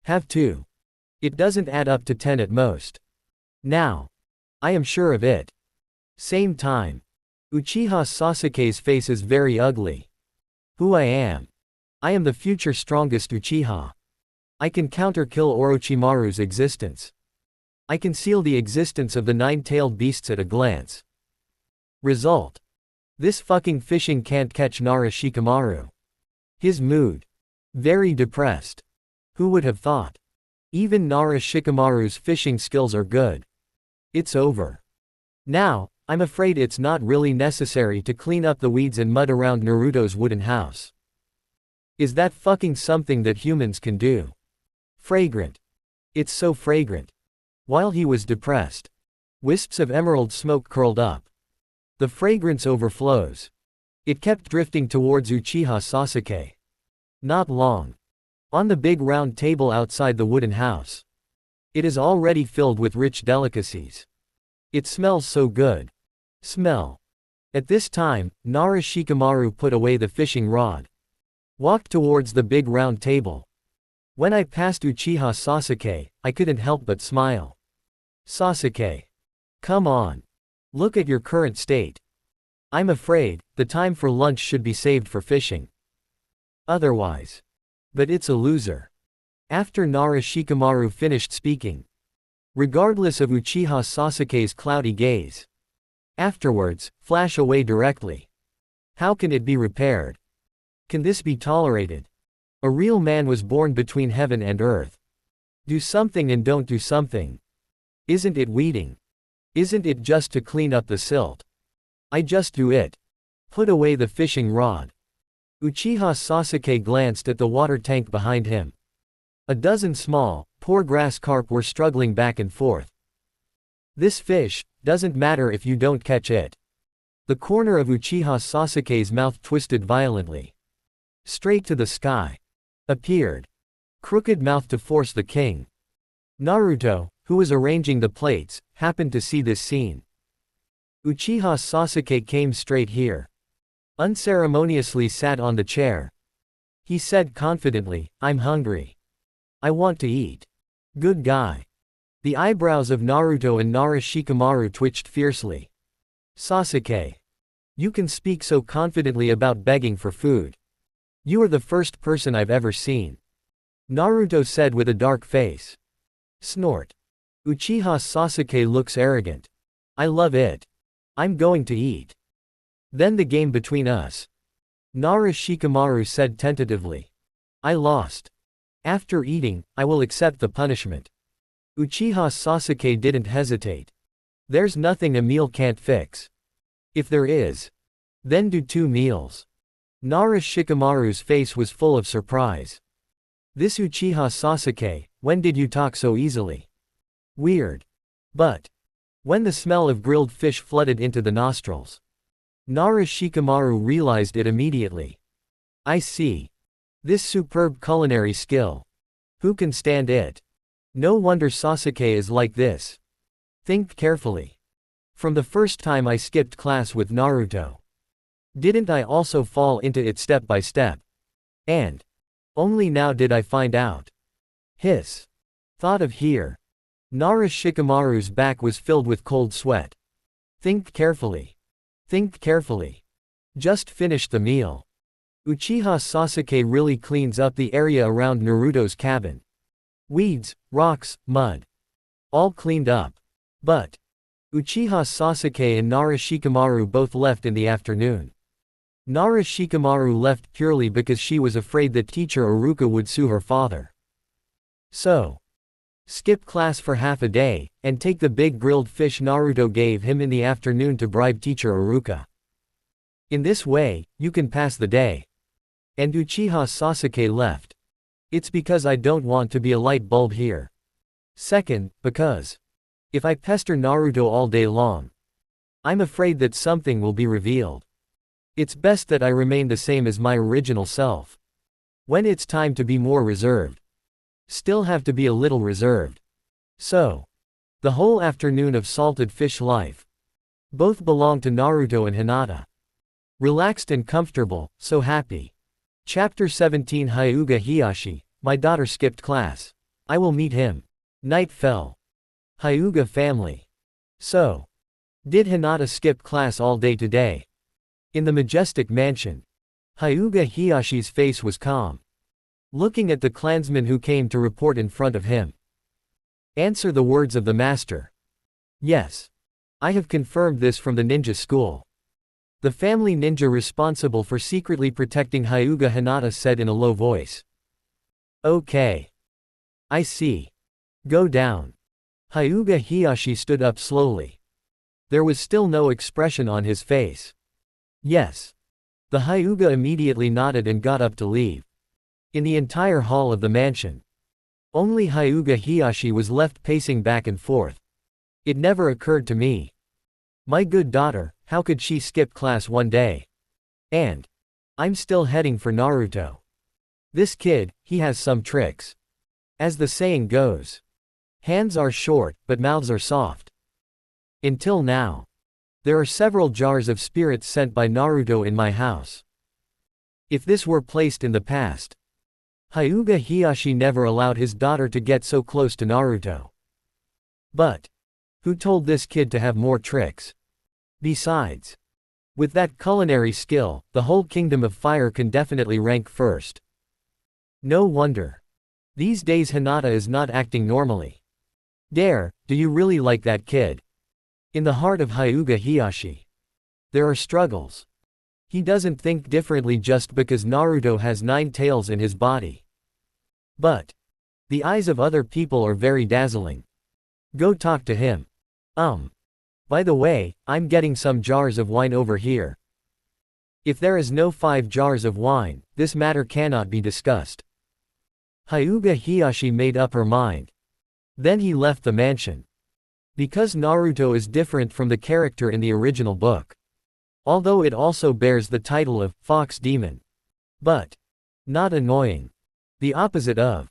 Have 2. It doesn't add up to 10 at most. Now. I am sure of it. Same time. Uchiha Sasuke's face is very ugly. Who I am? I am the future strongest Uchiha. I can counter-kill Orochimaru's existence. I can seal the existence of the 9-tailed beasts at a glance. Result. This fucking fishing can't catch Nara Shikamaru. His mood. Very depressed. Who would have thought? Even Nara Shikamaru's fishing skills are good. It's over. Now, I'm afraid it's not really necessary to clean up the weeds and mud around Naruto's wooden house. Is that fucking something that humans can do? Fragrant. It's so fragrant. While he was depressed, wisps of emerald smoke curled up. The fragrance overflows. It kept drifting towards Uchiha Sasuke. Not long. On the big round table outside the wooden house. It is already filled with rich delicacies. It smells so good. Smell. At this time, Nara Shikamaru put away the fishing rod. Walked towards the big round table. When I passed Uchiha Sasuke, I couldn't help but smile. Sasuke. Come on. Look at your current state. I'm afraid, the time for lunch should be saved for fishing. Otherwise. But it's a loser. After Nara Shikamaru finished speaking. Regardless of Uchiha Sasuke's cloudy gaze. Afterwards, flash away directly. How can it be repaired? Can this be tolerated? A real man was born between heaven and earth. Do something and don't do something. Isn't it weeding? Isn't it just to clean up the silt? I just do it. Put away the fishing rod. Uchiha Sasuke glanced at the water tank behind him. A dozen small, poor grass carp were struggling back and forth. This fish, doesn't matter if you don't catch it. The corner of Uchiha Sasuke's mouth twisted violently. Straight to the sky. Appeared. Crooked mouth to force the king. Naruto, who was arranging the plates, happened to see this scene. Uchiha Sasuke came straight here. Unceremoniously sat on the chair. He said confidently, I'm hungry. I want to eat. Good guy. The eyebrows of Naruto and Nara Shikamaru twitched fiercely. Sasuke. You can speak so confidently about begging for food. You are the first person I've ever seen. Naruto said with a dark face. Snort. Uchiha Sasuke looks arrogant. I love it. I'm going to eat. Then the game between us. Nara Shikamaru said tentatively. I lost. After eating, I will accept the punishment. Uchiha Sasuke didn't hesitate. There's nothing a meal can't fix. If there is, then do 2 meals. Nara Shikamaru's face was full of surprise. This Uchiha Sasuke, when did you talk so easily? Weird. But when the smell of grilled fish flooded into the nostrils, Nara Shikamaru realized it immediately. I see. This superb culinary skill. Who can stand it? No wonder Sasuke is like this. Think carefully. From the first time I skipped class with Naruto. Didn't I also fall into it step by step? And only now did I find out. Hiss. Thought of here. Nara Shikamaru's back was filled with cold sweat. Think carefully. Think carefully. Just finished the meal. Uchiha Sasuke really cleans up the area around Naruto's cabin. Weeds, rocks, mud. All cleaned up. But Uchiha Sasuke and Nara Shikamaru both left in the afternoon. Nara Shikamaru left purely because she was afraid that teacher Iruka would sue her father. So, skip class for half a day, and take the big grilled fish Naruto gave him in the afternoon to bribe teacher Iruka. In this way, you can pass the day. And Uchiha Sasuke left. It's because I don't want to be a light bulb here. Second, because if I pester Naruto all day long, I'm afraid that something will be revealed. It's best that I remain the same as my original self. When it's time to be more reserved, still have to be a little reserved. So, the whole afternoon of salted fish life. Both belong to Naruto and Hinata. Relaxed and comfortable, so happy. Chapter 17 Hyuga Hiyashi, my daughter skipped class. I will meet him. Night fell. Hyuga family. So, did Hinata skip class all day today? In the majestic mansion, Hyuga Hiyashi's face was calm. Looking at the clansmen who came to report in front of him. Answer the words of the master. Yes. I have confirmed this from the ninja school. The family ninja responsible for secretly protecting Hyuga Hinata said in a low voice. Okay. I see. Go down. Hyuga Hiyashi stood up slowly. There was still no expression on his face. Yes. The Hyuga immediately nodded and got up to leave. In the entire hall of the mansion, only Hyuga Hiyashi was left pacing back and forth. It never occurred to me. My good daughter, how could she skip class one day? And I'm still heading for Naruto. This kid, he has some tricks. As the saying goes, hands are short, but mouths are soft. Until now, there are several jars of spirits sent by Naruto in my house. If this were placed in the past, Hyuga Hiyashi never allowed his daughter to get so close to Naruto. But who told this kid to have more tricks? Besides, with that culinary skill, the whole Kingdom of Fire can definitely rank first. No wonder. These days Hinata is not acting normally. Do you really like that kid? In the heart of Hyuga Hiyashi, there are struggles. He doesn't think differently just because Naruto has 9 tails in his body. But the eyes of other people are very dazzling. Go talk to him. By the way, I'm getting some jars of wine over here. If there is no 5 jars of wine, this matter cannot be discussed. Hyuga Hiyashi made up her mind. Then he left the mansion. Because Naruto is different from the character in the original book. Although it also bears the title of Fox Demon. But not annoying. The opposite of.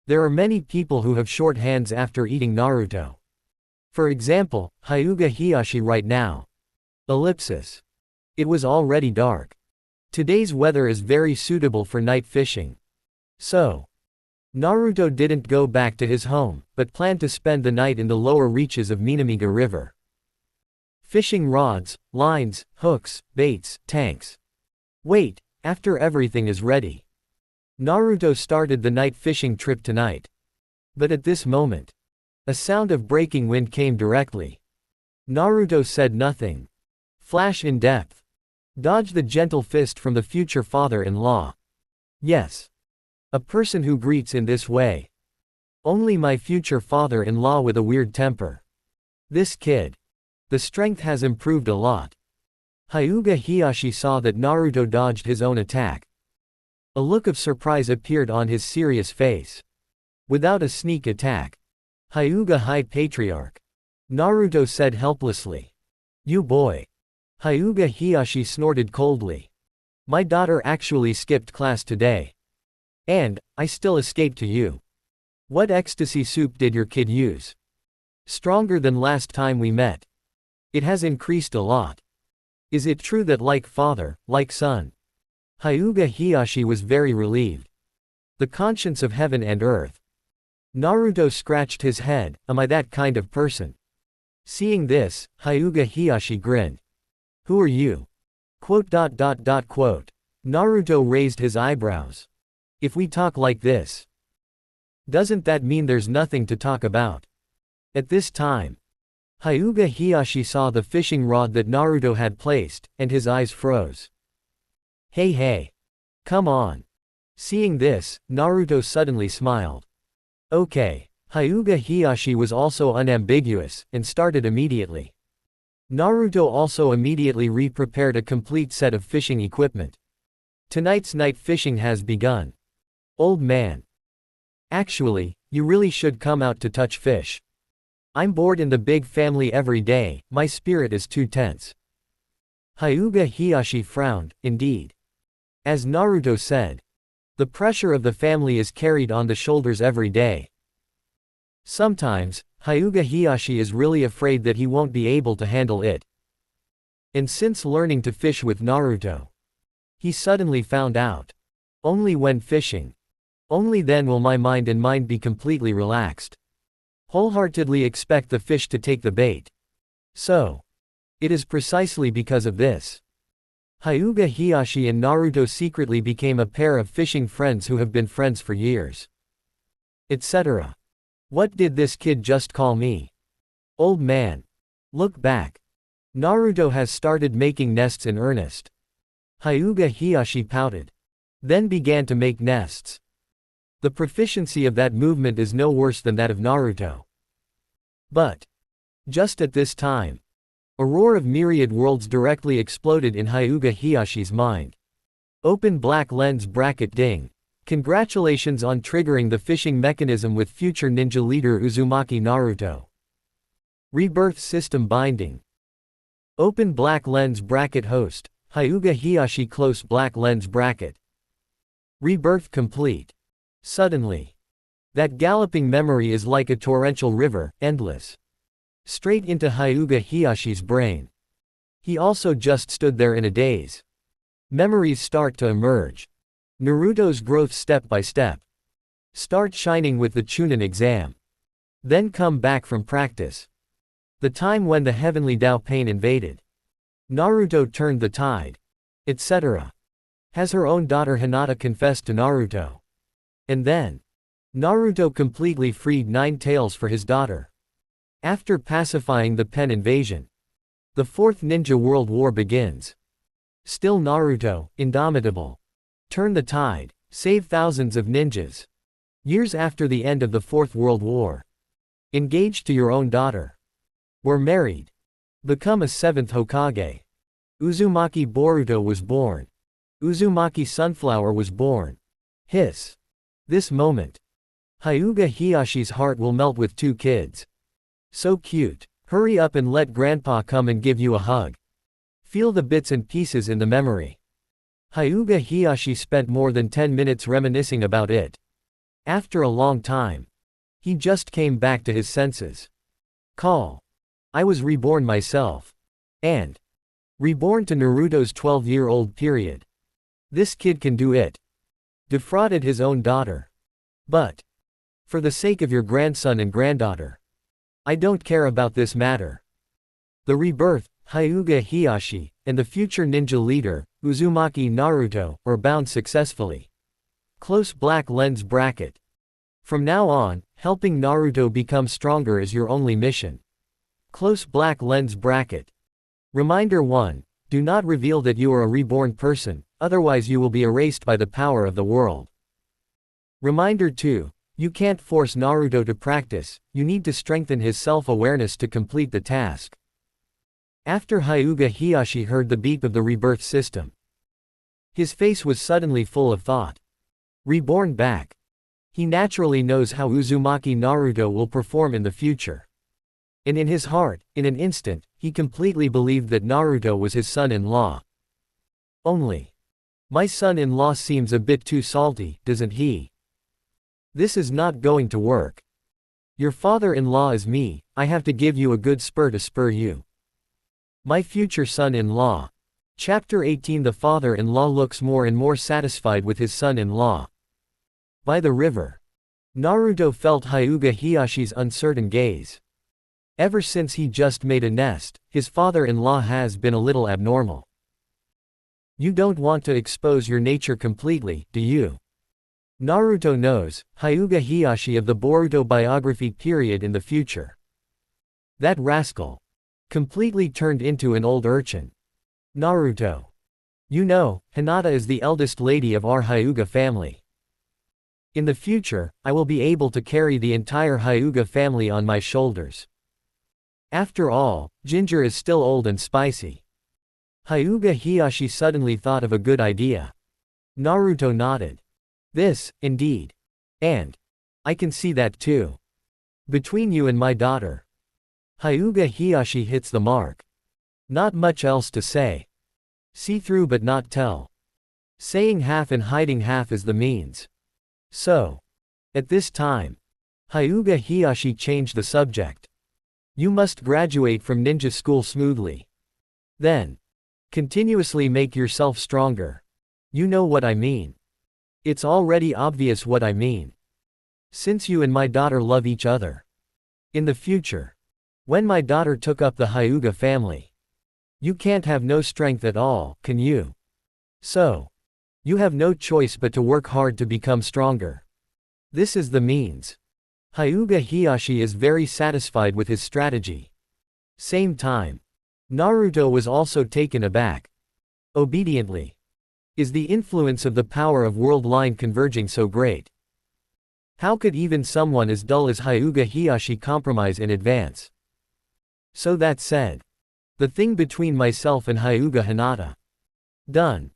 There are many people who have short hands after eating Naruto. For example, Hyuga Hiyashi right now. Ellipsis. It was already dark. Today's weather is very suitable for night fishing. So, Naruto didn't go back to his home, but planned to spend the night in the lower reaches of Minamiga River. Fishing rods, lines, hooks, baits, tanks. Wait, after everything is ready. Naruto started the night fishing trip tonight. But at this moment, a sound of breaking wind came directly. Naruto said nothing. Flash in depth. Dodge the gentle fist from the future father-in-law. Yes. A person who greets in this way. Only my future father-in-law with a weird temper. This kid. The strength has improved a lot. Hyuga Hiyashi saw that Naruto dodged his own attack. A look of surprise appeared on his serious face. Without a sneak attack. Hyuga High Patriarch. Naruto said helplessly. You boy. Hyuga Hiyashi snorted coldly. My daughter actually skipped class today. And I still escaped to you. What ecstasy soup did your kid use? Stronger than last time we met. It has increased a lot. Is it true that like father, like son? Hyuga Hiyashi was very relieved. The conscience of heaven and earth. Naruto scratched his head, am I that kind of person? Seeing this, Hyuga Hiyashi grinned. Who are you? Naruto raised his eyebrows. If we talk like this, doesn't that mean there's nothing to talk about? At this time, Hyuga Hiyashi saw the fishing rod that Naruto had placed, and his eyes froze. Hey. Come on. Seeing this, Naruto suddenly smiled. Okay. Hyuga Hiyashi was also unambiguous, and started immediately. Naruto also immediately re-prepared a complete set of fishing equipment. Tonight's night fishing has begun. Old man. Actually, you really should come out to touch fish. I'm bored in the big family every day, my spirit is too tense. Hyuga Hiyashi frowned, indeed. As Naruto said, the pressure of the family is carried on the shoulders every day. Sometimes, Hyuga Hiyashi is really afraid that he won't be able to handle it. And since learning to fish with Naruto, he suddenly found out. Only when fishing. Only then will my mind and mind be completely relaxed. Wholeheartedly expect the fish to take the bait. So, it is precisely because of this. Hyuga Hiyashi and Naruto secretly became a pair of fishing friends who have been friends for years. Etc. What did this kid just call me? Old man. Look back. Naruto has started making nests in earnest. Hyuga Heihachi pouted. Then began to make nests. The proficiency of that movement is no worse than that of Naruto. But just at this time, a roar of myriad worlds directly exploded in Hyuga Heihachi's mind. Open black lens bracket ding. Congratulations on triggering the fishing mechanism with future ninja leader Uzumaki Naruto. Rebirth system binding. Open black lens bracket host, Hyuga Heihachi close black lens bracket. Rebirth complete. Suddenly. That galloping memory is like a torrential river, endless. Straight into Hyuga Heihachi's brain. He also just stood there in a daze. Memories start to emerge. Naruto's growth step by step. Start shining with the Chunin exam. Then come back from practice. The time when the heavenly Tao pain invaded. Naruto turned the tide. Etc. Has her own daughter Hinata confessed to Naruto. And then, Naruto completely freed 9 tails for his daughter. After pacifying the Pen invasion, the Fourth Ninja World War begins. Still Naruto, indomitable. Turn the tide, save thousands of ninjas. Years after the end of the Fourth World War. Engaged to your own daughter. Were married. Become a 7th Hokage. Uzumaki Boruto was born. Uzumaki Sunflower was born. Hiss. This moment. Hyuga Heihachi's heart will melt with 2 kids. So cute. Hurry up and let grandpa come and give you a hug. Feel the bits and pieces in the memory. Hyuga Heihachi spent more than 10 minutes reminiscing about it. After a long time. He just came back to his senses. Call. I was reborn myself. And reborn to Naruto's 12-year-old period. This kid can do it. Defrauded his own daughter. But for the sake of your grandson and granddaughter, I don't care about this matter. The rebirth, Hyuga Heihachi, and the future ninja leader, Uzumaki Naruto, are bound successfully. Close black lens bracket. From now on, helping Naruto become stronger is your only mission. Close black lens bracket. Reminder 1. Do not reveal that you are a reborn person, otherwise you will be erased by the power of the world. Reminder 2. You can't force Naruto to practice, you need to strengthen his self-awareness to complete the task. After Hyuga Heihachi heard the beep of the rebirth system, his face was suddenly full of thought. Reborn back. He naturally knows how Uzumaki Naruto will perform in the future. And in his heart, in an instant, he completely believed that Naruto was his son-in-law. Only. My son-in-law seems a bit too salty, doesn't he? This is not going to work. Your father-in-law is me, I have to give you a good spur to spur you. My future son-in-law. Chapter 18. The father-in-law looks more and more satisfied with his son-in-law. By the river. Naruto felt Hyuga Heihachi's uncertain gaze. Ever since he just made a nest, his father-in-law has been a little abnormal. You don't want to expose your nature completely, do you? Naruto knows, Hyuga Heihachi of the Boruto biography period in the future. That rascal. Completely turned into an old urchin. Naruto. You know, Hinata is the eldest lady of our Hyuga family. In the future, I will be able to carry the entire Hyuga family on my shoulders. After all, ginger is still old and spicy. Hyuga Heihachi suddenly thought of a good idea. Naruto nodded. This, indeed. And I can see that too. Between you and my daughter. Hyuga Heihachi hits the mark. Not much else to say. See through but not tell. Saying half and hiding half is the means. So. At this time. Hyuga Heihachi changed the subject. You must graduate from ninja school smoothly. Then. Continuously make yourself stronger. You know what I mean. It's already obvious what I mean. Since you and my daughter love each other. In the future. When my daughter took up the Hyuga family. You can't have no strength at all, can you? So. You have no choice but to work hard to become stronger. This is the means. Hyuga Heihachi is very satisfied with his strategy. Same time. Naruto was also taken aback. Obediently. Is the influence of the power of world line converging so great? How could even someone as dull as Hyuga Heihachi compromise in advance? So that said. The thing between myself and Hyuga Hinata. Done.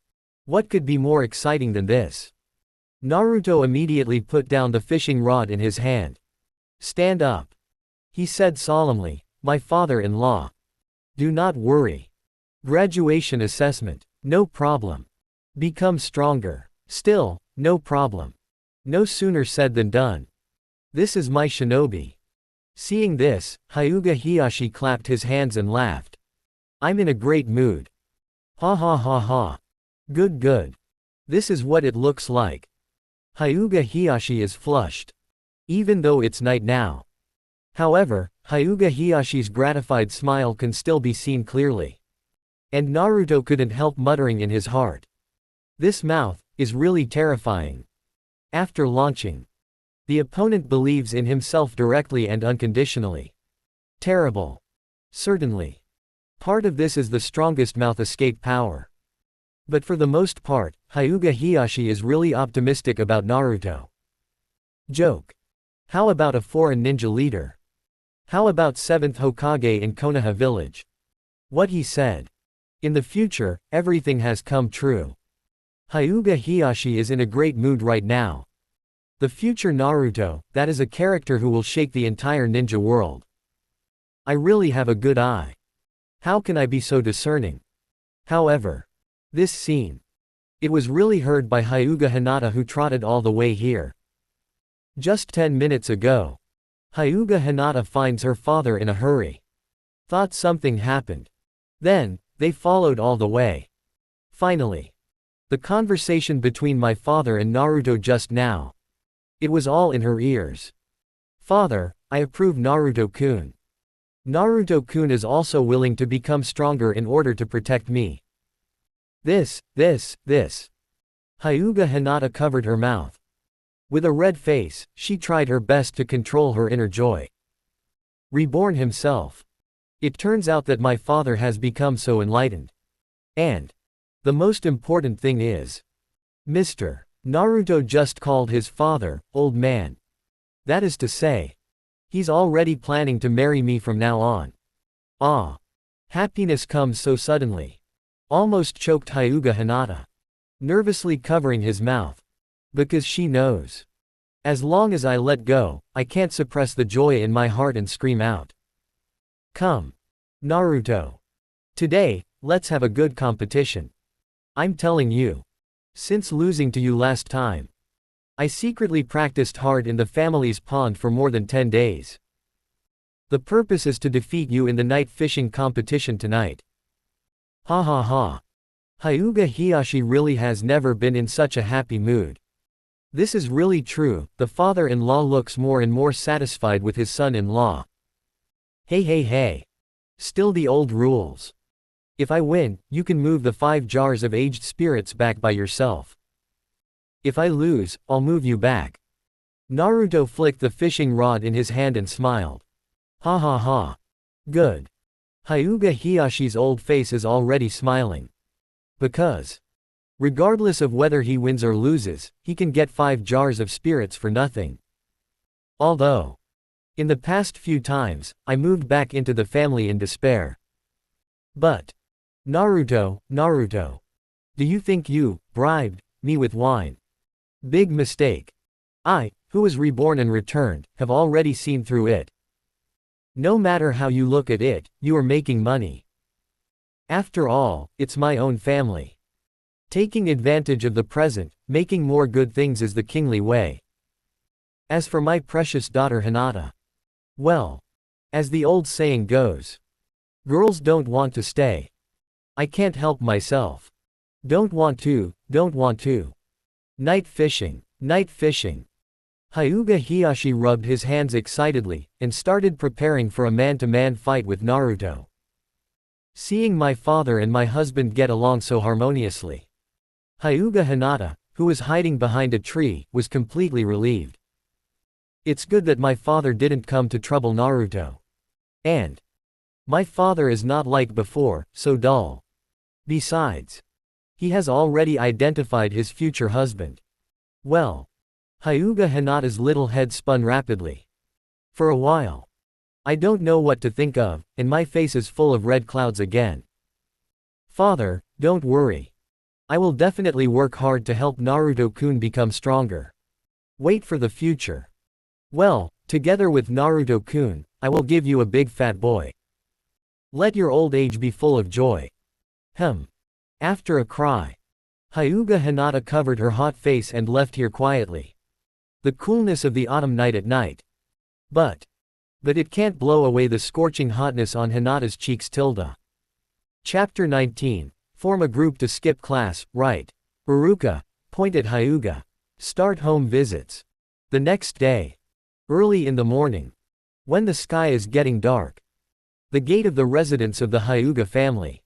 What could be more exciting than this? Naruto immediately put down the fishing rod in his hand. Stand up. He said solemnly, my father-in-law. Do not worry. Graduation assessment. No problem. Become stronger. Still, no problem. No sooner said than done. This is my shinobi. Seeing this, Hyuga Heihachi clapped his hands and laughed. I'm in a great mood. Ha ha ha ha. Good good. This is what it looks like. Hyuga Heihachi is flushed. Even though it's night now. However, Hyuga Heihachi's gratified smile can still be seen clearly. And Naruto couldn't help muttering in his heart. This mouth is really terrifying. After launching, the opponent believes in himself directly and unconditionally. Terrible. Certainly. Part of this is the strongest mouth escape power. But for the most part, Hyuga Heihachi is really optimistic about Naruto. Joke. How about a foreign ninja leader? How about 7th Hokage in Konoha village? What he said. In the future, everything has come true. Hyuga Heihachi is in a great mood right now. The future Naruto, that is a character who will shake the entire ninja world. I really have a good eye. How can I be so discerning? However, this scene. It was really heard by Hyuga Hinata who trotted all the way here. Just 10 minutes ago. Hyuga Hinata finds her father in a hurry. Thought something happened. Then, they followed all the way. Finally. The conversation between my father and Naruto just now. It was all in her ears. Father, I approve Naruto-kun. Naruto-kun is also willing to become stronger in order to protect me. This. Hyuga Hinata covered her mouth. With a red face, she tried her best to control her inner joy. Reborn himself. It turns out that my father has become so enlightened. And the most important thing is, Mr. Naruto just called his father, old man. That is to say, he's already planning to marry me from now on. Ah. Happiness comes so suddenly. Almost choked Hyuga Hinata. Nervously covering his mouth. Because she knows. As long as I let go, I can't suppress the joy in my heart and scream out. Come. Naruto. Today, let's have a good competition. I'm telling you. Since losing to you last time, I secretly practiced hard in the family's pond for more than 10 days. The purpose is to defeat you in the night fishing competition tonight. Ha ha ha. Hyuga Heihachi really has never been in such a happy mood. This is really true, the father-in-law looks more and more satisfied with his son-in-law. Hey. Still the old rules. If I win, you can move the 5 jars of aged spirits back by yourself. If I lose, I'll move you back. Naruto flicked the fishing rod in his hand and smiled. Ha ha ha. Good. Hyuga Heihachi's old face is already smiling. Because, regardless of whether he wins or loses, he can get 5 jars of spirits for nothing. Although, in the past few times, I moved back into the family in despair. But, Naruto, do you think you bribed me with wine? Big mistake. I, who was reborn and returned, have already seen through it. No matter how you look at it, you are making money. After all, it's my own family. Taking advantage of the present, making more good things is the kingly way. As for my precious daughter Hinata, well, as the old saying goes, girls don't want to stay. I can't help myself. Don't want to. Night fishing. Hyuga Heihachi rubbed his hands excitedly, and started preparing for a man-to-man fight with Naruto. Seeing my father and my husband get along so harmoniously. Hyuga Hinata, who was hiding behind a tree, was completely relieved. It's good that my father didn't come to trouble Naruto. And My father is not like before, so dull. Besides, he has already identified his future husband. Well. Hyuga Hinata's little head spun rapidly. For a while. I don't know what to think of, and my face is full of red clouds again. Father, don't worry. I will definitely work hard to help Naruto-kun become stronger. Wait for the future. Well, together with Naruto-kun, I will give you a big fat boy. Let your old age be full of joy. After a cry, Hyuga Hinata covered her hot face and left here quietly. The coolness of the autumn night at night. But it can't blow away the scorching hotness on Hinata's cheeks. Chapter 19. Form a group to skip class, right? Uruka, point at Hyuga. Start home visits. The next day. Early in the morning. When the sky is getting dark. The gate of the residence of the Hyuga family.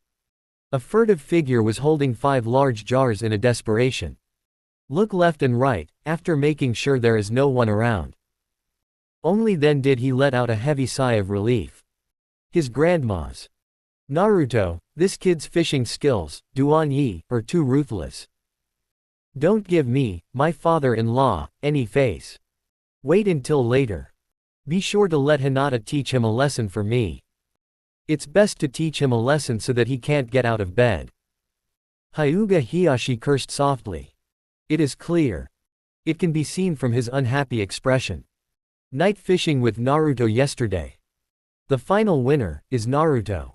A furtive figure was holding 5 large jars in a desperation. Look left and right, after making sure there is no one around. Only then did he let out a heavy sigh of relief. His grandma's. Naruto, this kid's fishing skills, Duan Yi, are too ruthless. Don't give me, my father-in-law, any face. Wait until later. Be sure to let Hinata teach him a lesson for me. It's best to teach him a lesson so that he can't get out of bed. Hyuga Hiyashi cursed softly. It is clear. It can be seen from his unhappy expression. Night fishing with Naruto yesterday. The final winner is Naruto.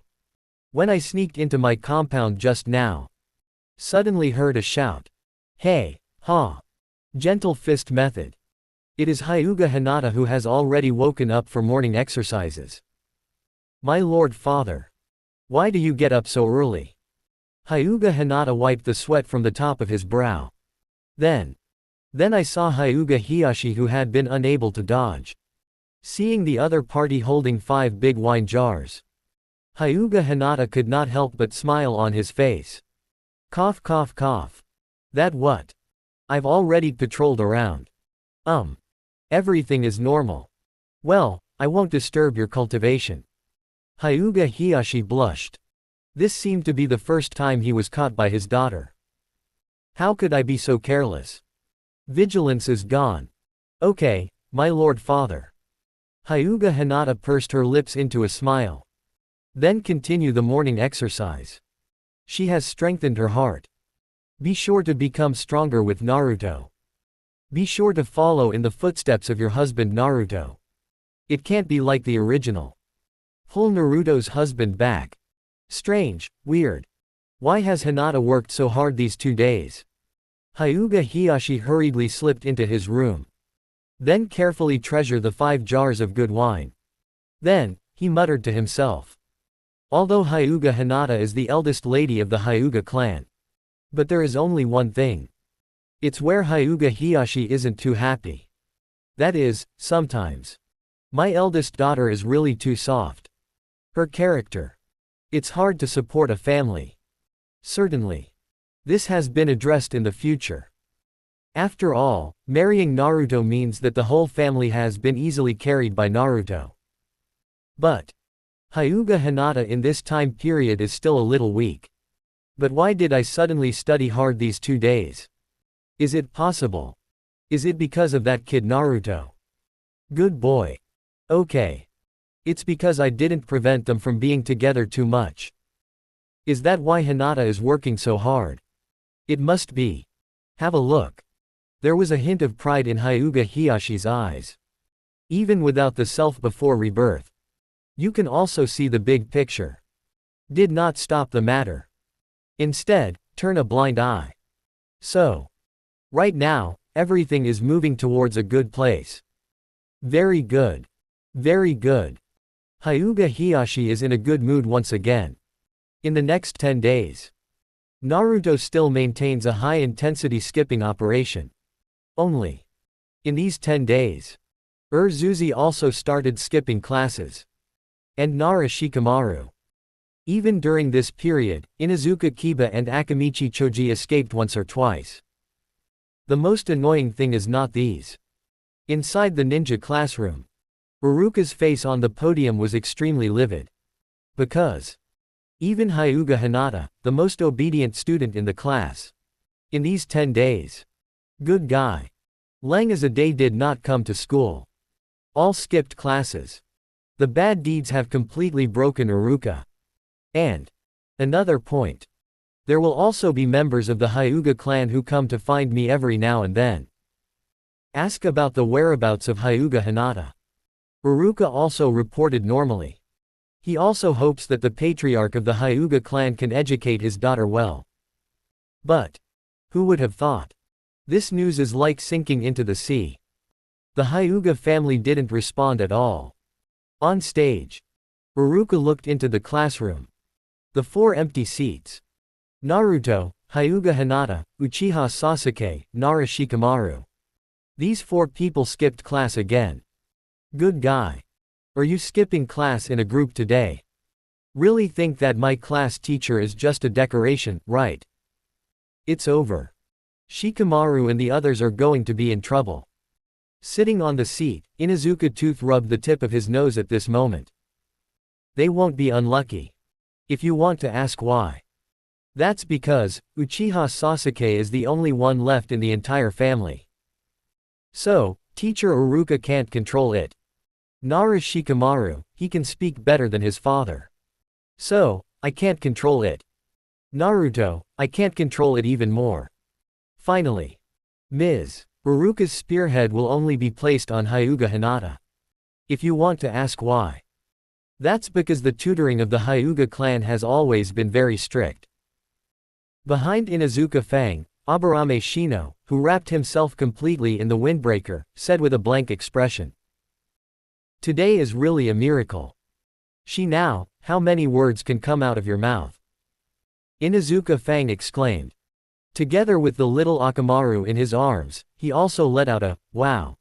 When I sneaked into my compound just now. Suddenly heard a shout. Hey, ha! Gentle fist method. It is Hyuga Hinata who has already woken up for morning exercises. My lord father. Why do you get up so early? Hyuga Hinata wiped the sweat from the top of his brow. Then I saw Hyuga Hiyashi who had been unable to dodge. Seeing the other party holding 5 big wine jars. Hyuga Hinata could not help but smile on his face. Cough cough cough. That what? I've already patrolled around. Everything is normal. Well, I won't disturb your cultivation. Hyuga Hiyashi blushed. This seemed to be the first time he was caught by his daughter. How could I be so careless? Vigilance is gone. Okay, my lord father. Hyuga Hinata pursed her lips into a smile. Then continue the morning exercise. She has strengthened her heart. Be sure to become stronger with Naruto. Be sure to follow in the footsteps of your husband Naruto. It can't be like the original. Pull Naruto's husband back. Strange, weird. Why has Hinata worked so hard these 2 days? Hyuga Hiyashi hurriedly slipped into his room. Then carefully treasure the 5 jars of good wine. Then, he muttered to himself. Although Hyuga Hinata is the eldest lady of the Hyuga clan. But there is only one thing. It's where Hyuga Hiyashi isn't too happy. That is, sometimes. My eldest daughter is really too soft. Her character. It's hard to support a family. Certainly. This has been addressed in the future. After all, marrying Naruto means that the whole family has been easily carried by Naruto. But Hyuga Hinata in this time period is still a little weak. But why did I suddenly study hard these 2 days? Is it possible? Is it because of that kid Naruto? Good boy. Okay. It's because I didn't prevent them from being together too much. Is that why Hinata is working so hard? It must be. Have a look. There was a hint of pride in Hyuga Hiyashi's eyes. Even without the self before rebirth. You can also see the big picture. Did not stop the matter. Instead, turn a blind eye. So. Right now, everything is moving towards a good place. Very good. Very good. Hyuga Hiyashi is in a good mood once again. In the next 10 days. Naruto still maintains a high-intensity skipping operation. Only. In these 10 days. Urzuzi also started skipping classes. And Nara Shikamaru. Even during this period, Inuzuka Kiba and Akamichi Choji escaped once or twice. The most annoying thing is not these. Inside the ninja classroom. Uruka's face on the podium was extremely livid. Because even Hyuga Hinata, the most obedient student in the class, in these 10 days, good guy, Lang as a day did not come to school. All skipped classes. The bad deeds have completely broken Uruka. And another point. There will also be members of the Hyuga clan who come to find me every now and then. Ask about the whereabouts of Hyuga Hinata. Uruka also reported normally. He also hopes that the patriarch of the Hyuga clan can educate his daughter well. But who would have thought? This news is like sinking into the sea. The Hyuga family didn't respond at all. On stage, Uruka looked into the classroom. The 4 empty seats. Naruto, Hyuga Hinata, Uchiha Sasuke, Nara Shikamaru. These 4 people skipped class again. Good guy. Are you skipping class in a group today? Really think that my class teacher is just a decoration, right? It's over. Shikamaru and the others are going to be in trouble. Sitting on the seat, Inuzuka Tooth rubbed the tip of his nose at this moment. They won't be unlucky. If you want to ask why. That's because Uchiha Sasuke is the only one left in the entire family. So, Teacher Uruka can't control it. Nara Shikamaru, he can speak better than his father. So, I can't control it. Naruto, I can't control it even more. Finally, Ms. Uruka's spearhead will only be placed on Hyuga Hinata. If you want to ask why. That's because the tutoring of the Hyuga clan has always been very strict. Behind Inuzuka Fang, Aburame Shino, who wrapped himself completely in the windbreaker, said with a blank expression. Today is really a miracle. Now, how many words can come out of your mouth? Inuzuka Fang exclaimed. Together with the little Akamaru in his arms, he also let out a, wow.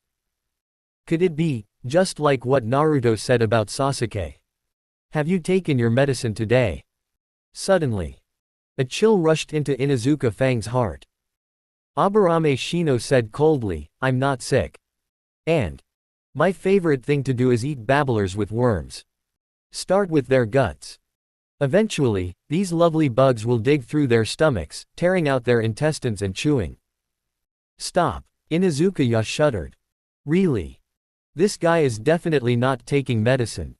Could it be, just like what Naruto said about Sasuke? Have you taken your medicine today? Suddenly, a chill rushed into Inuzuka Fang's heart. Aburame Shino said coldly, I'm not sick. And my favorite thing to do is eat babblers with worms. Start with their guts. Eventually, these lovely bugs will dig through their stomachs, tearing out their intestines and chewing. Stop. Inuzuka shuddered. Really? This guy is definitely not taking medicine.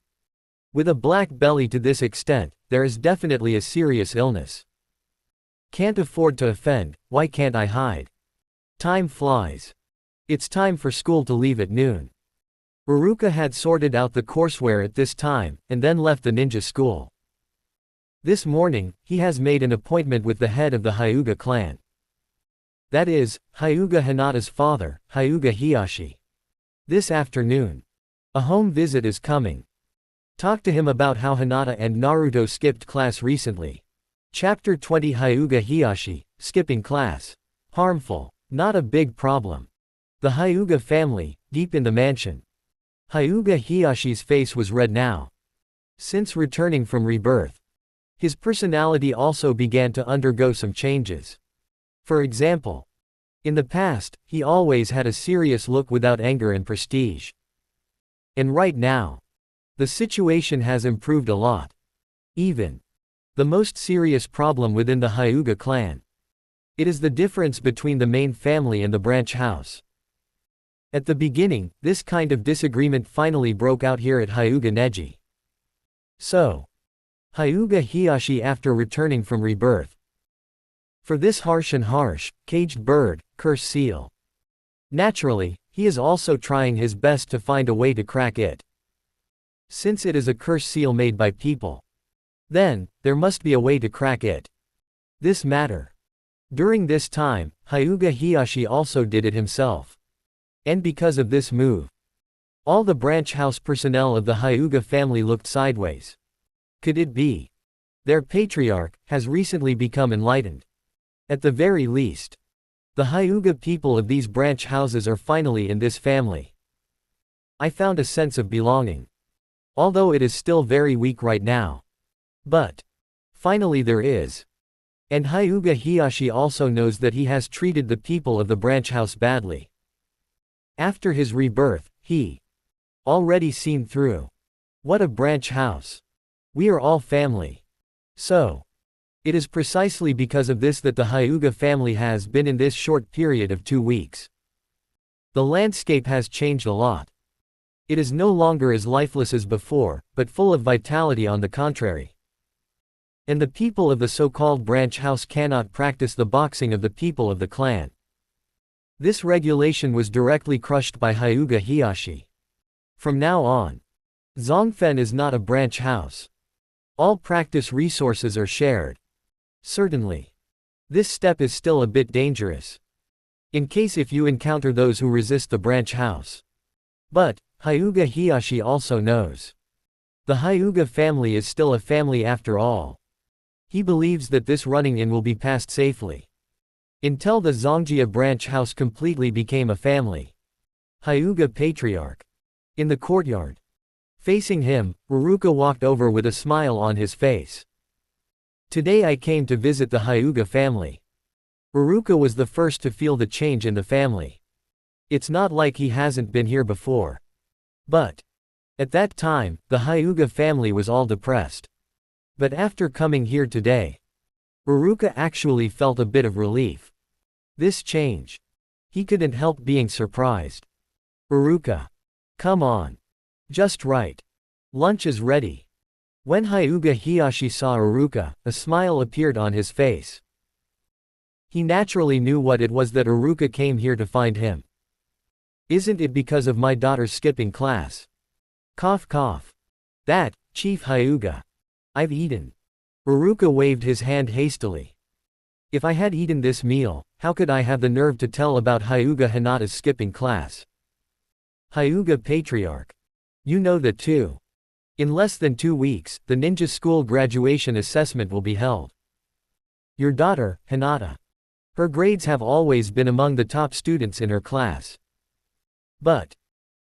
With a black belly to this extent, there is definitely a serious illness. Can't afford to offend, why can't I hide? Time flies. It's time for school to leave at noon. Uruka had sorted out the courseware at this time, and then left the ninja school. This morning, he has made an appointment with the head of the Hyuga clan. That is, Hyuga Hinata's father, Hyuga Hiyashi. This afternoon, a home visit is coming. Talk to him about how Hinata and Naruto skipped class recently. Chapter 20 Hyuga Hiyashi, skipping class. Harmful. Not a big problem. The Hyuga family, deep in the mansion. Hyuga Hiyashi's face was red now. Since returning from rebirth, his personality also began to undergo some changes. For example, in the past, he always had a serious look without anger and prestige. And right now, the situation has improved a lot. Even the most serious problem within the Hyuga clan. It is the difference between the main family and the branch house. At the beginning, this kind of disagreement finally broke out here at Hyuga Neji. So, Hyuga Hiyashi after returning from rebirth. For this harsh, caged bird, curse seal. Naturally, he is also trying his best to find a way to crack it. Since it is a curse seal made by people, then, there must be a way to crack it. This matter. During this time, Hyuga Hiyashi also did it himself. And because of this move, all the branch house personnel of the Hyuga family looked sideways. Could it be? Their patriarch has recently become enlightened. At the very least, the Hyuga people of these branch houses are finally in this family. I found a sense of belonging. Although it is still very weak right now. But finally there is. And Hyuga Hiyashi also knows that he has treated the people of the branch house badly. After his rebirth, he already seen through. What a branch house. We are all family. So, it is precisely because of this that the Hyuga family has been in this short period of 2 weeks. The landscape has changed a lot. It is no longer as lifeless as before, but full of vitality on the contrary. And the people of the so-called branch house cannot practice the boxing of the people of the clan. This regulation was directly crushed by Hyuga Hiyashi. From now on, Zongfen is not a branch house. All practice resources are shared. Certainly. This step is still a bit dangerous. In case if you encounter those who resist the branch house. But, Hyuga Hiyashi also knows. The Hyuga family is still a family after all. He believes that this running-in will be passed safely. Until the Zongjia branch house completely became a family. Hyuga Patriarch. In the courtyard. Facing him, Ruruka walked over with a smile on his face. Today I came to visit the Hyuga family. Ruruka was the first to feel the change in the family. It's not like he hasn't been here before. But, at that time, the Hyuga family was all depressed. But after coming here today, Ruruka actually felt a bit of relief. This change. He couldn't help being surprised. Ruruka. Come on. Just right. Lunch is ready. When Hyuga Hiyashi saw Ruruka, a smile appeared on his face. He naturally knew what it was that Ruruka came here to find him. Isn't it because of my daughter skipping class? Cough cough. That, Chief Hyuga. I've eaten. Ruruka waved his hand hastily. If I had eaten this meal, how could I have the nerve to tell about Hyuga Hinata's skipping class? Hyuga Patriarch. You know that too. In less than 2 weeks, the ninja school graduation assessment will be held. Your daughter, Hinata. Her grades have always been among the top students in her class. But,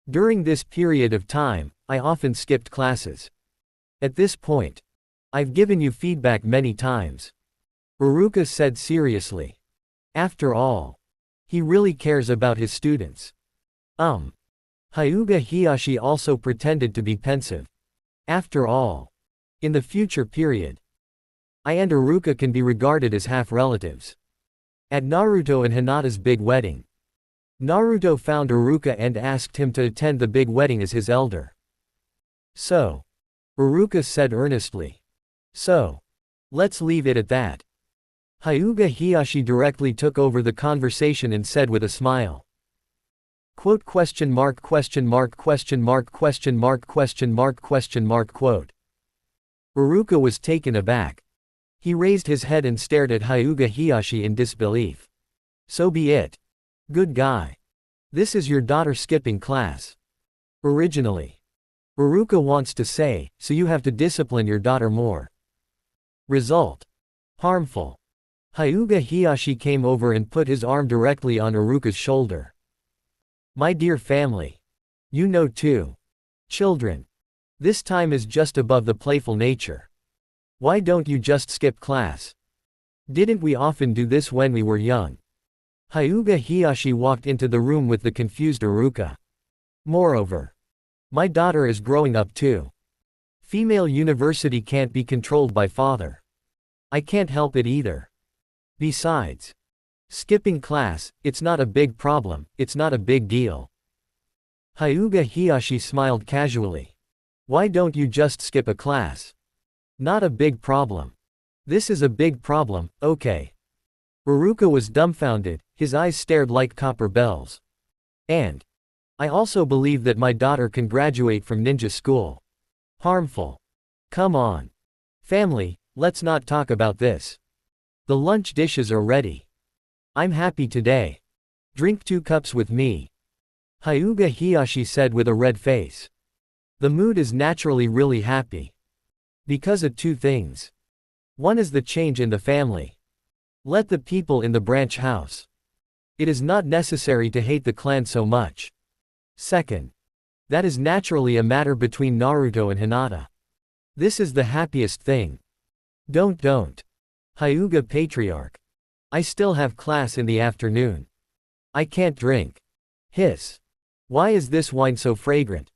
during this period of time, I often skipped classes. At this point, I've given you feedback many times. Ruruka said seriously. After all, he really cares about his students. Hyuga Hiyashi also pretended to be pensive. After all, in the future period, I and Ruruka can be regarded as half-relatives. At Naruto and Hinata's big wedding, Naruto found Ruruka and asked him to attend the big wedding as his elder. So, Ruruka said earnestly. So, let's leave it at that. Hyuga Hiyashi directly took over the conversation and said with a smile. Quote question mark question mark question mark question mark question mark question mark quote. Ruruka was taken aback. He raised his head and stared at Hyuga Hiyashi in disbelief. So be it. Good guy. This is your daughter skipping class. Originally. Ruruka wants to say, so you have to discipline your daughter more. Result. Harmful. Hyuga Hiyashi came over and put his arm directly on Ruruka's shoulder. My dear family. You know too. Children. This time is just above the playful nature. Why don't you just skip class? Didn't we often do this when we were young? Hyuga Hiyashi walked into the room with the confused Ruruka. Moreover, my daughter is growing up too. Female university can't be controlled by father. I can't help it either. Besides, skipping class, it's not a big problem, it's not a big deal. Hyuga Hiyashi smiled casually. Why don't you just skip a class? Not a big problem. This is a big problem, okay. Ruruka was dumbfounded, his eyes stared like copper bells. And I also believe that my daughter can graduate from ninja school. Harmful. Come on. Family, let's not talk about this. The lunch dishes are ready. I'm happy today. Drink 2 cups with me. Hyuga Hiyashi said with a red face. The mood is naturally really happy. Because of 2 things. One is the change in the family. Let the people in the branch house. It is not necessary to hate the clan so much. Second. That is naturally a matter between Naruto and Hinata. This is the happiest thing. Don't. Hyuga Patriarch. I still have class in the afternoon. I can't drink. Hiss. Why is this wine so fragrant?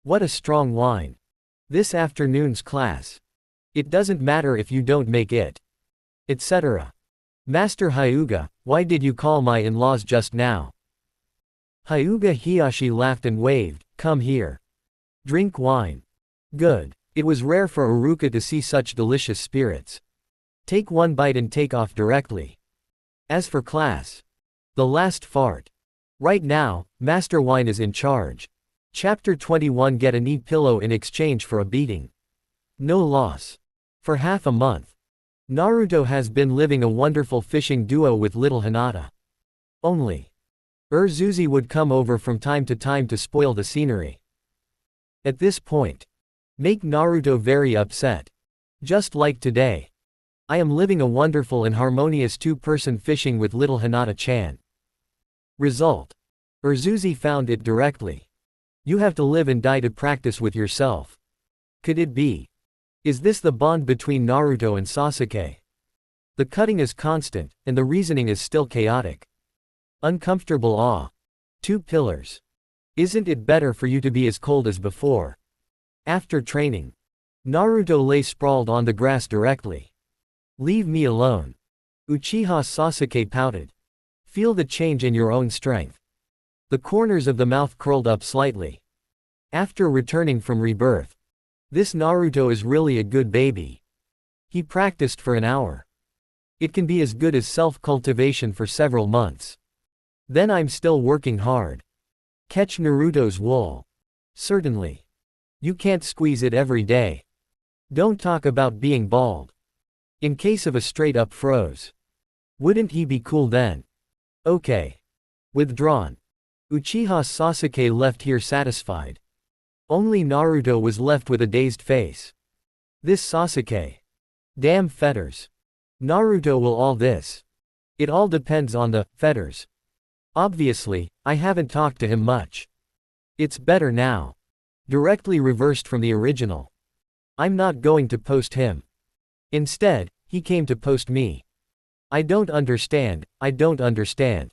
What a strong wine. This afternoon's class. It doesn't matter if you don't make it. Etc. Master Hyuga, why did you call my in-laws just now? Hyuga Hiyashi laughed and waved, come here. Drink wine. Good. It was rare for Iruka to see such delicious spirits. Take one bite and take off directly. As for class. The last fart. Right now, Master Wine is in charge. Chapter 21. Get a knee pillow in exchange for a beating. No loss. For half a month. Naruto has been living a wonderful fishing duo with little Hinata. Only. Urzuzi would come over from time to spoil the scenery. At this point. Make Naruto very upset. Just like today. I am living a wonderful and harmonious two-person fishing with little Hinata-chan. Result. Urzuzi found it directly. You have to live and die to practice with yourself. Could it be? Is this the bond between Naruto and Sasuke? The cutting is constant, and the reasoning is still chaotic. Uncomfortable awe. Two pillars. Isn't it better for you to be as cold as before? After training. Naruto lay sprawled on the grass directly. Leave me alone. Uchiha Sasuke pouted. Feel the change in your own strength. The corners of the mouth curled up slightly. After returning from rebirth. This Naruto is really a good baby. He practiced for an hour. It can be as good as self-cultivation for several months. Then I'm still working hard. Catch Naruto's wool. Certainly. You can't squeeze it every day. Don't talk about being bald. In case of a straight-up froze. Wouldn't he be cool then? Okay. Withdrawn. Uchiha Sasuke left here satisfied. Only Naruto was left with a dazed face. This Sasuke. Damn fetters. Naruto will all this. It all depends on the fetters. Obviously, I haven't talked to him much. It's better now. Directly reversed from the original. I'm not going to post him. Instead, he came to post me. I don't understand, I don't understand.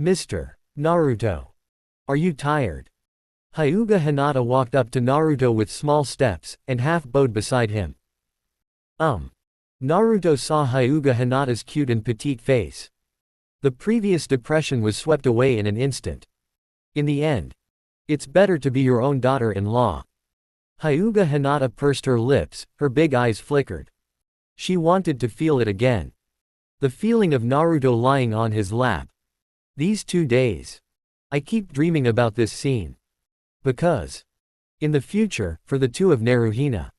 Mr. Naruto. Are you tired? Hyuga Hinata walked up to Naruto with small steps, and half bowed beside him. Naruto saw Hyuga Hinata's cute and petite face. The previous depression was swept away in an instant. In the end. It's better to be your own daughter-in-law. Hyuga Hinata pursed her lips, her big eyes flickered. She wanted to feel it again. The feeling of Naruto lying on his lap. These 2 days. I keep dreaming about this scene. Because. In the future, for the two of Naruhina.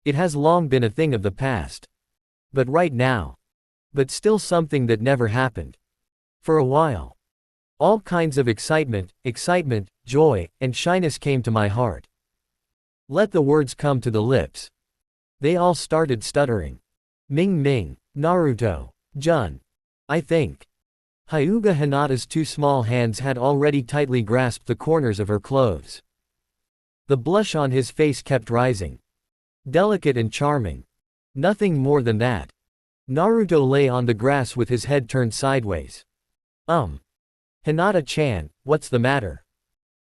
It has long been a thing of the past. But right now. But still something that never happened. For a while. All kinds of excitement, joy, and shyness came to my heart. Let the words come to the lips. They all started stuttering. Ming, Naruto, Jun. I think. Hyuga Hinata's 2 small hands had already tightly grasped the corners of her clothes. The blush on his face kept rising. Delicate and charming. Nothing more than that. Naruto lay on the grass with his head turned sideways. Hinata-chan, what's the matter?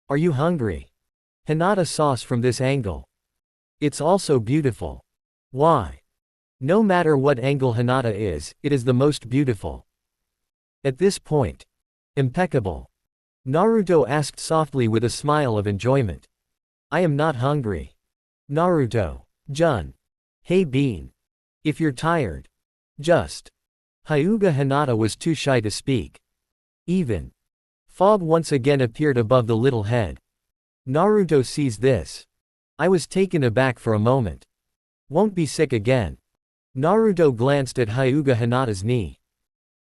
Are you hungry? Hinata sauce from this angle. It's also beautiful. Why? No matter what angle Hinata is, it is the most beautiful. At this point. Impeccable. Naruto asked softly with a smile of enjoyment. I am not hungry. Naruto. Jun. Hey Bean. If you're tired. Just. Hyuga Hinata was too shy to speak. Even. Fog once again appeared above the little head. Naruto sees this. I was taken aback for a moment. Won't be sick again. Naruto glanced at Hyuga Hinata's knee.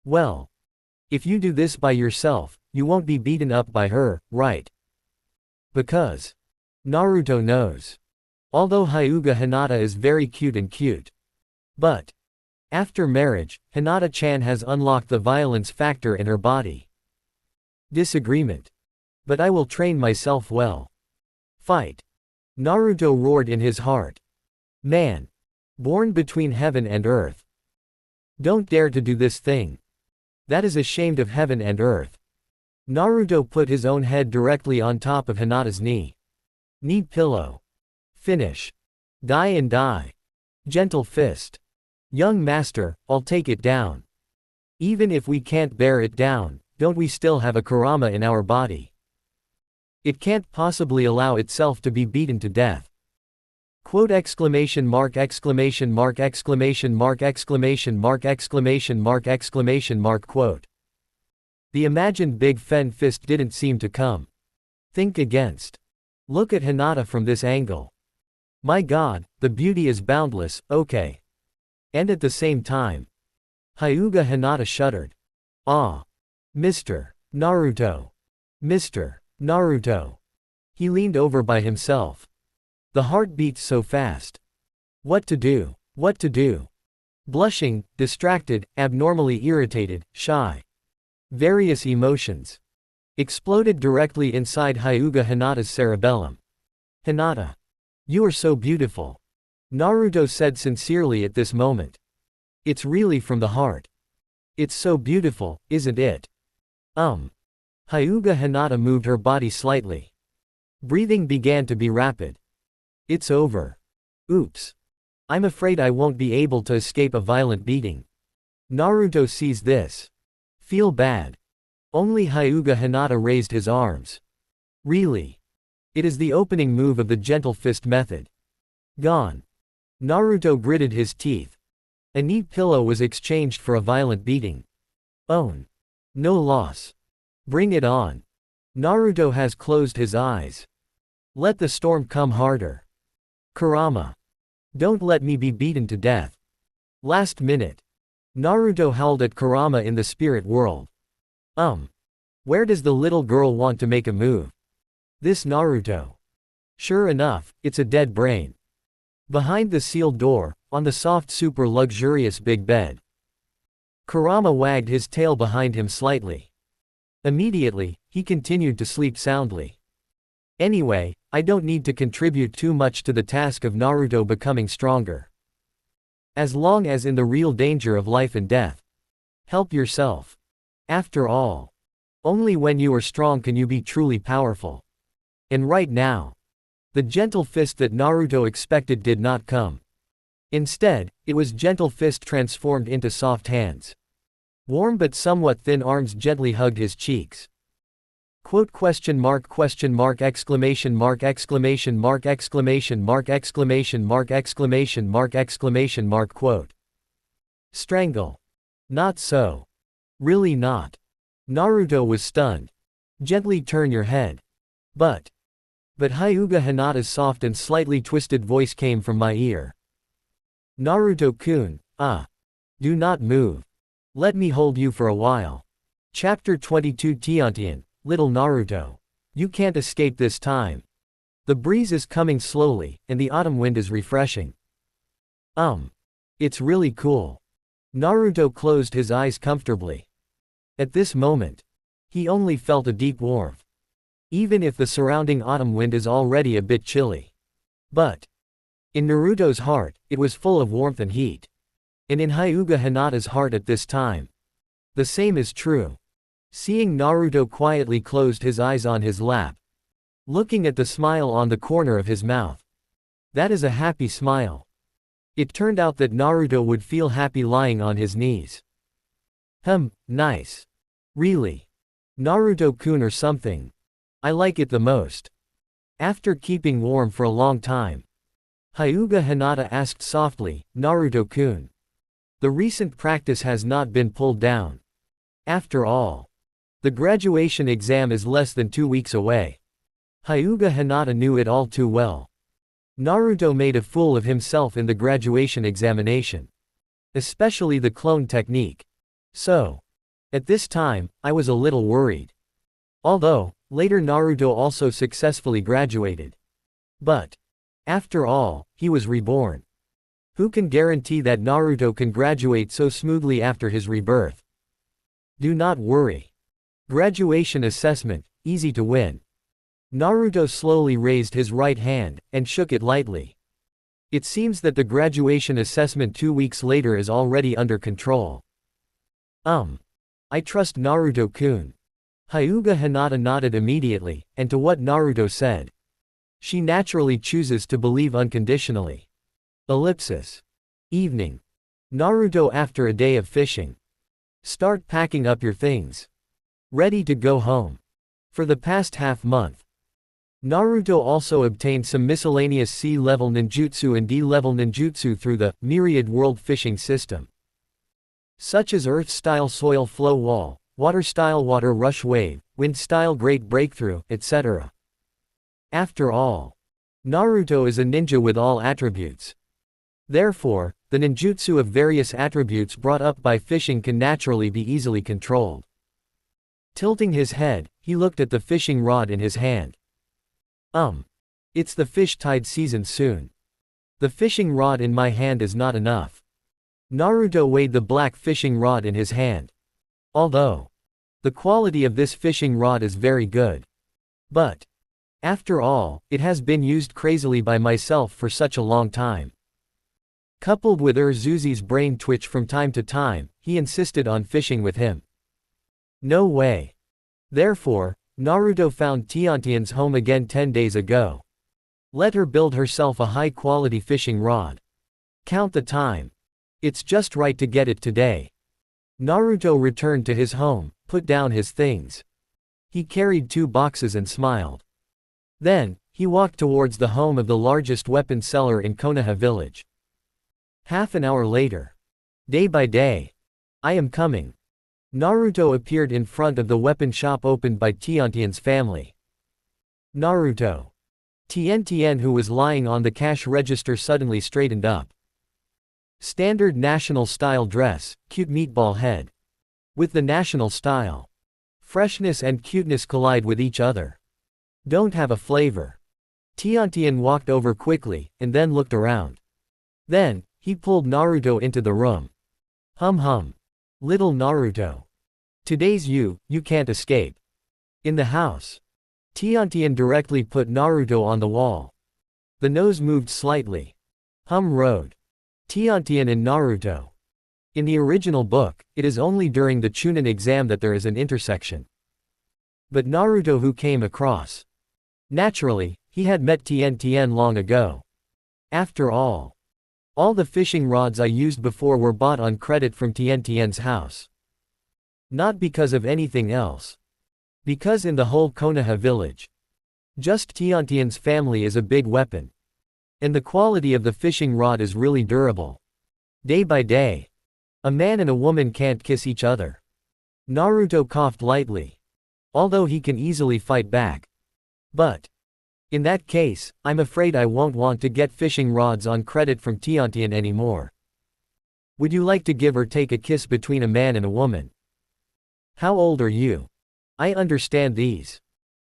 Well. If you do this by yourself, you won't be beaten up by her, right? Because. Naruto knows. Although Hyuga Hinata is very cute. But. After marriage, Hinata-chan has unlocked the violence factor in her body. Disagreement. But I will train myself well. Fight. Naruto roared in his heart. Man. Born between heaven and earth. Don't dare to do this thing. That is ashamed of heaven and earth. Naruto put his own head directly on top of Hinata's knee. Knee pillow. Finish. Die and die. Gentle fist. Young master, I'll take it down. Even if we can't bear it down, don't we still have a Kurama in our body? It can't possibly allow itself to be beaten to death. Quote exclamation mark exclamation mark exclamation mark exclamation mark exclamation mark exclamation mark quote. The imagined big fen fist didn't seem to come. Think against. Look at Hinata from this angle. My god, the beauty is boundless, okay. And at the same time, Hyuga Hinata shuddered. Ah. Mr. Naruto. Mr. Naruto. He leaned over by himself. The heart beats so fast. What to do? What to do? Blushing, distracted, abnormally irritated, shy. Various emotions exploded directly inside Hyuga Hinata's cerebellum. Hinata. You are so beautiful. Naruto said sincerely at this moment. It's really from the heart. It's so beautiful, isn't it? Hyuga Hinata moved her body slightly. Breathing began to be rapid. It's over. Oops. I'm afraid I won't be able to escape a violent beating. Naruto sees this. Feel bad. Only Hyuga Hinata raised his arms. Really? It is the opening move of the gentle fist method. Gone. Naruto gritted his teeth. A knee pillow was exchanged for a violent beating. Own. No loss. Bring it on. Naruto has closed his eyes. Let the storm come harder. Kurama. Don't let me be beaten to death. Last minute. Naruto howled at Kurama in the spirit world. Where does the little girl want to make a move? This Naruto. Sure enough, it's a dead brain. Behind the sealed door, on the soft super luxurious big bed. Kurama wagged his tail behind him slightly. Immediately, he continued to sleep soundly. Anyway, I don't need to contribute too much to the task of Naruto becoming stronger. As long as in the real danger of life and death. Help yourself. After all, only when you are strong can you be truly powerful. And right now, the gentle fist that Naruto expected did not come. Instead, it was gentle fist transformed into soft hands. Warm but somewhat thin arms gently hugged his cheeks. Quote question mark exclamation mark exclamation mark exclamation mark exclamation mark exclamation mark exclamation mark quote. Strangle. Not so. Really not. Naruto was stunned. Gently turn your head. But Hyuga Hinata's soft and slightly twisted voice came from my ear. Naruto-kun, do not move. Let me hold you for a while. Chapter 22 Tiantian, Little Naruto. You can't escape this time. The breeze is coming slowly, and the autumn wind is refreshing. It's really cool. Naruto closed his eyes comfortably. At this moment, he only felt a deep warmth. Even if the surrounding autumn wind is already a bit chilly. But in Naruto's heart, it was full of warmth and heat. And in Hyuga Hinata's heart at this time, the same is true. Seeing Naruto quietly closed his eyes on his lap, looking at the smile on the corner of his mouth. That is a happy smile. It turned out that Naruto would feel happy lying on his knees. Nice. Really. Naruto-kun or something. I like it the most. After keeping warm for a long time, Hyuga Hinata asked softly, Naruto-kun. The recent practice has not been pulled down. After all, the graduation exam is less than 2 weeks away. Hyuga Hinata knew it all too well. Naruto made a fool of himself in the graduation examination. Especially the clone technique. So, at this time, I was a little worried. Although, later Naruto also successfully graduated. But, after all, he was reborn. Who can guarantee that Naruto can graduate so smoothly after his rebirth? Do not worry. Graduation assessment, easy to win. Naruto slowly raised his right hand, and shook it lightly. It seems that the graduation assessment 2 weeks later is already under control. I trust Naruto-kun. Hyuga Hinata nodded immediately, and to what Naruto said. She naturally chooses to believe unconditionally. Ellipsis. Evening. Naruto after a day of fishing. Start packing up your things. Ready to go home. For the past half-month, Naruto also obtained some miscellaneous C-level ninjutsu and D-level ninjutsu through the Myriad World Fishing System, such as Earth-style Soil Flow Wall, Water-style Water Rush Wave, Wind-style Great Breakthrough, etc. After all, Naruto is a ninja with all attributes. Therefore, the ninjutsu of various attributes brought up by fishing can naturally be easily controlled. Tilting his head, he looked at the fishing rod in his hand. It's the fish tide season soon. The fishing rod in my hand is not enough. Naruto weighed the black fishing rod in his hand. Although the quality of this fishing rod is very good, but after all, it has been used crazily by myself for such a long time. Coupled with Zuzi's brain twitch from time to time, he insisted on fishing with him. No way. Therefore, Naruto found Tiantian's home again 10 days ago. Let her build herself a high-quality fishing rod. Count the time. It's just right to get it today. Naruto returned to his home, put down his things. He carried 2 boxes and smiled. Then, he walked towards the home of the largest weapon seller in Konoha village. Half an hour later. Day by day. I am coming. Naruto appeared in front of the weapon shop opened by Tiantian's family. Naruto. Tiantian, who was lying on the cash register, suddenly straightened up. Standard national style dress, cute meatball head. With the national style, freshness and cuteness collide with each other. Don't have a flavor. Tiantian walked over quickly, and then looked around. Then, he pulled Naruto into the room. Hum. Little Naruto. Today's you can't escape. In the house. Tiantian directly put Naruto on the wall. The nose moved slightly. Road. Tiantian and Naruto. In the original book, it is only during the Chunin exam that there is an intersection. But Naruto who came across. Naturally, he had met Tiantian long ago. After all the fishing rods I used before were bought on credit from Tiantian's house. Not because of anything else. Because in the whole Konoha village, just Tiantian's family is a big weapon. And the quality of the fishing rod is really durable. Day by day, a man and a woman can't kiss each other. Naruto coughed lightly. Although he can easily fight back. But in that case, I'm afraid I won't want to get fishing rods on credit from Tiantian anymore. Would you like to give or take a kiss between a man and a woman? How old are you? I understand these.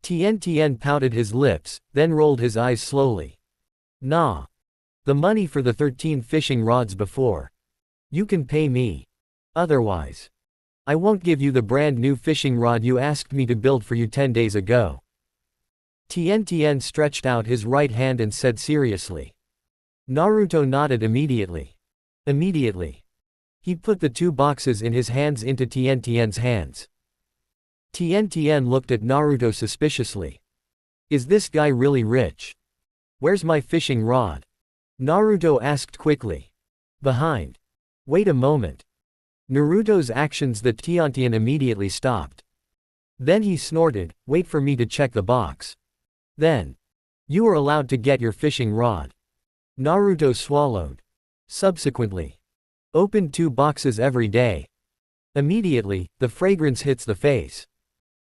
Tiantian pouted his lips, then rolled his eyes slowly. Nah. The money for the 13 fishing rods before. You can pay me. Otherwise, I won't give you the brand new fishing rod you asked me to build for you 10 days ago. Tiantian stretched out his right hand and said seriously. Naruto nodded immediately. Immediately. He put the 2 boxes in his hands into Tiantian's hands. Tiantian looked at Naruto suspiciously. Is this guy really rich? Where's my fishing rod? Naruto asked quickly. Behind. Wait a moment. Naruto's actions that Tiantian immediately stopped. Then he snorted, wait for me to check the box. Then. You are allowed to get your fishing rod. Naruto swallowed. Subsequently. Opened 2 boxes every day. Immediately, the fragrance hits the face.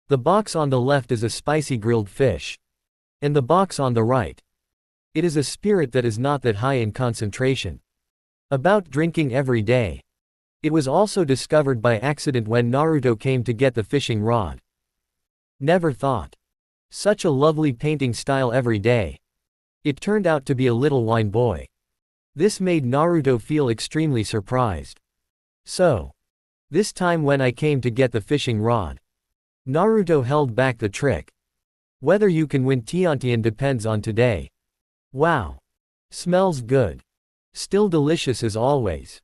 The box on the left is a spicy grilled fish. And the box on the right. It is a spirit that is not that high in concentration. About drinking every day. It was also discovered by accident when Naruto came to get the fishing rod. Never thought. Such a lovely painting style every day. It turned out to be a little wine boy. This made Naruto feel extremely surprised. So, this time when I came to get the fishing rod, Naruto held back the trick. Whether you can win Tiantian depends on today. Wow. Smells good. Still delicious as always.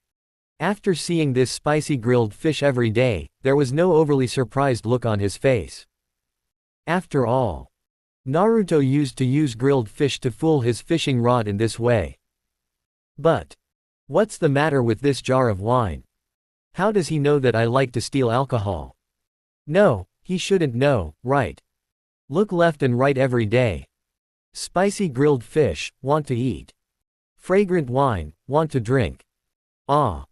After seeing this spicy grilled fish every day, there was no overly surprised look on his face. After all, Naruto used to use grilled fish to fool his fishing rod in this way. But What's the matter with this jar of wine? How does he know that I like to steal alcohol? No, he shouldn't know, right? Look left and right every day. Spicy grilled fish, want to eat. Fragrant wine, want to drink. Ah.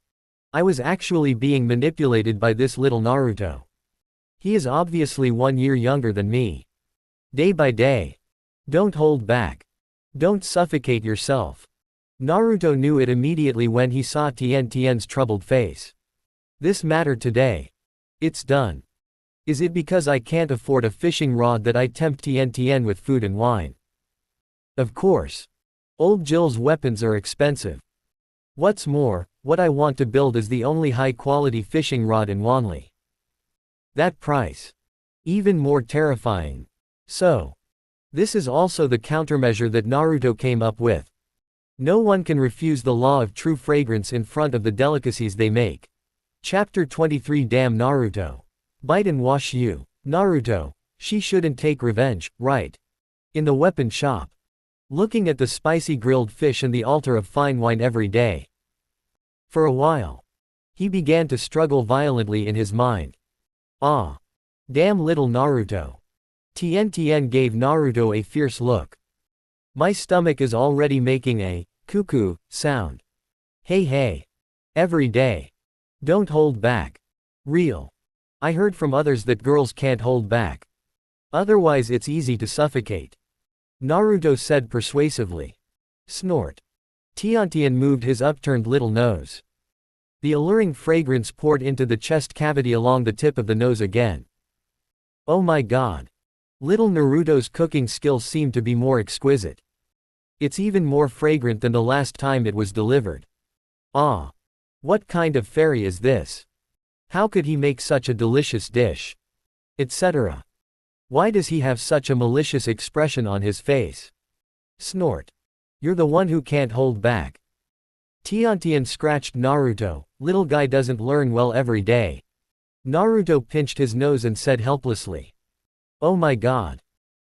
I was actually being manipulated by this little Naruto. He is obviously 1 year younger than me. Day by day. Don't hold back. Don't suffocate yourself. Naruto knew it immediately when he saw Tien's troubled face. This mattered today. It's done. Is it because I can't afford a fishing rod that I tempt Tien with food and wine? Of course. Old Jill's weapons are expensive. What's more, what I want to build is the only high-quality fishing rod in Wanli. That price. Even more terrifying. So. This is also the countermeasure that Naruto came up with. No one can refuse the law of true fragrance in front of the delicacies they make. Chapter 23 Damn Naruto. Bite and wash you. Naruto. She shouldn't take revenge, right? In the weapon shop. Looking at the spicy grilled fish and the altar of fine wine every day. For a while. He began to struggle violently in his mind. Ah. Damn little Naruto. Tien gave Naruto a fierce look. My stomach is already making a cuckoo sound. Hey hey. Every day. Don't hold back. Real. I heard from others that girls can't hold back. Otherwise it's easy to suffocate. Naruto said persuasively. Snort. Tien moved his upturned little nose. The alluring fragrance poured into the chest cavity along the tip of the nose again. Oh my god. Little Naruto's cooking skills seem to be more exquisite. It's even more fragrant than the last time it was delivered. Ah. What kind of fairy is this? How could he make such a delicious dish? Etc. Why does he have such a malicious expression on his face? Snort. You're the one who can't hold back. Tien scratched Naruto. Little guy doesn't learn well every day. Naruto pinched his nose and said helplessly. Oh my god.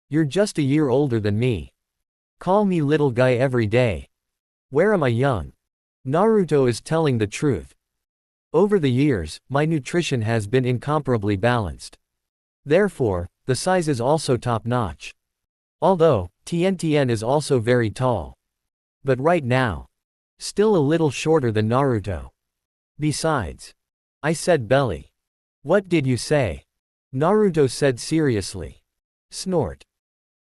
You're just a year older than me. Call me little guy every day. Where am I young? Naruto is telling the truth. Over the years, my nutrition has been incomparably balanced. Therefore, the size is also top-notch. Although, Tien is also very tall. But right now, still a little shorter than Naruto. Besides, I said belly. What did you say? Naruto said seriously. Snort.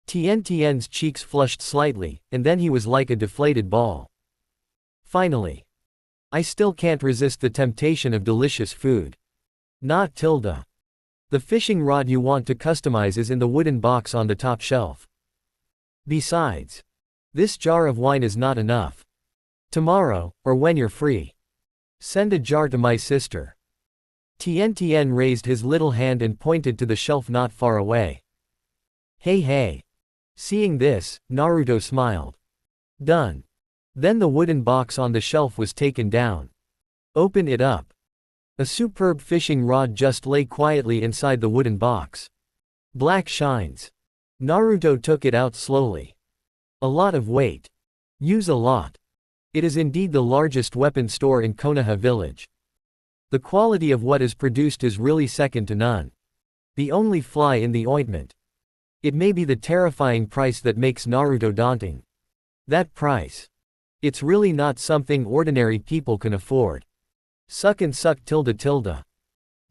Tien's cheeks flushed slightly, and then he was like a deflated ball. Finally. I still can't resist the temptation of delicious food. Not tilde. The fishing rod you want to customize is in the wooden box on the top shelf. Besides, this jar of wine is not enough. Tomorrow, or when you're free, send a jar to my sister. Tien raised his little hand and pointed to the shelf not far away. Hey hey. Seeing this, Naruto smiled. Done. Then the wooden box on the shelf was taken down. Open it up. A superb fishing rod just lay quietly inside the wooden box. Black shines. Naruto took it out slowly. A lot of weight. Use a lot. It is indeed the largest weapon store in Konoha village. The quality of what is produced is really second to none. The only fly in the ointment. It may be the terrifying price that makes Naruto daunting. That price. It's really not something ordinary people can afford. Suck and suck tilde tilde.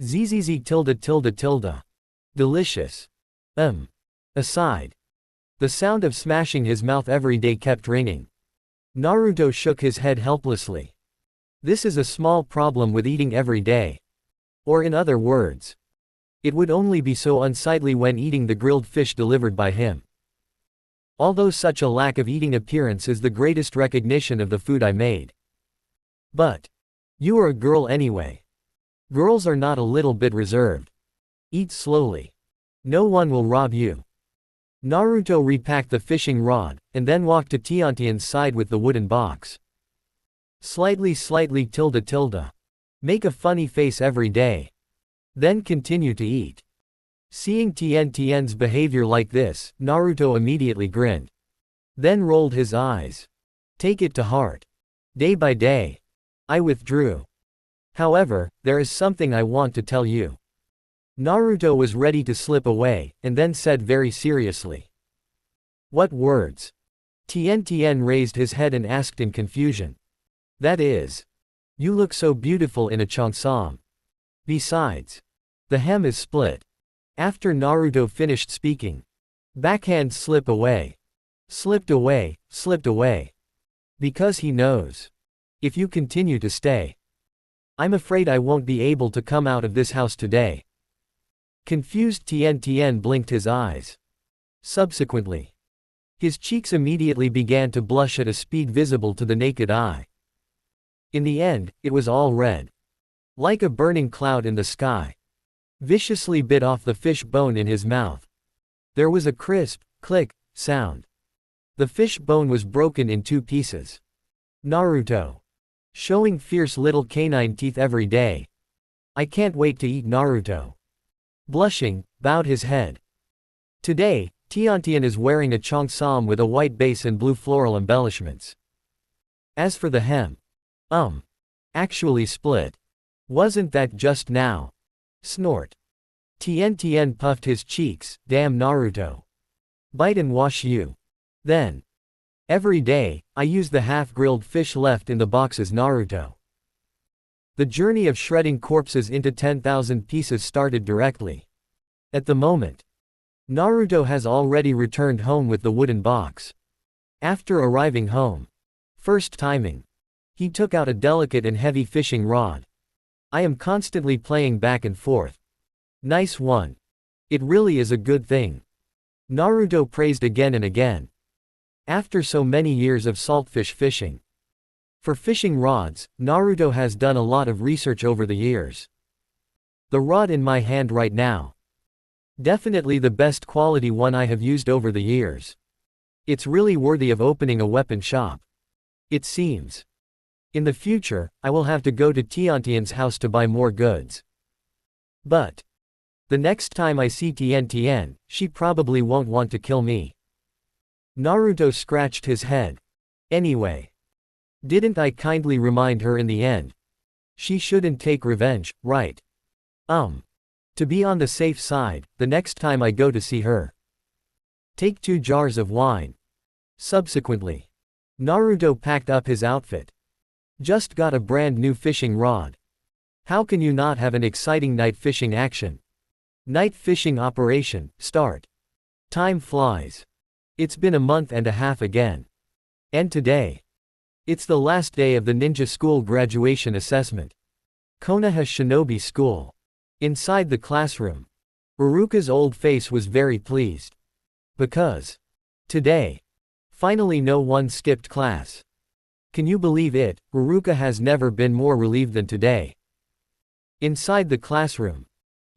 Zzz tilde tilde tilde. Delicious. Aside. The sound of smashing his mouth every day kept ringing. Naruto shook his head helplessly. This is a small problem with eating every day. Or in other words, it would only be so unsightly when eating the grilled fish delivered by him. Although such a lack of eating appearance is the greatest recognition of the food I made. But you are a girl anyway. Girls are not a little bit reserved. Eat slowly. No one will rob you. Naruto repacked the fishing rod, and then walked to Tien's side with the wooden box. Slightly tilde tilde. Make a funny face every day. Then continue to eat. Seeing Tien's behavior like this, Naruto immediately grinned. Then rolled his eyes. Take it to heart. Day by day. I withdrew. However, there is something I want to tell you. Naruto was ready to slip away, and then said very seriously. What words? Tien raised his head and asked in confusion. That is. You look so beautiful in a cheongsam. Besides. The hem is split. After Naruto finished speaking. Backhand slip away. Slipped away, slipped away. Because he knows. If you continue to stay. I'm afraid I won't be able to come out of this house today. Confused Tien blinked his eyes. Subsequently. His cheeks immediately began to blush at a speed visible to the naked eye. In the end, it was all red. Like a burning cloud in the sky. Viciously bit off the fish bone in his mouth. There was a crisp, click, sound. The fish bone was broken in 2 pieces. Naruto. Showing fierce little canine teeth every day. I can't wait to eat Naruto. Blushing, bowed his head. Today, Tien is wearing a cheongsam with a white base and blue floral embellishments. As for the hem. Actually split. Wasn't that just now? Snort. Tien puffed his cheeks, damn Naruto. Bite and wash you. Then. Every day, I use the half-grilled fish left in the boxes Naruto. The journey of shredding corpses into 10,000 pieces started directly. At the moment. Naruto has already returned home with the wooden box. After arriving home. First timing. He took out a delicate and heavy fishing rod. I am constantly playing back and forth. Nice one. It really is a good thing. Naruto praised again and again. After so many years of saltfish fishing. For fishing rods, Naruto has done a lot of research over the years. The rod in my hand right now. Definitely the best quality one I have used over the years. It's really worthy of opening a weapon shop. It seems. In the future, I will have to go to Tien's house to buy more goods. But. The next time I see Tien, she probably won't want to kill me. Naruto scratched his head. Anyway. Didn't I kindly remind her in the end? She shouldn't take revenge, right? To be on the safe side, the next time I go to see her. Take 2 jars of wine. Subsequently. Naruto packed up his outfit. Just got a brand new fishing rod. How can you not have an exciting night fishing action? Night fishing operation, start. Time flies. It's been a month and a half again. And today. It's the last day of the ninja school graduation assessment. Konoha Shinobi School. Inside the classroom. Ruruka's old face was very pleased. Because. Today. Finally no one skipped class. Can you believe it, Ruruka has never been more relieved than today. Inside the classroom.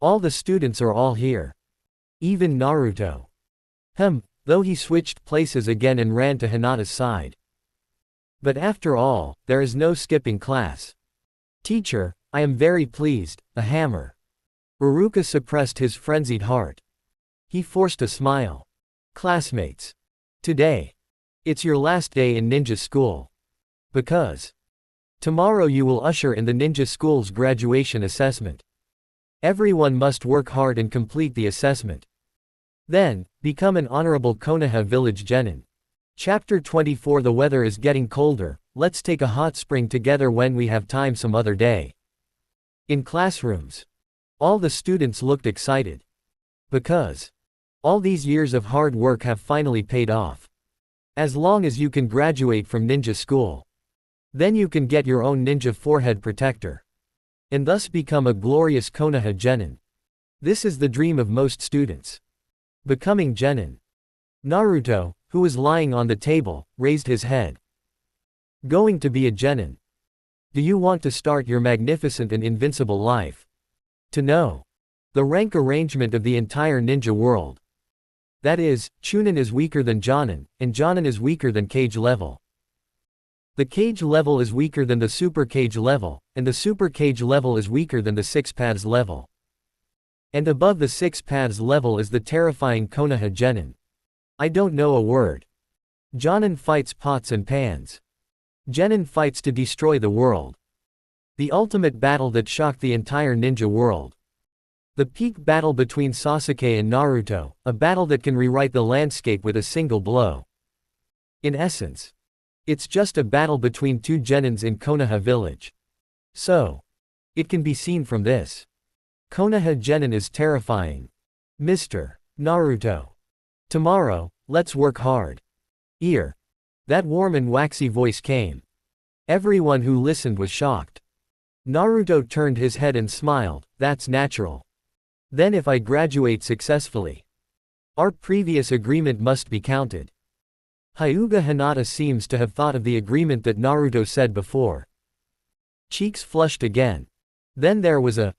All the students are all here. Even Naruto. Though he switched places again and ran to Hinata's side. But after all, there is no skipping class. Teacher, I am very pleased, a hammer. Ruruka suppressed his frenzied heart. He forced a smile. Classmates. Today. It's your last day in ninja school. Because. Tomorrow you will usher in the ninja school's graduation assessment. Everyone must work hard and complete the assessment. Then, become an honorable Konoha village genin. Chapter 24. The weather is getting colder, let's take a hot spring together when we have time some other day. In classrooms. All the students looked excited. Because. All these years of hard work have finally paid off. As long as you can graduate from ninja school. Then you can get your own ninja forehead protector. And thus become a glorious Konoha genin. This is the dream of most students. Becoming genin. Naruto, who was lying on the table, raised his head. Going to be a genin. Do you want to start your magnificent and invincible life? To know the rank arrangement of the entire ninja world. That is, Chunin is weaker than Jonin, and Jonin is weaker than Kage level. The Kage level is weaker than the Super Kage level, and the Super Kage level is weaker than the 6 Paths level. And above the 6 Paths level is the terrifying Konoha genin. I don't know a word. Jonin fights pots and pans. Genin fights to destroy the world. The ultimate battle that shocked the entire ninja world. The peak battle between Sasuke and Naruto, a battle that can rewrite the landscape with a single blow. In essence, it's just a battle between two genins in Konoha village. So, it can be seen from this. Konoha genin is terrifying. Mr. Naruto. Tomorrow, let's work hard. Ear. That warm and waxy voice came. Everyone who listened was shocked. Naruto turned his head and smiled, that's natural. Then if I graduate successfully, our previous agreement must be counted. Hyuga Hinata seems to have thought of the agreement that Naruto said before. Cheeks flushed again. Then there was a,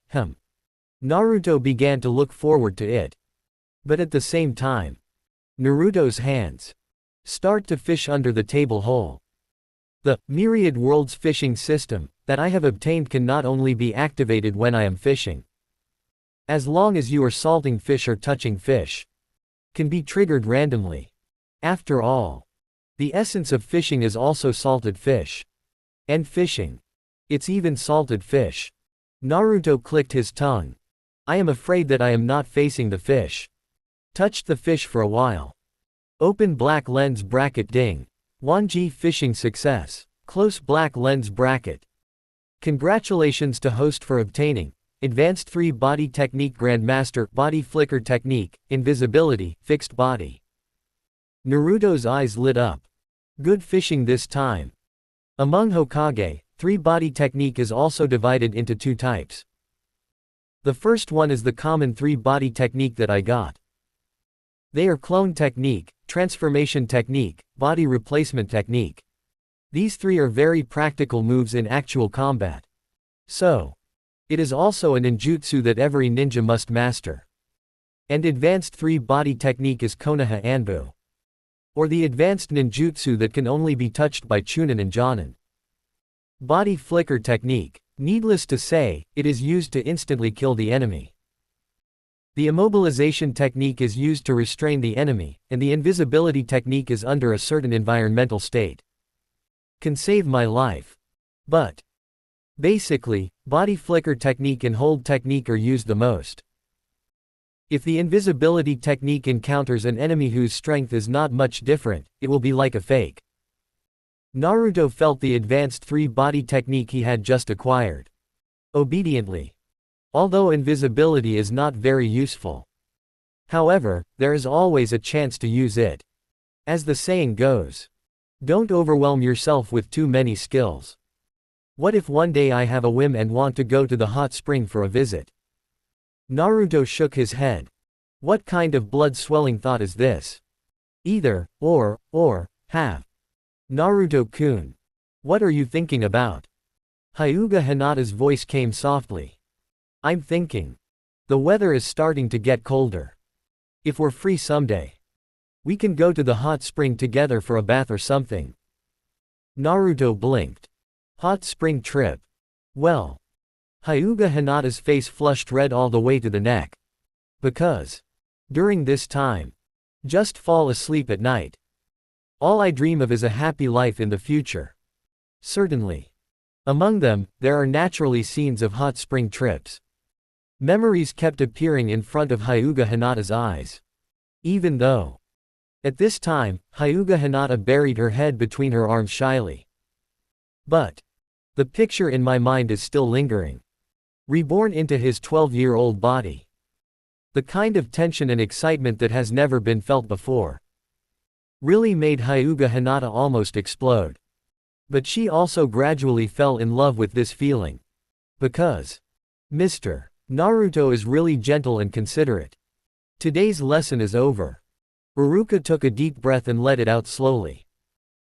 Naruto began to look forward to it. But at the same time, Naruto's hands start to fish under the table hole. The myriad worlds fishing system that I have obtained can not only be activated when I am fishing. As long as you are salting fish or touching fish, can be triggered randomly. After all, the essence of fishing is also salted fish. And fishing. It's even salted fish. Naruto clicked his tongue. I am afraid that I am not facing the fish. Touched the fish for a while. Open black lens bracket ding. Wanji fishing success. Close black lens bracket. Congratulations to host for obtaining Advanced 3 Body Technique Grandmaster Body Flicker Technique, Invisibility, Fixed Body. Naruto's eyes lit up. Good fishing this time. Among Hokage, 3 body technique is also divided into 2 types. The first one is the common 3 body technique that I got. They are clone technique, transformation technique, body replacement technique. These 3 are very practical moves in actual combat. So, it is also a ninjutsu that every ninja must master. And advanced 3 body technique is Konoha Anbu. Or the advanced ninjutsu that can only be touched by Chunin and Jonin. Body flicker technique. Needless to say, it is used to instantly kill the enemy. The immobilization technique is used to restrain the enemy, and the invisibility technique is under a certain environmental state. Can save my life. But basically, body flicker technique and hold technique are used the most. If the invisibility technique encounters an enemy whose strength is not much different, it will be like a fake. Naruto felt the advanced 3 body technique he had just acquired. Obediently. Although invisibility is not very useful. However, there is always a chance to use it. As the saying goes, don't overwhelm yourself with too many skills. What if one day I have a whim and want to go to the hot spring for a visit? Naruto shook his head. What kind of blood-swelling thought is this? Either, or, have. Naruto-kun. What are you thinking about? Hyuga Hinata's voice came softly. I'm thinking. The weather is starting to get colder. If we're free someday, we can go to the hot spring together for a bath or something. Naruto blinked. Hot spring trip. Well. Hyuga Hinata's face flushed red all the way to the neck. Because, during this time, just fall asleep at night. All I dream of is a happy life in the future. Certainly. Among them, there are naturally scenes of hot spring trips. Memories kept appearing in front of Hyuga Hinata's eyes. Even though, at this time, Hyuga Hinata buried her head between her arms shyly. But, the picture in my mind is still lingering. Reborn into his 12-year-old body. The kind of tension and excitement that has never been felt before. Really made Hyuga Hinata almost explode. But she also gradually fell in love with this feeling. Because Mr. Naruto is really gentle and considerate. Today's lesson is over. Iruka took a deep breath and let it out slowly.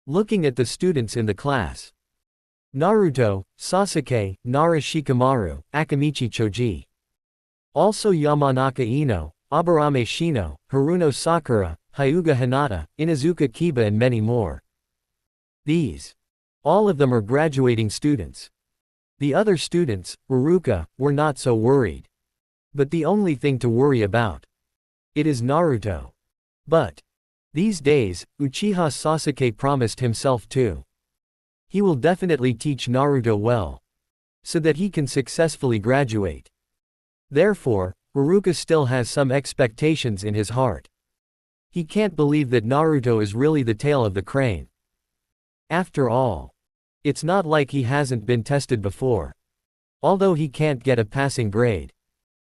Looking at the students in the class. Naruto, Sasuke, Nara Shikamaru, Akamichi Choji. Also Yamanaka Ino, Aburame Shino, Haruno Sakura, Hyuga Hinata, Inazuka Kiba and many more. These. All of them are graduating students. The other students, Iruka, were not so worried. But the only thing to worry about. It is Naruto. But these days, Uchiha Sasuke promised himself too. He will definitely teach Naruto well. so that he can successfully graduate. Therefore, Haruka still has some expectations in his heart. He can't believe that Naruto is really the tail of the crane. After all, it's not like he hasn't been tested before. Although he can't get a passing grade.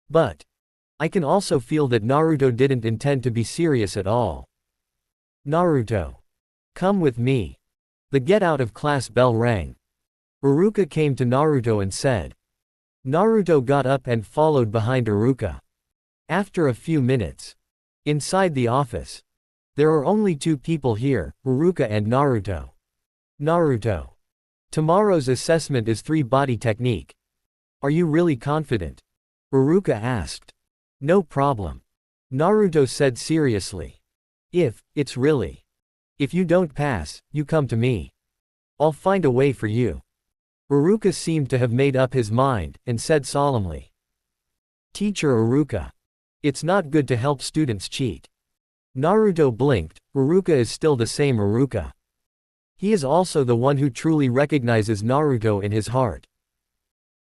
But I can also feel that Naruto didn't intend to be serious at all. Naruto, come with me. The get out of class bell rang. Haruka came to Naruto and said. Naruto got up and followed behind Haruka. After a few minutes, inside the office, there are only two people here, Haruka and Naruto. Naruto, tomorrow's assessment is 3-body technique. Are you really confident? Haruka asked. No problem. Naruto said seriously. If you don't pass, you come to me. I'll find a way for you. Haruka seemed to have made up his mind, and said solemnly. Teacher Haruka. It's not good to help students cheat. Naruto blinked. Haruka is still the same Haruka. He is also the one who truly recognizes Naruto in his heart.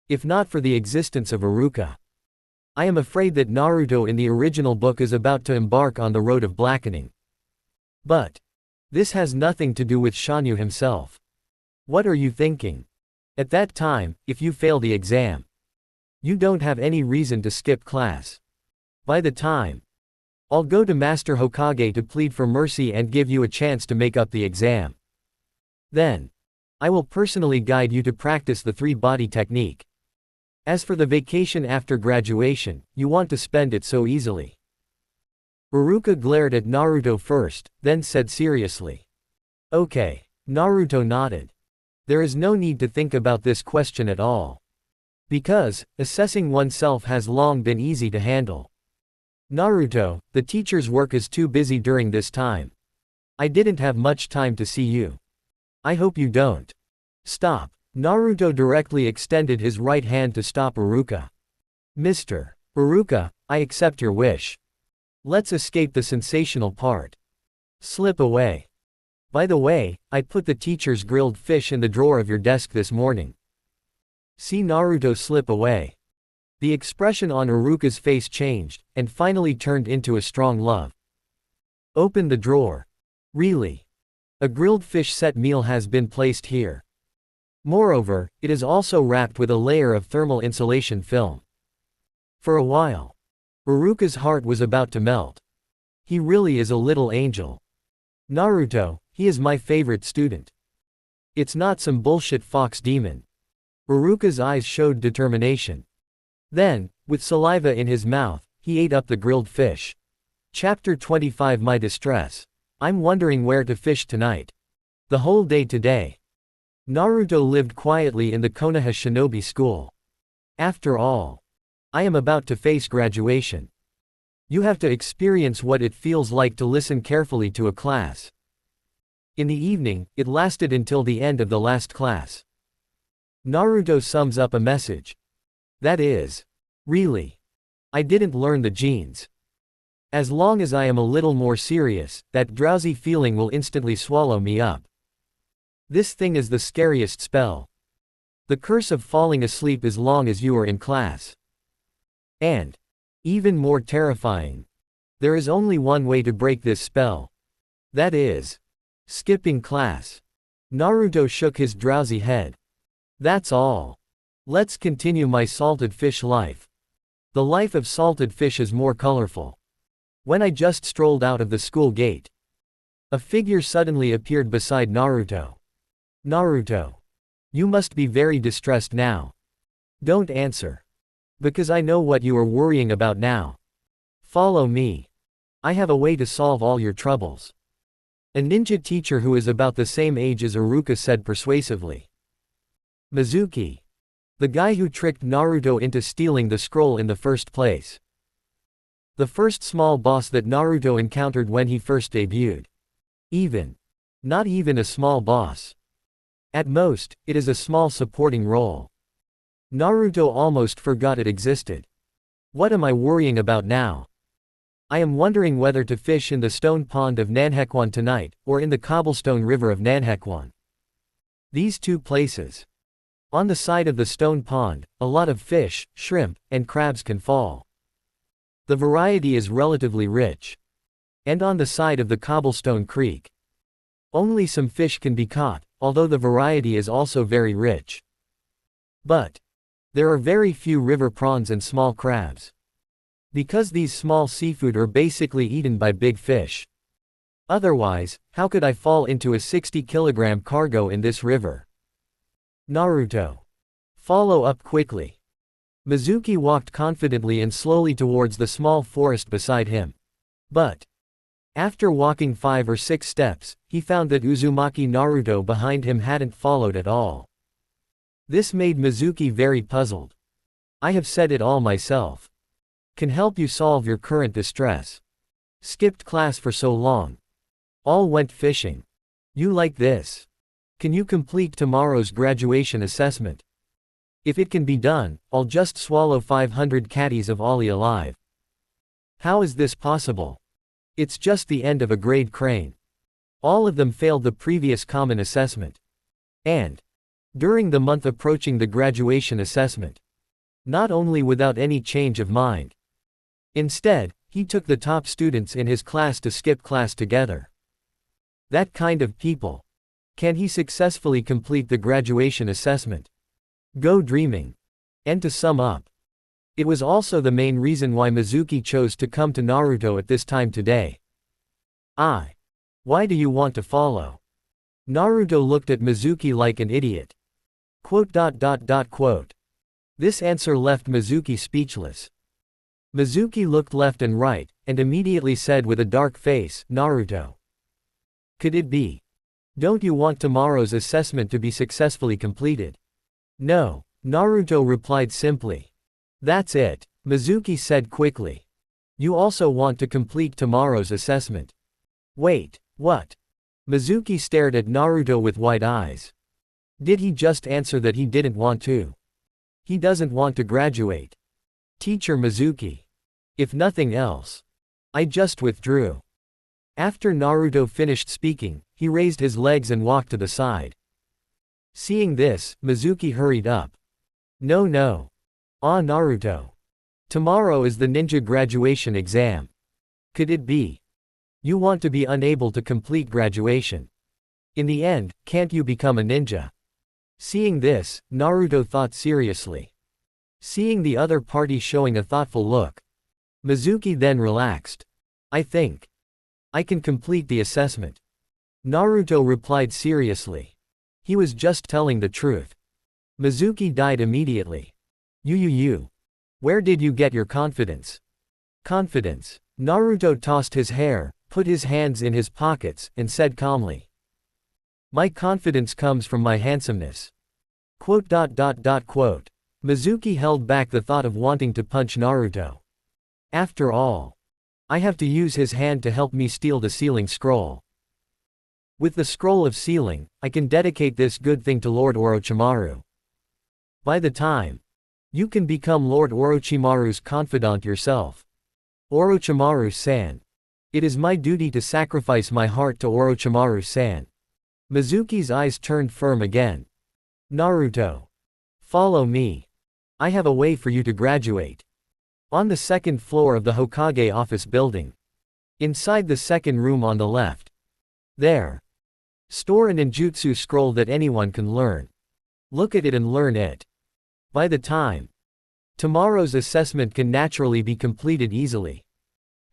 If not for the existence of Haruka, I am afraid that Naruto in the original book is about to embark on the road of blackening. But this has nothing to do with Shanyu himself. What are you thinking? At that time, if you fail the exam, you don't have any reason to skip class. By the time, I'll go to Master Hokage to plead for mercy and give you a chance to make up the exam. Then, I will personally guide you to practice the 3-body technique. As for the vacation after graduation, you want to spend it so easily. Haruka glared at Naruto first, then said seriously. Okay. Naruto nodded. There is no need to think about this question at all. Because, assessing oneself has long been easy to handle. Naruto, the teacher's work is too busy during this time. I didn't have much time to see you. I hope you don't. Stop. Naruto directly extended his right hand to stop Haruka. Mr. Haruka, I accept your wish. Let's escape the sensational part. Slip away. By the way, I put the teacher's grilled fish in the drawer of your desk this morning. See Naruto slip away. The expression on Haruka's face changed, and finally turned into a strong love. Open the drawer. Really? A grilled fish set meal has been placed here. Moreover, it is also wrapped with a layer of thermal insulation film. For a while, Haruka's heart was about to melt. He really is a little angel. Naruto, he is my favorite student. It's not some bullshit fox demon. Haruka's eyes showed determination. Then, with saliva in his mouth, he ate up the grilled fish. Chapter 25 My Distress. I'm wondering where to fish tonight. The whole day today. Naruto lived quietly in the Konoha Shinobi School. After all, I am about to face graduation. You have to experience what it feels like to listen carefully to a class. In the evening, it lasted until the end of the last class. Naruto sums up a message. That is, really, I didn't learn the genes. As long as I am a little more serious, that drowsy feeling will instantly swallow me up. This thing is the scariest spell. The curse of falling asleep as long as you are in class. And, even more terrifying, there is only one way to break this spell. That is, skipping class. Naruto shook his drowsy head. That's all. Let's continue my salted fish life. The life of salted fish is more colorful. When I just strolled out of the school gate, a figure suddenly appeared beside Naruto. Naruto. You must be very distressed now. Don't answer. Because I know what you are worrying about now. Follow me. I have a way to solve all your troubles. A ninja teacher who is about the same age as Haruka said persuasively. Mizuki. The guy who tricked Naruto into stealing the scroll in the first place. The first small boss that Naruto encountered when he first debuted. Not even a small boss. At most, it is a small supporting role. Naruto almost forgot it existed. What am I worrying about now? I am wondering whether to fish in the stone pond of Nanhekwan tonight, or in the cobblestone river of Nanhekwan. These two places. On the side of the stone pond, a lot of fish, shrimp, and crabs can fall. The variety is relatively rich. And on the side of the cobblestone creek, only some fish can be caught, although the variety is also very rich. But there are very few river prawns and small crabs, because these small seafood are basically eaten by big fish. Otherwise, how could I fall into a 60-kilogram cargo in this river? Naruto. Follow up quickly. Mizuki walked confidently and slowly towards the small forest beside him. But after walking 5 or 6 steps, he found that Uzumaki Naruto behind him hadn't followed at all. This made Mizuki very puzzled. I have said it all myself. Can help you solve your current distress. Skipped class for so long. All went fishing. You like this? Can you complete tomorrow's graduation assessment? If it can be done, I'll just swallow 500 caddies of Ollie alive. How is this possible? It's just the end of a grade crane. All of them failed the previous common assessment. And during the month approaching the graduation assessment, not only without any change of mind. Instead, he took the top students in his class to skip class together. That kind of people. Can he successfully complete the graduation assessment? Go dreaming. And to sum up, it was also the main reason why Mizuki chose to come to Naruto at this time today. Why do you want to follow? Naruto looked at Mizuki like an idiot. Quote. This answer left Mizuki speechless. Mizuki looked left and right, and immediately said with a dark face, Naruto. Could it be? Don't you want tomorrow's assessment to be successfully completed? No, Naruto replied simply. That's it, Mizuki said quickly. You also want to complete tomorrow's assessment. Wait, what? Mizuki stared at Naruto with wide eyes. Did he just answer that he didn't want to? He doesn't want to graduate. Teacher Mizuki. If nothing else, I just withdrew. After Naruto finished speaking, he raised his legs and walked to the side. Seeing this, Mizuki hurried up. No. Naruto. Tomorrow is the ninja graduation exam. Could it be? You want to be unable to complete graduation. In the end, can't you become a ninja? Seeing this, Naruto thought seriously. Seeing the other party showing a thoughtful look, Mizuki then relaxed. I think I can complete the assessment. Naruto replied seriously. He was just telling the truth. Mizuki died immediately. You. Where did you get your confidence? Confidence. Naruto tossed his hair, put his hands in his pockets, and said calmly. My confidence comes from my handsomeness. Quote. Mizuki held back the thought of wanting to punch Naruto. After all, I have to use his hand to help me steal the sealing scroll. With the scroll of sealing, I can dedicate this good thing to Lord Orochimaru. By the time you can become Lord Orochimaru's confidant yourself. Orochimaru-san. It is my duty to sacrifice my heart to Orochimaru-san. Mizuki's eyes turned firm again. Naruto. Follow me. I have a way for you to graduate. On the second floor of the Hokage office building. Inside the second room on the left. There. Store an ninjutsu scroll that anyone can learn. Look at it and learn it. By the time tomorrow's assessment can naturally be completed easily.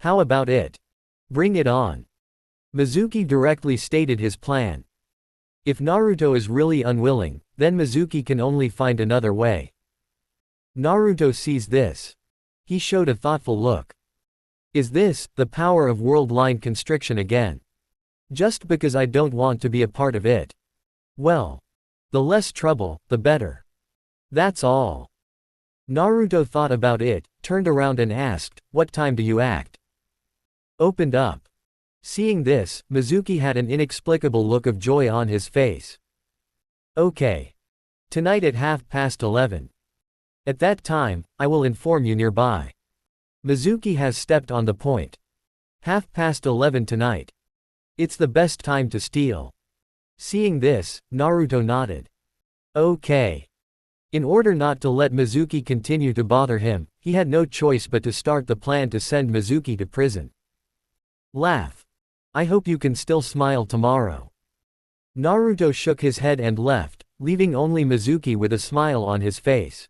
How about it? Bring it on. Mizuki directly stated his plan. If Naruto is really unwilling, then Mizuki can only find another way. Naruto sees this. He showed a thoughtful look. Is this the power of world line constriction again? Just because I don't want to be a part of it? Well, the less trouble, the better. That's all. Naruto thought about it, turned around and asked, what time do you act? Opened up. Seeing this, Mizuki had an inexplicable look of joy on his face. Okay. Tonight at 11:30. At that time, I will inform you nearby. Mizuki has stepped on the point. 11:30 tonight. It's the best time to steal. Seeing this, Naruto nodded. Okay. In order not to let Mizuki continue to bother him, he had no choice but to start the plan to send Mizuki to prison. Laugh. I hope you can still smile tomorrow. Naruto shook his head and left, leaving only Mizuki with a smile on his face.